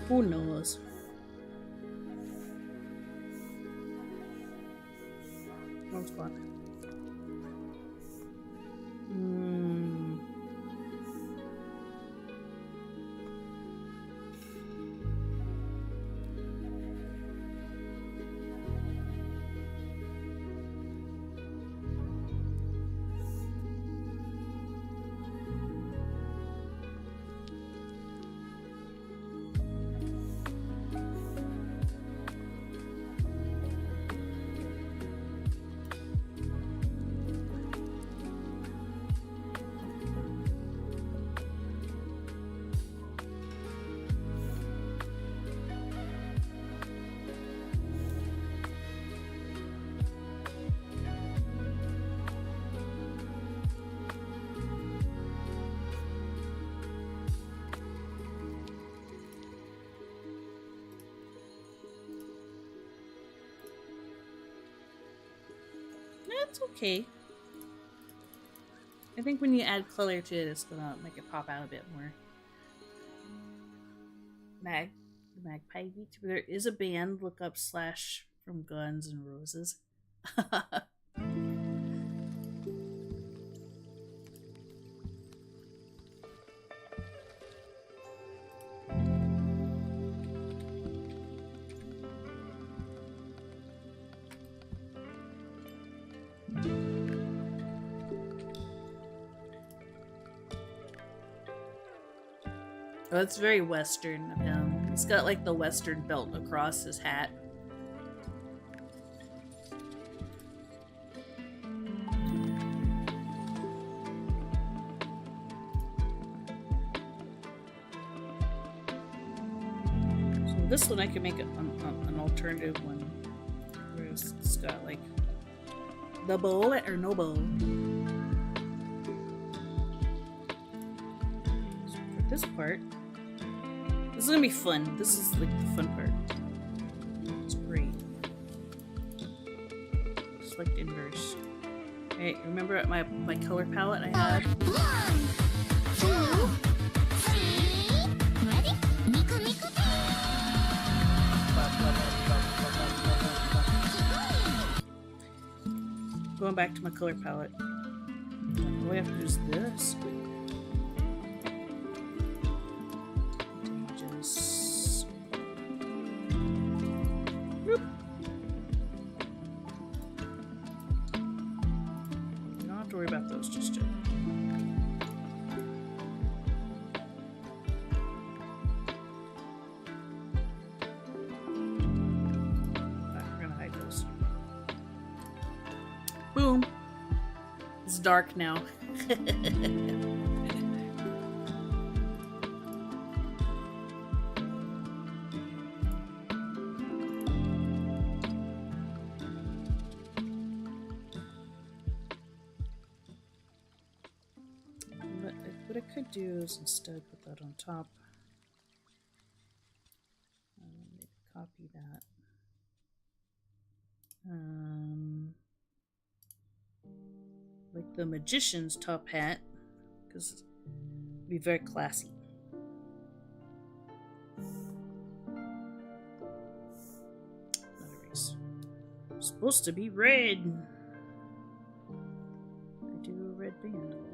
Who knows? What's gone? It's okay. I think when you add color to it, it's gonna make it pop out a bit more. The Magpie Vtuber. There is a band. Look up Slash from Guns N' Roses. Oh, it's very Western of him. He's got like the Western belt across his hat. So this one I can make an alternative one. Where it's got like the bow or no bow. So for this part, this is gonna be fun. This is like the fun part. It's great. Select inverse. Hey, remember my color palette I had? 1, 2, 3, ready? Miku miku. Going back to my color palette. All I have to do is this. Contagious. Whoop. You don't have to worry about those just yet. We're gonna hide those. Boom. It's dark now. What I could do is instead put that on top. Maybe copy that. Like the magician's top hat, because it'd be very classy. Another race. It's supposed to be red. I do a red band all the way around.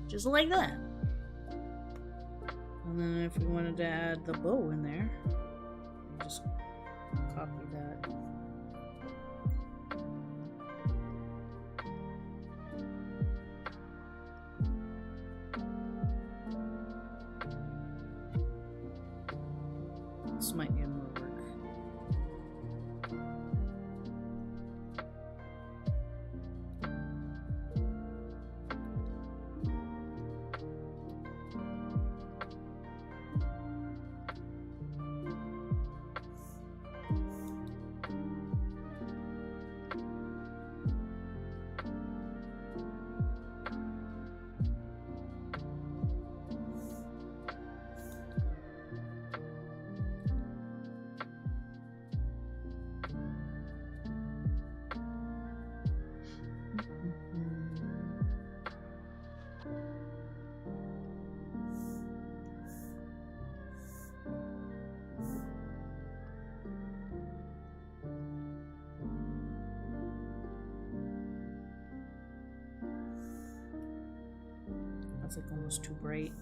Just like that. And then if we wanted to add the bow in there, we just copy that. This might need more work. It's like almost too bright.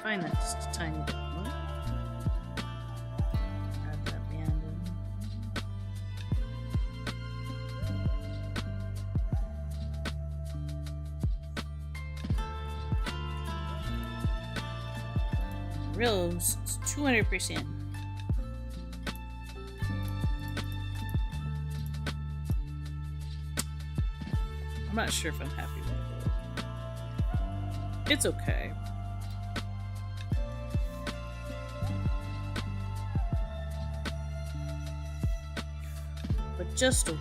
Find that just a tiny bit more. Add that band in. Rose is 200%. I'm not sure if I'm happy with it. It's okay. But just okay.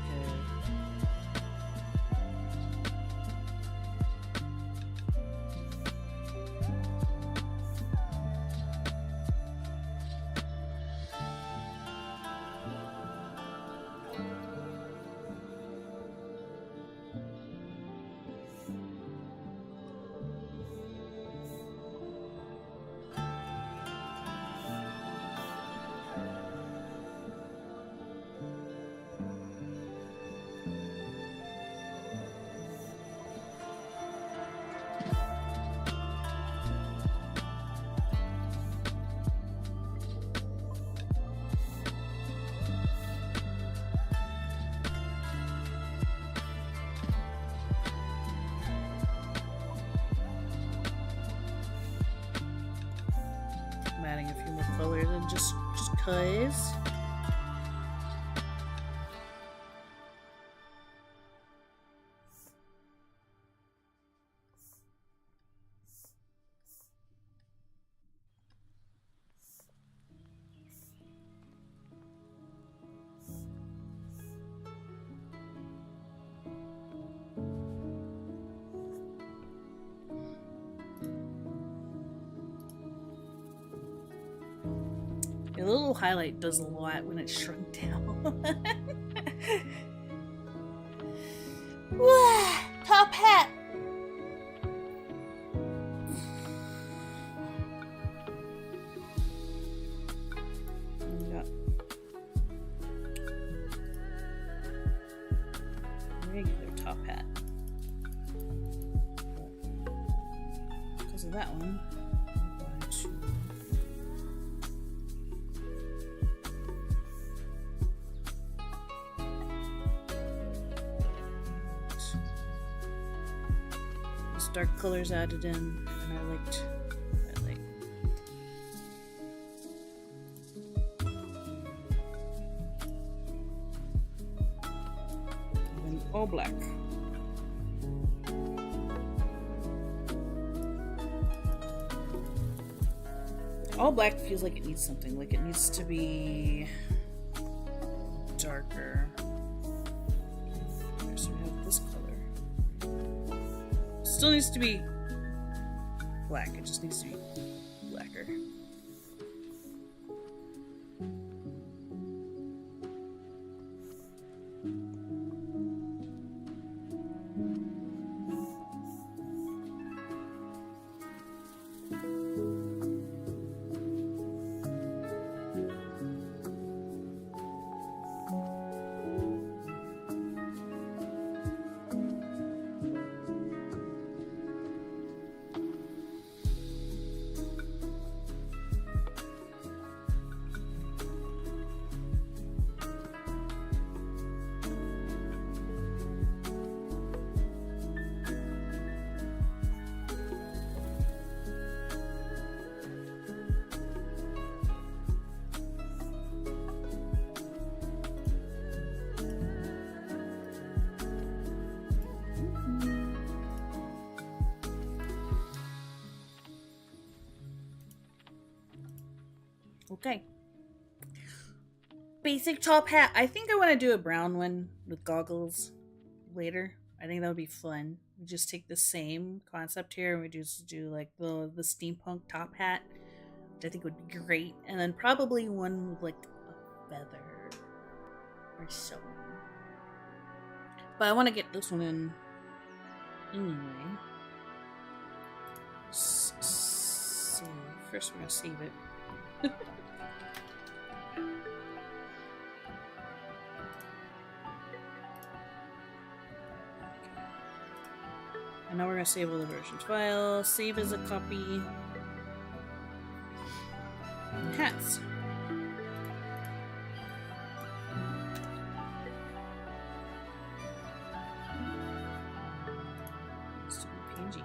I'm adding a few more colors and just cause. A little highlight does a lot when it's shrunk down. Top hat! Regular top hat. Because of that one, I'm going to dark colors added in, and I liked and all black. All black feels like it needs something, like it needs to be darker. So we have this color. Still needs to be black, it just needs to be blacker. Okay. Basic top hat. I think I want to do a brown one with goggles later. I think that would be fun. We just take the same concept here and we just do like the steampunk top hat, which I think would be great. And then probably one with like a feather or so. But I want to get this one in anyway. Save. First, we're gonna save it. And now we're gonna save all the versions. File, save as a copy. Hats. Stupid PNG.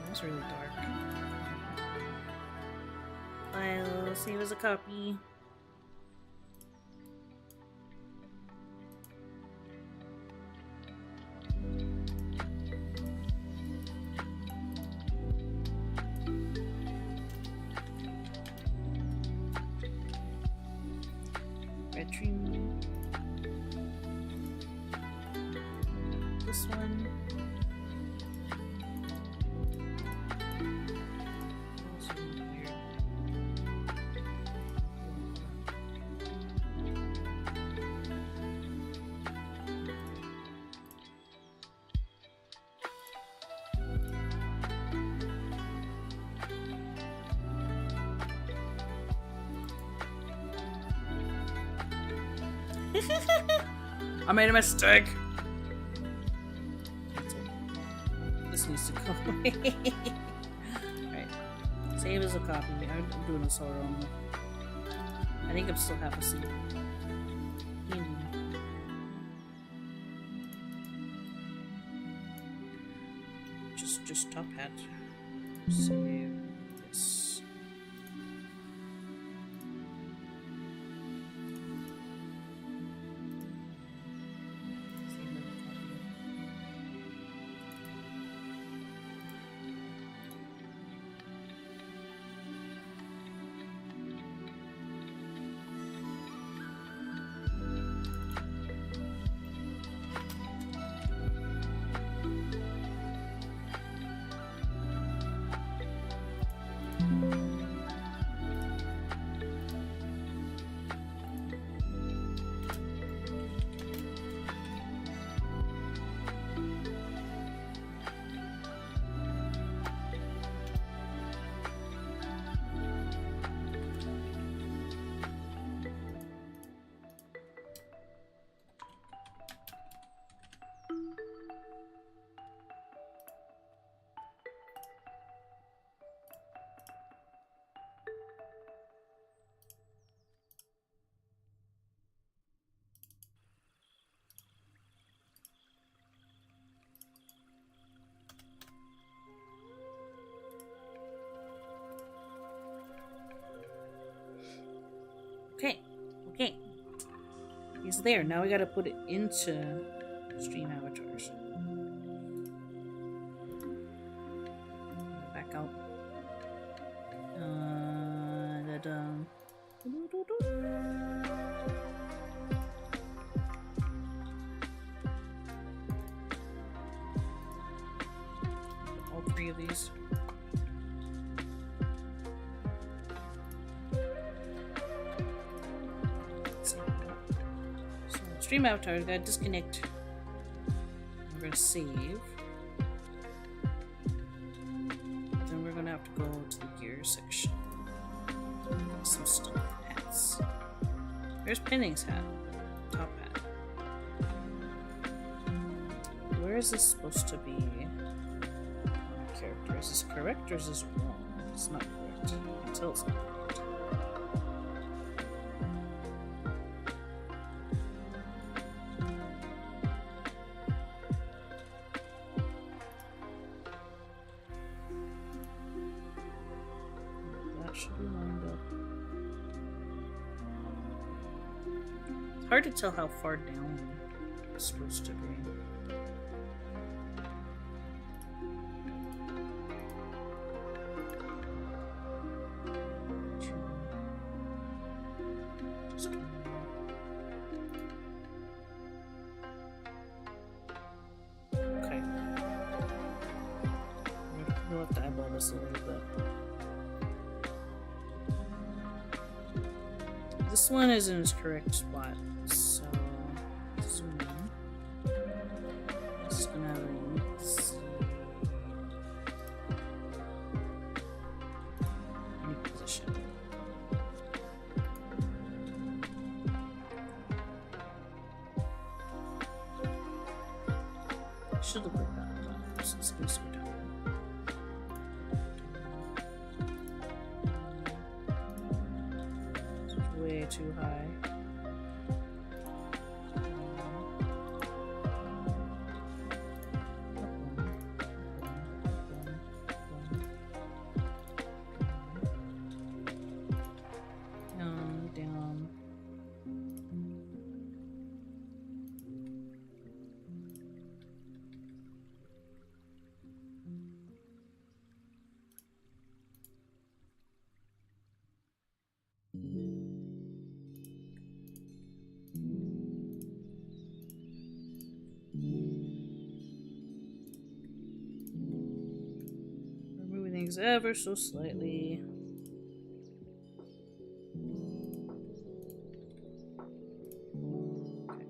That's really dark. File, save as a copy. Red trim. This one. This one weird. I made a mistake. This needs to go away. Alright. Save as a copy. I'm doing this all wrong. I think I'm still half asleep. Just top hat. Save this. Okay. He's there. Now we gotta put it into stream avatars. Back out. All three of these. Stream avatar, we gotta disconnect. We're gonna save. Then we're gonna have to go to the gear section. Some stuff. Hats. There's Pinning's hat. Top hat. Where is this supposed to be? Character. Is this correct or is this wrong? It's not correct. Until it's not correct. Should be lined up. It's hard to tell how far down it's supposed to be. Just kidding. Okay. We'll have to eyeball this a little bit. This one is in its correct spot, so zoom in. This is gonna have a seed. New position. Should look like that. This is supposed to go down. Way too high. Down, down. Removing things ever so slightly. Okay.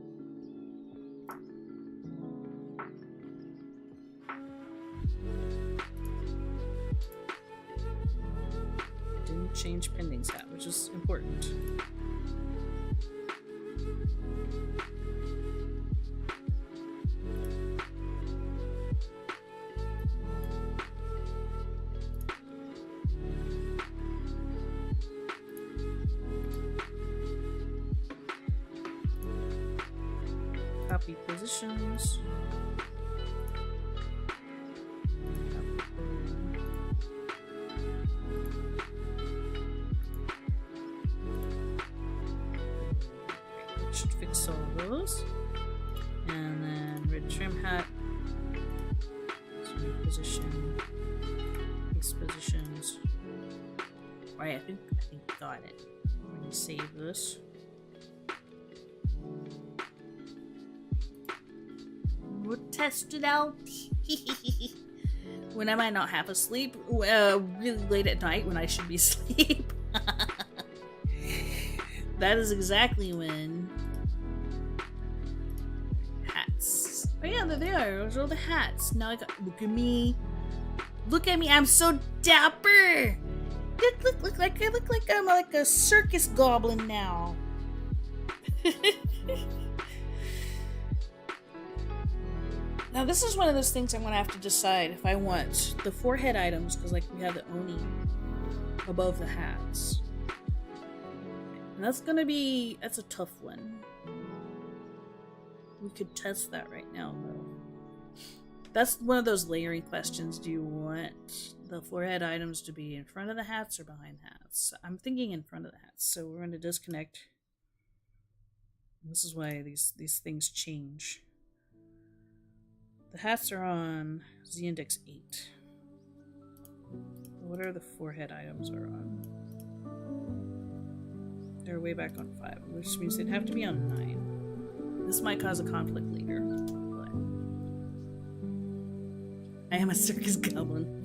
Didn't change pending's hat, which is important. Copy positions. Should fix all those. And then red trim hat. So new position. These positions. Alright, I think got it. Let me save this. We'll test it out. When am I not half asleep? Really late at night when I should be asleep. That is exactly when. Hats. Oh yeah, there they are. Those are all the hats. Now I got. Look at me. Look at me. I'm so dapper. Look like I look like I'm like a circus goblin now. Now this is one of those things I'm gonna have to decide if I want the forehead items, because like we have the Oni above the hats. And that's a tough one. We could test that right now though. That's one of those layering questions. Do you want the forehead items to be in front of the hats or behind hats? I'm thinking in front of the hats, so we're gonna disconnect. This is why these things change. The hats are on Z-index 8. What are the forehead items are on? They're way back on 5, which means they'd have to be on 9. This might cause a conflict later, but I am a circus goblin.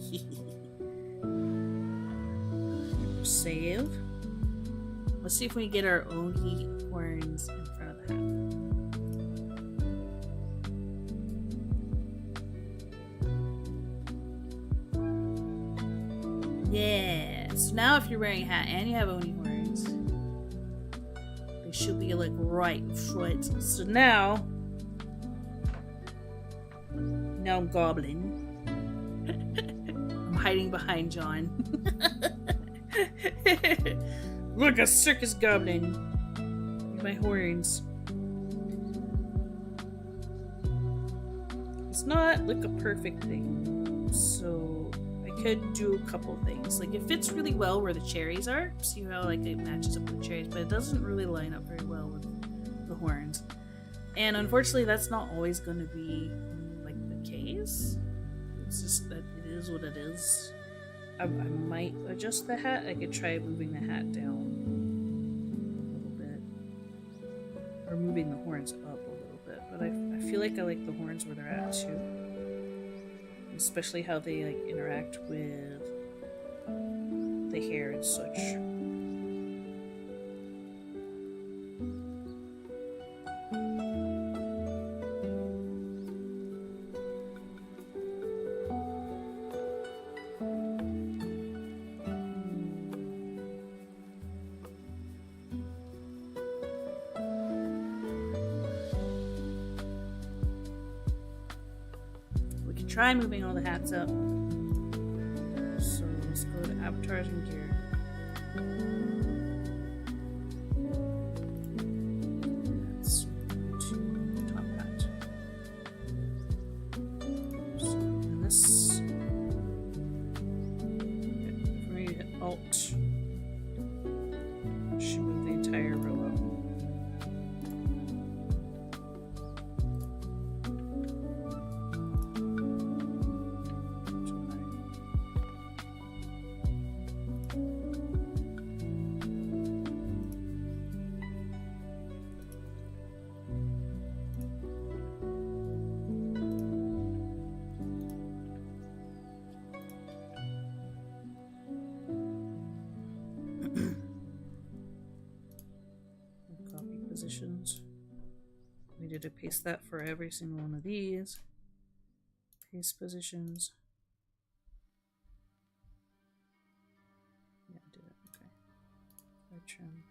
Save. Let's see if we can get our Oni horns in front of the hat. Yeah, so now if you're wearing a hat and you have Oni horns, they should be like right in front. So now I'm goblin. I'm hiding behind John. Look, a circus goblin. With my horns. It's not like a perfect thing, so could do a couple things. Like it fits really well where the cherries are. See how like it matches up with the cherries, but it doesn't really line up very well with the horns. And unfortunately, that's not always going to be like the case. It's just that it is what it is. I might adjust the hat. I could try moving the hat down a little bit, or moving the horns up a little bit. But I feel like I like the horns where they're at too, especially how they like interact with the hair and such. Try moving all the hats up. So let's go to avatars and gear. That's to top hat. So and this. If we hit Alt, should move the entire row up. Positions. We need to paste that for every single one of these. Paste positions. Yeah, I did it. Okay. I trim.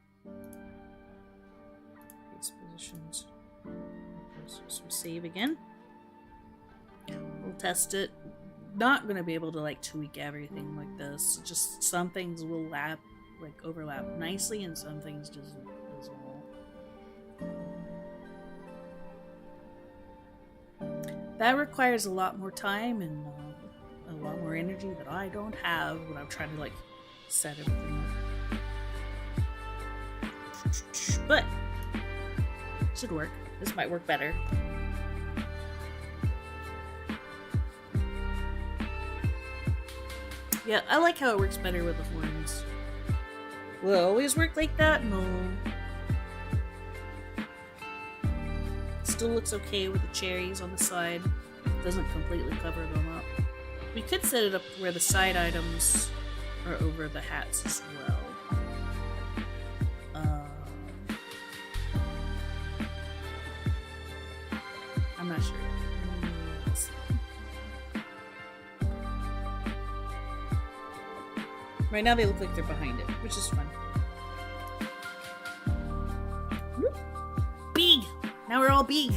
Paste positions. So save again. We'll test it. Not gonna be able to like tweak everything like this. Just some things will overlap nicely, and some things just won't. That requires a lot more time and a lot more energy that I don't have when I'm trying to like set everything up. But should work. This might work better. Yeah, I like how it works better with the horns. Will it always work like that? No. Still looks okay with the cherries on the side. Doesn't completely cover them up. We could set it up where the side items are over the hats as well. I'm not sure. Let's see. Right now they look like they're behind it, which is fun. Big! Now we're all big.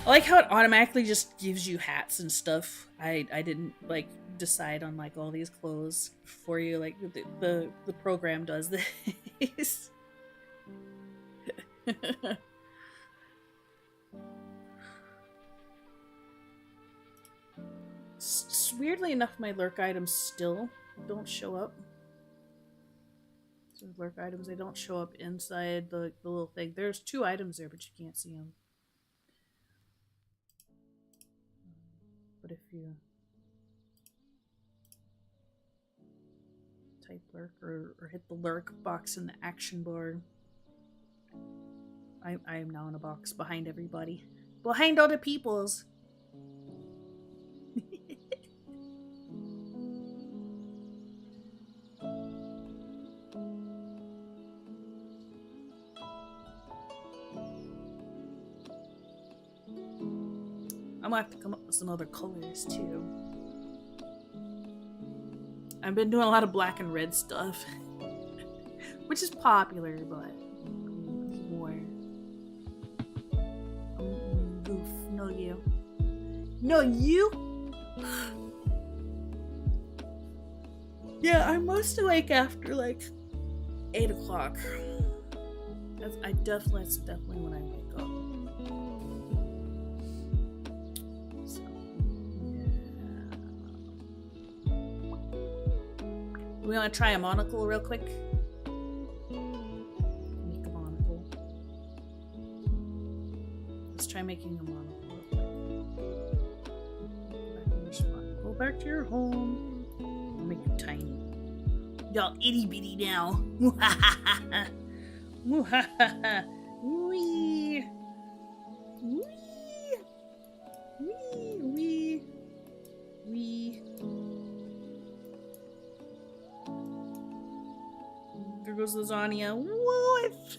I like how it automatically just gives you hats and stuff. I didn't like decide on like all these clothes for you. Like the program does this. Weirdly enough, my lurk items still don't show up. So lurk items, they don't show up inside the little thing. There's 2 items there, but you can't see them. But if you type lurk or hit the lurk box in the action bar, I am now in a box behind everybody. Behind all the peoples. I'm gonna have to come up with some other colors too. I've been doing a lot of black and red stuff, which is popular, but more. Goof, no you. No you? Yeah, I'm mostly awake after like 8 o'clock. That's definitely when I wake up. We want to try a monocle real quick. Make a monocle. Let's try making a monocle real quick. Go back in your spot. Go back to your home. I'll make you tiny. Y'all itty bitty now. Wee. Wee. Wee. Wee. There goes lasagna. What?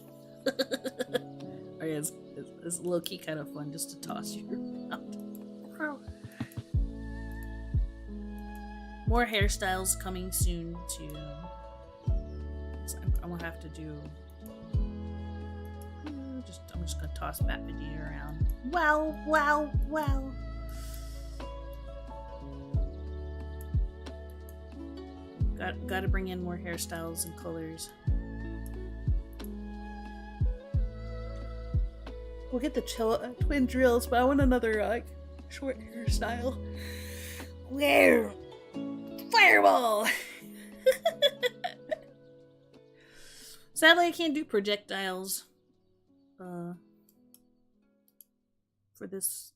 Oh, yeah, it's low-key kind of fun just to toss you around. More hairstyles coming soon too. So I'm gonna have to do. I'm just gonna toss Bat Vegeta around. Wow! Wow! Wow! Got to bring in more hairstyles and colors. We'll get the twin drills, but I want another short hairstyle. Where? Fireball! Sadly, I can't do projectiles for this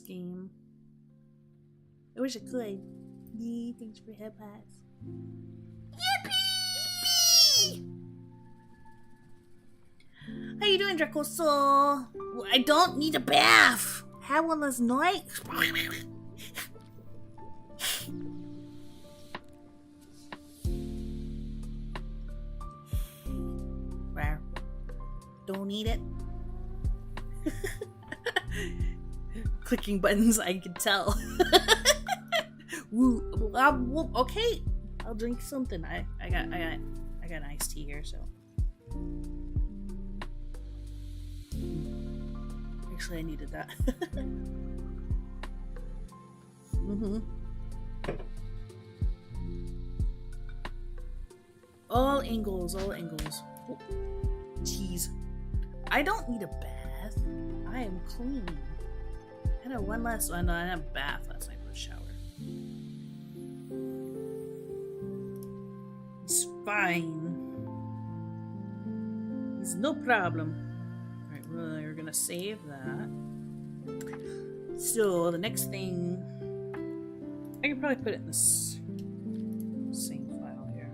game. I wish I could. Yeah, thanks for head pass. Yippee! How you doing, Dracoso? I don't need a bath. Had one last night. Don't need it. Clicking buttons, I can tell. Woo. Okay, I'll drink something. I got an iced tea here, so. Actually, I needed that. All angles. Oh, jeez. I don't need a bath. I am clean. I had one last one. No, I had a bath last night for a shower. It's fine. It's no problem. Alright, we're gonna save that. So, the next thing... I can probably put it in this same file here.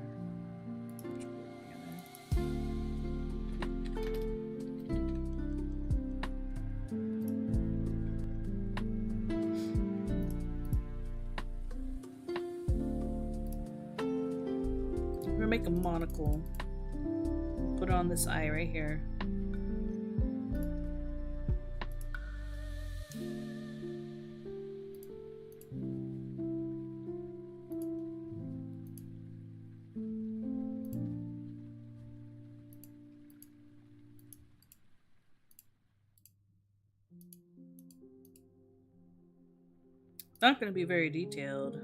Make a monocle. Put on this eye right here. Not going to be very detailed.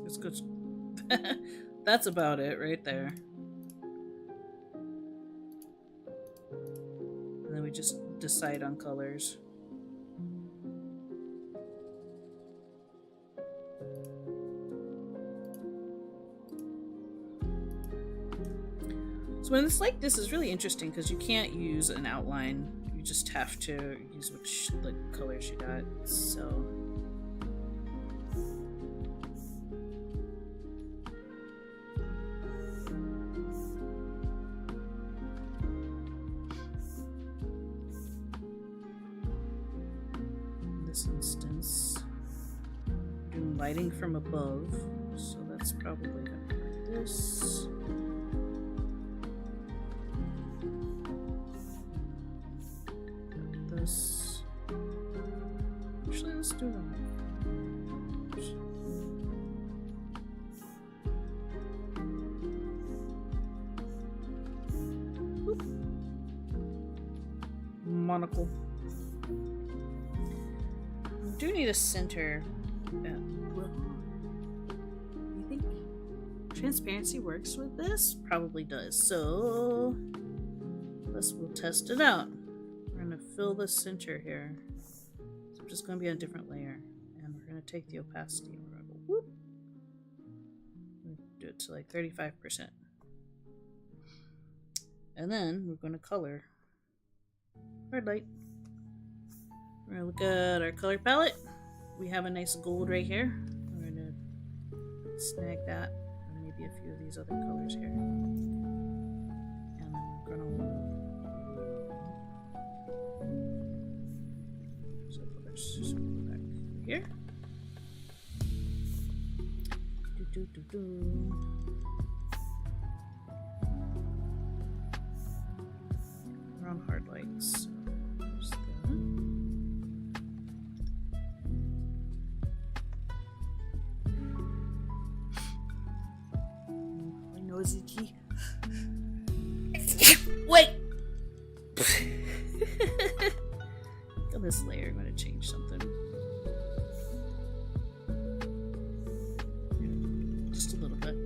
It's good. That's about it right there. And then we just decide on colors. So when it's like this, is really interesting because you can't use an outline. You just have to use which colors you got. So. Instance, doing lighting from above, so that's probably gonna be like this. This. Actually, let's do that. Boop. Monocle. Do need a center. Well, you think transparency works with this? Probably does. So we'll test it out. We're gonna fill the center here. So I'm just gonna be on a different layer, and we're gonna take the opacity and we're gonna go whoop. Do it to like 35%. And then we're going to color hard light. We're going to look at our color palette. We have a nice gold right here. We're going to snag that, and maybe a few of these other colors here. And then we're going to so go back here. We're on hard lights. So there's that. My nose is itchy. Wait! On this layer, I'm going to change something. Just a little bit.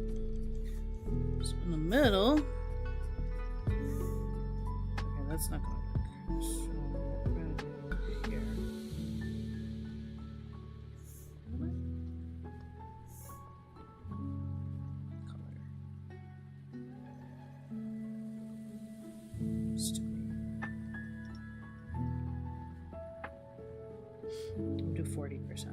So in the middle. Okay, that's not going to work. So we're going to do here. Color. Stupid. We'll do 40%.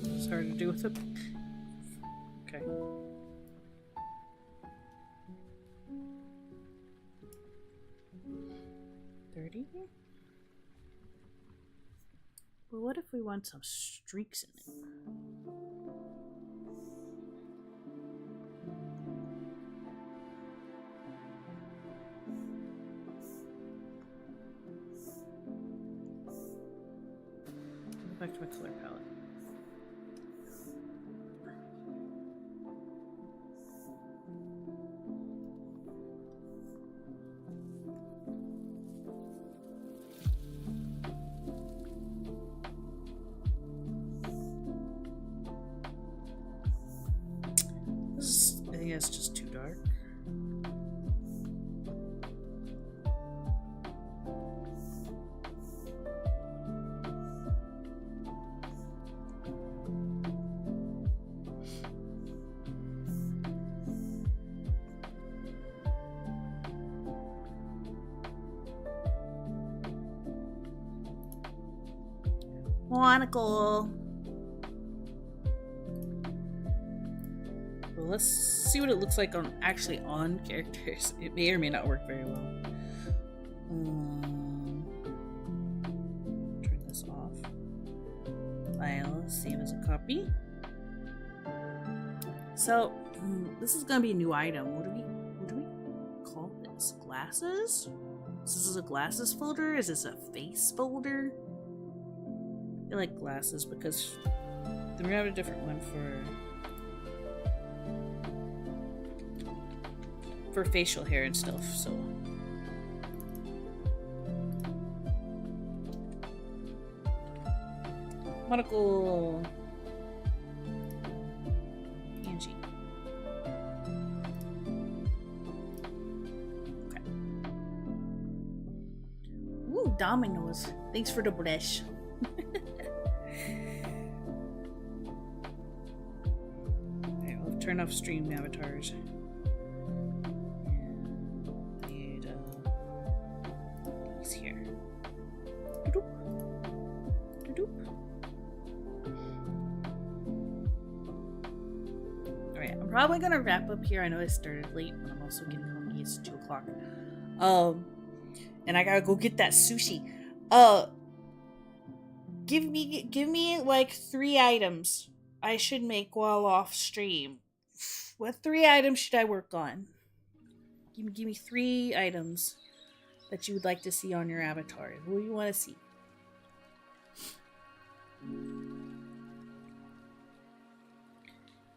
It's hard to do with it. Okay. But what if we want some streaks in it? Go back to my color palette. I think it's just too dark. Monocle. Well, let's see what it looks like on characters. It may or may not work very well. Turn this off. File, save as a copy. So this is gonna be a new item. What do we call this? Glasses? Is this a glasses folder? Is this a face folder? I like glasses because then we're gonna have a different one for facial hair and stuff, so monocle Angie. Okay. Ooh, dominoes. Thanks for the brush. Alright, we'll turn off stream avatars. Probably gonna wrap up here. I know I started late, but I'm also getting hungry. It's 2 o'clock. And I gotta go get that sushi. Give me like 3 items I should make while off stream. What 3 items should I work on? Give me 3 items that you would like to see on your avatar. What do you want to see?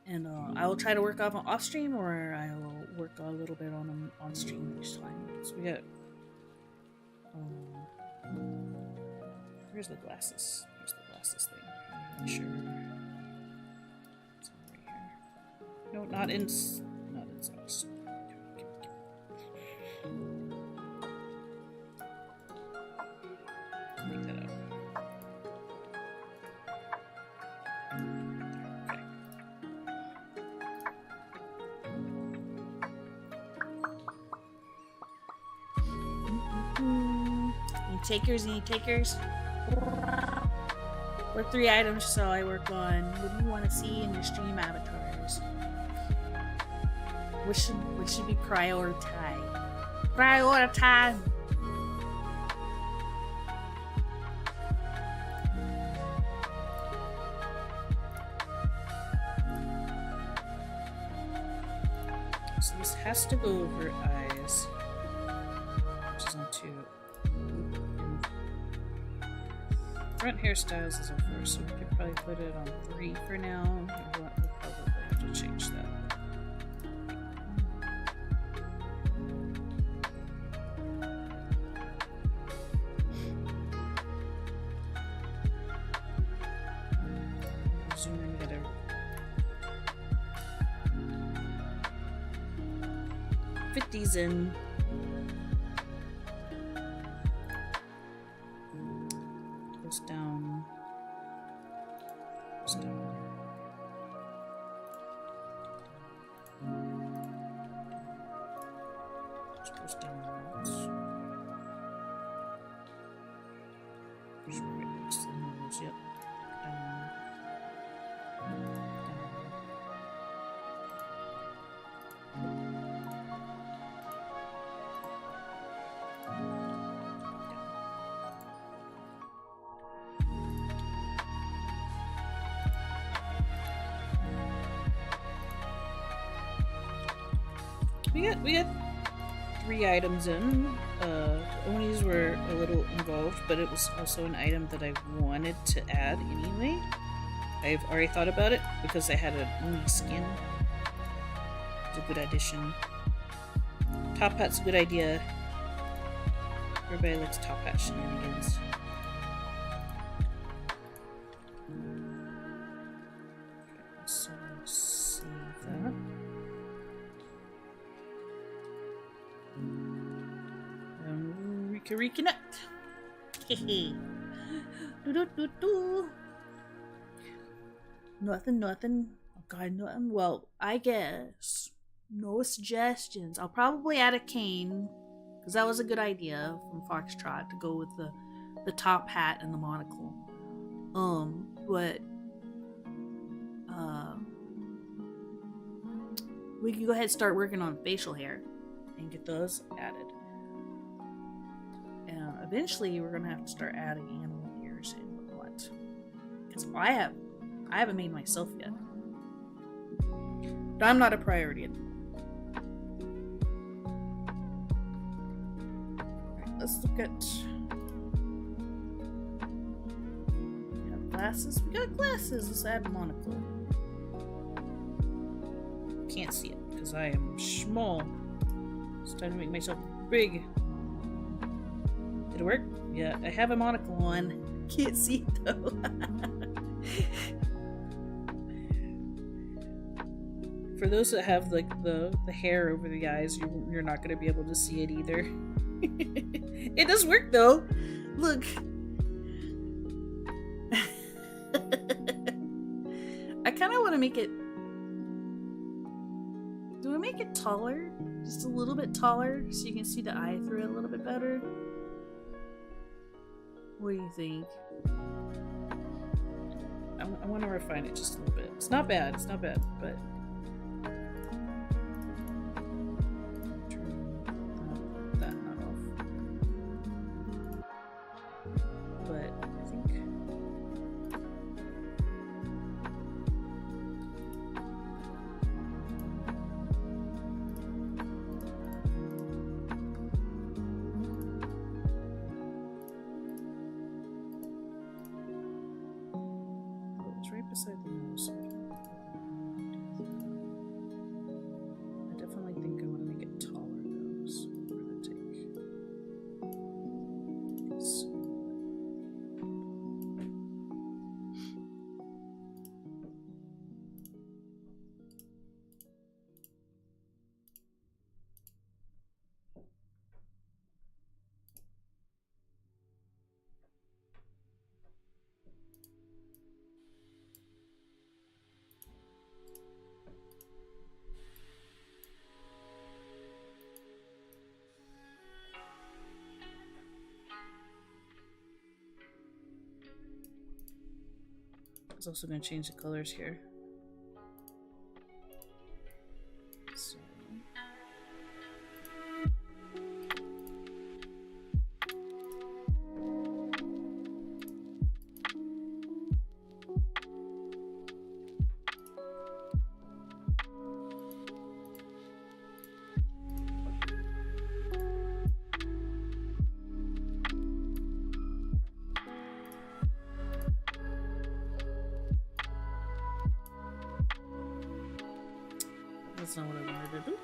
And I will try to work off stream, or I will work a little bit on them on stream each time. So we got. Where's the glasses? Here's the glasses thing. I'm not sure. It's over here. No, not in socks. Make that up. Any takers? Any takers? What 3 items shall I work on? What do you want to see in your stream avatars? What should be prioritized? Prioritize. So this has to go over eyes, which is on 2. Front hairstyles is on 4, so we could probably put it on 3 for now. We'll probably have to change that. Zoom in, get fit these in. Goes down. Goes down. Just goes downwards. Just right next to the nose, yep. Down. We got 3 items in. Onis were a little involved, but it was also an item that I wanted to add anyway. I've already thought about it because I had an Oni skin. It's a good addition. Top hat's a good idea. Everybody likes top hat shenanigans. Okay, so save that. We can reconnect. Hehe. Do. Nothing. Oh god, nothing. Well, I guess. No suggestions. I'll probably add a cane, because that was a good idea from Foxtrot to go with the top hat and the monocle. But we can go ahead and start working on facial hair and get those added. And eventually we're gonna have to start adding animal ears and whatnot. Because I haven't made myself yet. But I'm not a priority at the moment. Alright, let's look at. We have glasses. We got glasses. Let's add monocle. Can't see it because I am small. It's time to make myself big. Did it work? Yeah, I have a monocle on. Can't see it though. For those that have like the hair over the eyes, you're not going to be able to see it either. It does work though. Look. I kind of want to make it. Do I make it taller? Just a little bit taller so you can see the eye through it a little bit better? What do you think? I want to refine it just a little bit. It's not bad, but... Turn that not off. But I think... beside the nose. I definitely think I want to make it taller though, so we're going to take this. was also going to change the colors here. So. That's not what I wanted to do.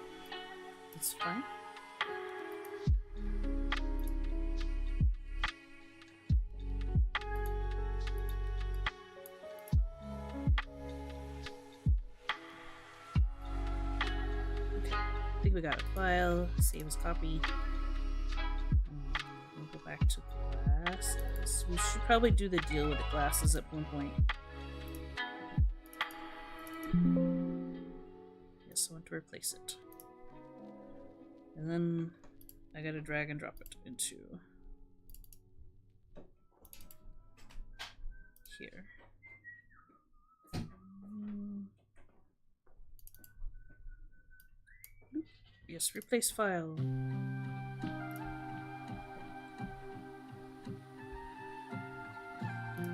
It's fine. Okay. I think we got a file. Save as copy. We'll go back to glasses. We should probably do the deal with the glasses at one point. I want to replace it. And then I gotta drag and drop it into here. Yes, replace file.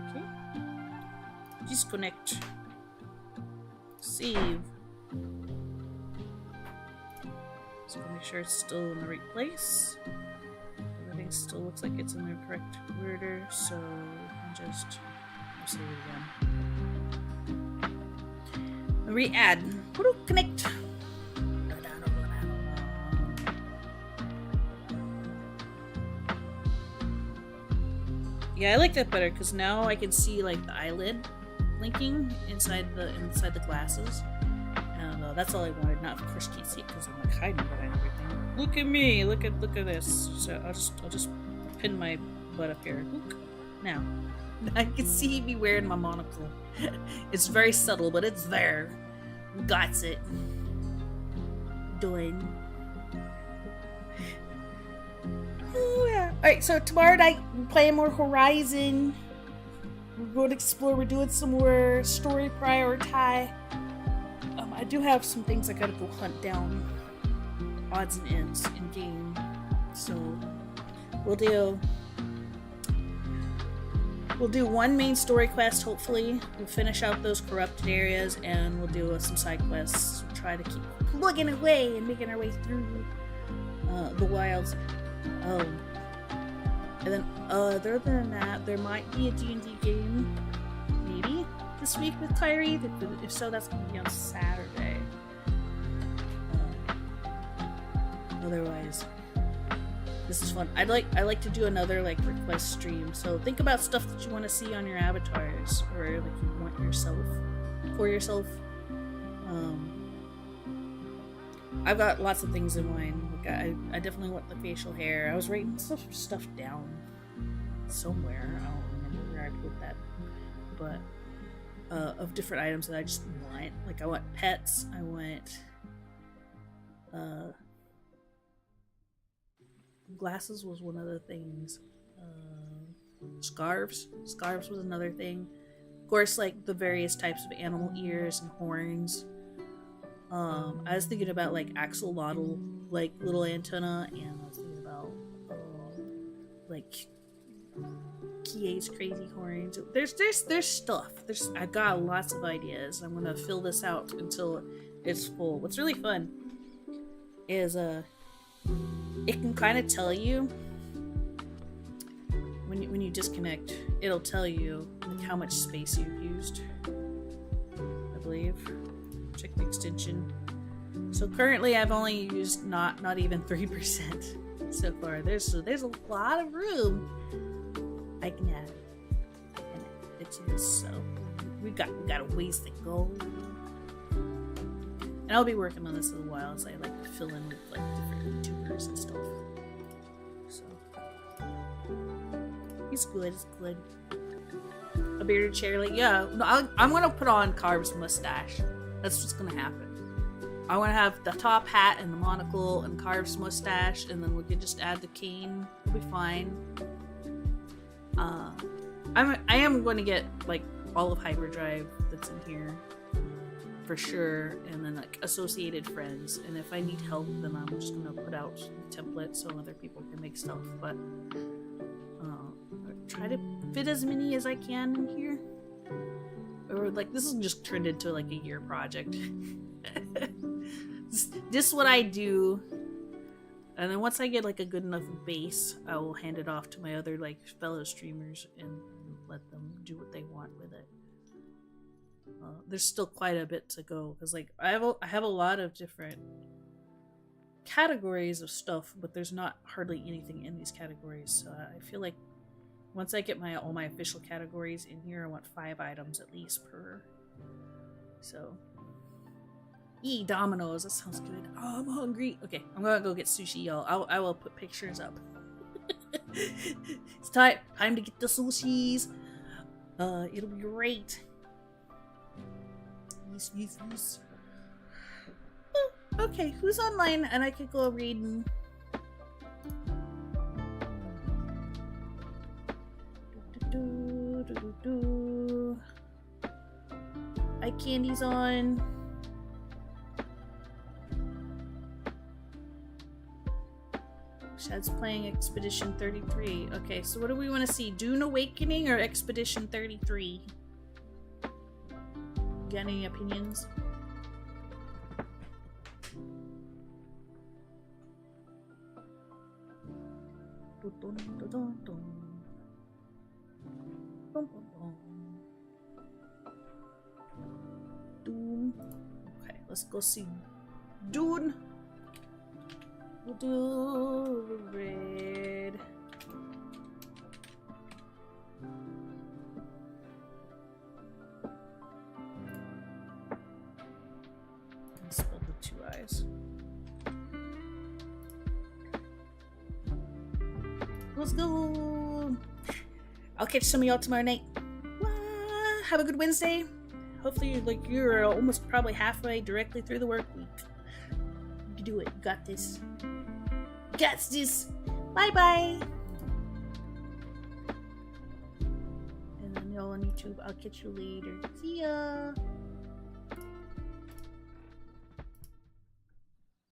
Okay. Disconnect. Save. So make sure it's still in the right place. Everything still looks like it's in the correct order, so we can just save it again. Re-add. Connect. Yeah, I like that better because now I can see like the eyelid blinking inside the glasses. That's all I wanted. Not, of course, can't see it because I'm like hiding behind everything. Look at me! Look at this. So I'll just pin my butt up here. Look. Now, I can see me wearing my monocle. It's very subtle, but it's there. Got it. Done. Oh, yeah. All right. So tomorrow night we're playing more Horizon. We're going to explore. We're doing some more story prioritize. I do have some things I gotta go hunt down, odds and ends in game. So we'll do one main story quest. Hopefully, we'll finish out those corrupted areas, and we'll do some side quests. Try to keep plugging away and making our way through the wilds. And then, other than that, there might be a D&D game, maybe. This week with Kyrie. If so, that's going to be on Saturday. Otherwise, this is fun. I like to do another like request stream. So think about stuff that you want to see on your avatars, or like you want for yourself. I've got lots of things in mind. Like I definitely want the facial hair. I was writing stuff down somewhere. I don't remember where I put that, but. Of different items that I just want. Like I want pets, I want glasses was one of the things. Scarves was another thing. Of course, like the various types of animal ears and horns. I was thinking about like axolotl, like little antenna, and I was thinking about like Kie's crazy horns. There's stuff. I've got lots of ideas. I'm gonna fill this out until it's full. What's really fun is it can kind of tell you when you disconnect. It'll tell you like how much space you've used. I believe. Check the extension. So currently I've only used not even 3% so far. There's a lot of room I can add into this, so we got a ways to go. And I'll be working on this in a while as I like fill in with like different Vtubers and stuff. So it's good. A bearded Cherrily, yeah. No, I'm gonna put on Carv's mustache. That's what's gonna happen. I want to have the top hat and the monocle and Carv's mustache, and then we could just add the cane. It'll be fine. I am going to get like all of Hyperdrive that's in here for sure, and then like associated friends. And if I need help, then I'm just gonna put out the template so other people can make stuff. But try to fit as many as I can in here. Or like this is just turned into like a year project. This is what I do, and then once I get like a good enough base, I will hand it off to my other like fellow streamers and let them do what they want with it. There's still quite a bit to go because like I have a lot of different categories of stuff, but there's not hardly anything in these categories. I feel like once I get all my official categories in here, I want 5 items at least per. So, Dominoes. That sounds good. Oh, I'm hungry. Okay, I'm gonna go get sushi, y'all. I will put pictures up. It's time to get the sushis. It'll be great. Yes. Oh, okay, who's online? And I could go reading. Eye candy's on. Shad's playing Expedition 33. Okay, so what do we want to see? Dune Awakening or Expedition 33? Got any opinions? Dune. Okay, let's go see Dune. We'll do red. Spell the 2 eyes. Let's go. I'll catch some of y'all tomorrow night. Have a good Wednesday. Hopefully, like you're almost probably halfway directly through the work week. You can do it. You got this. Got this. Bye bye. And then y'all on YouTube. I'll catch you later. See ya.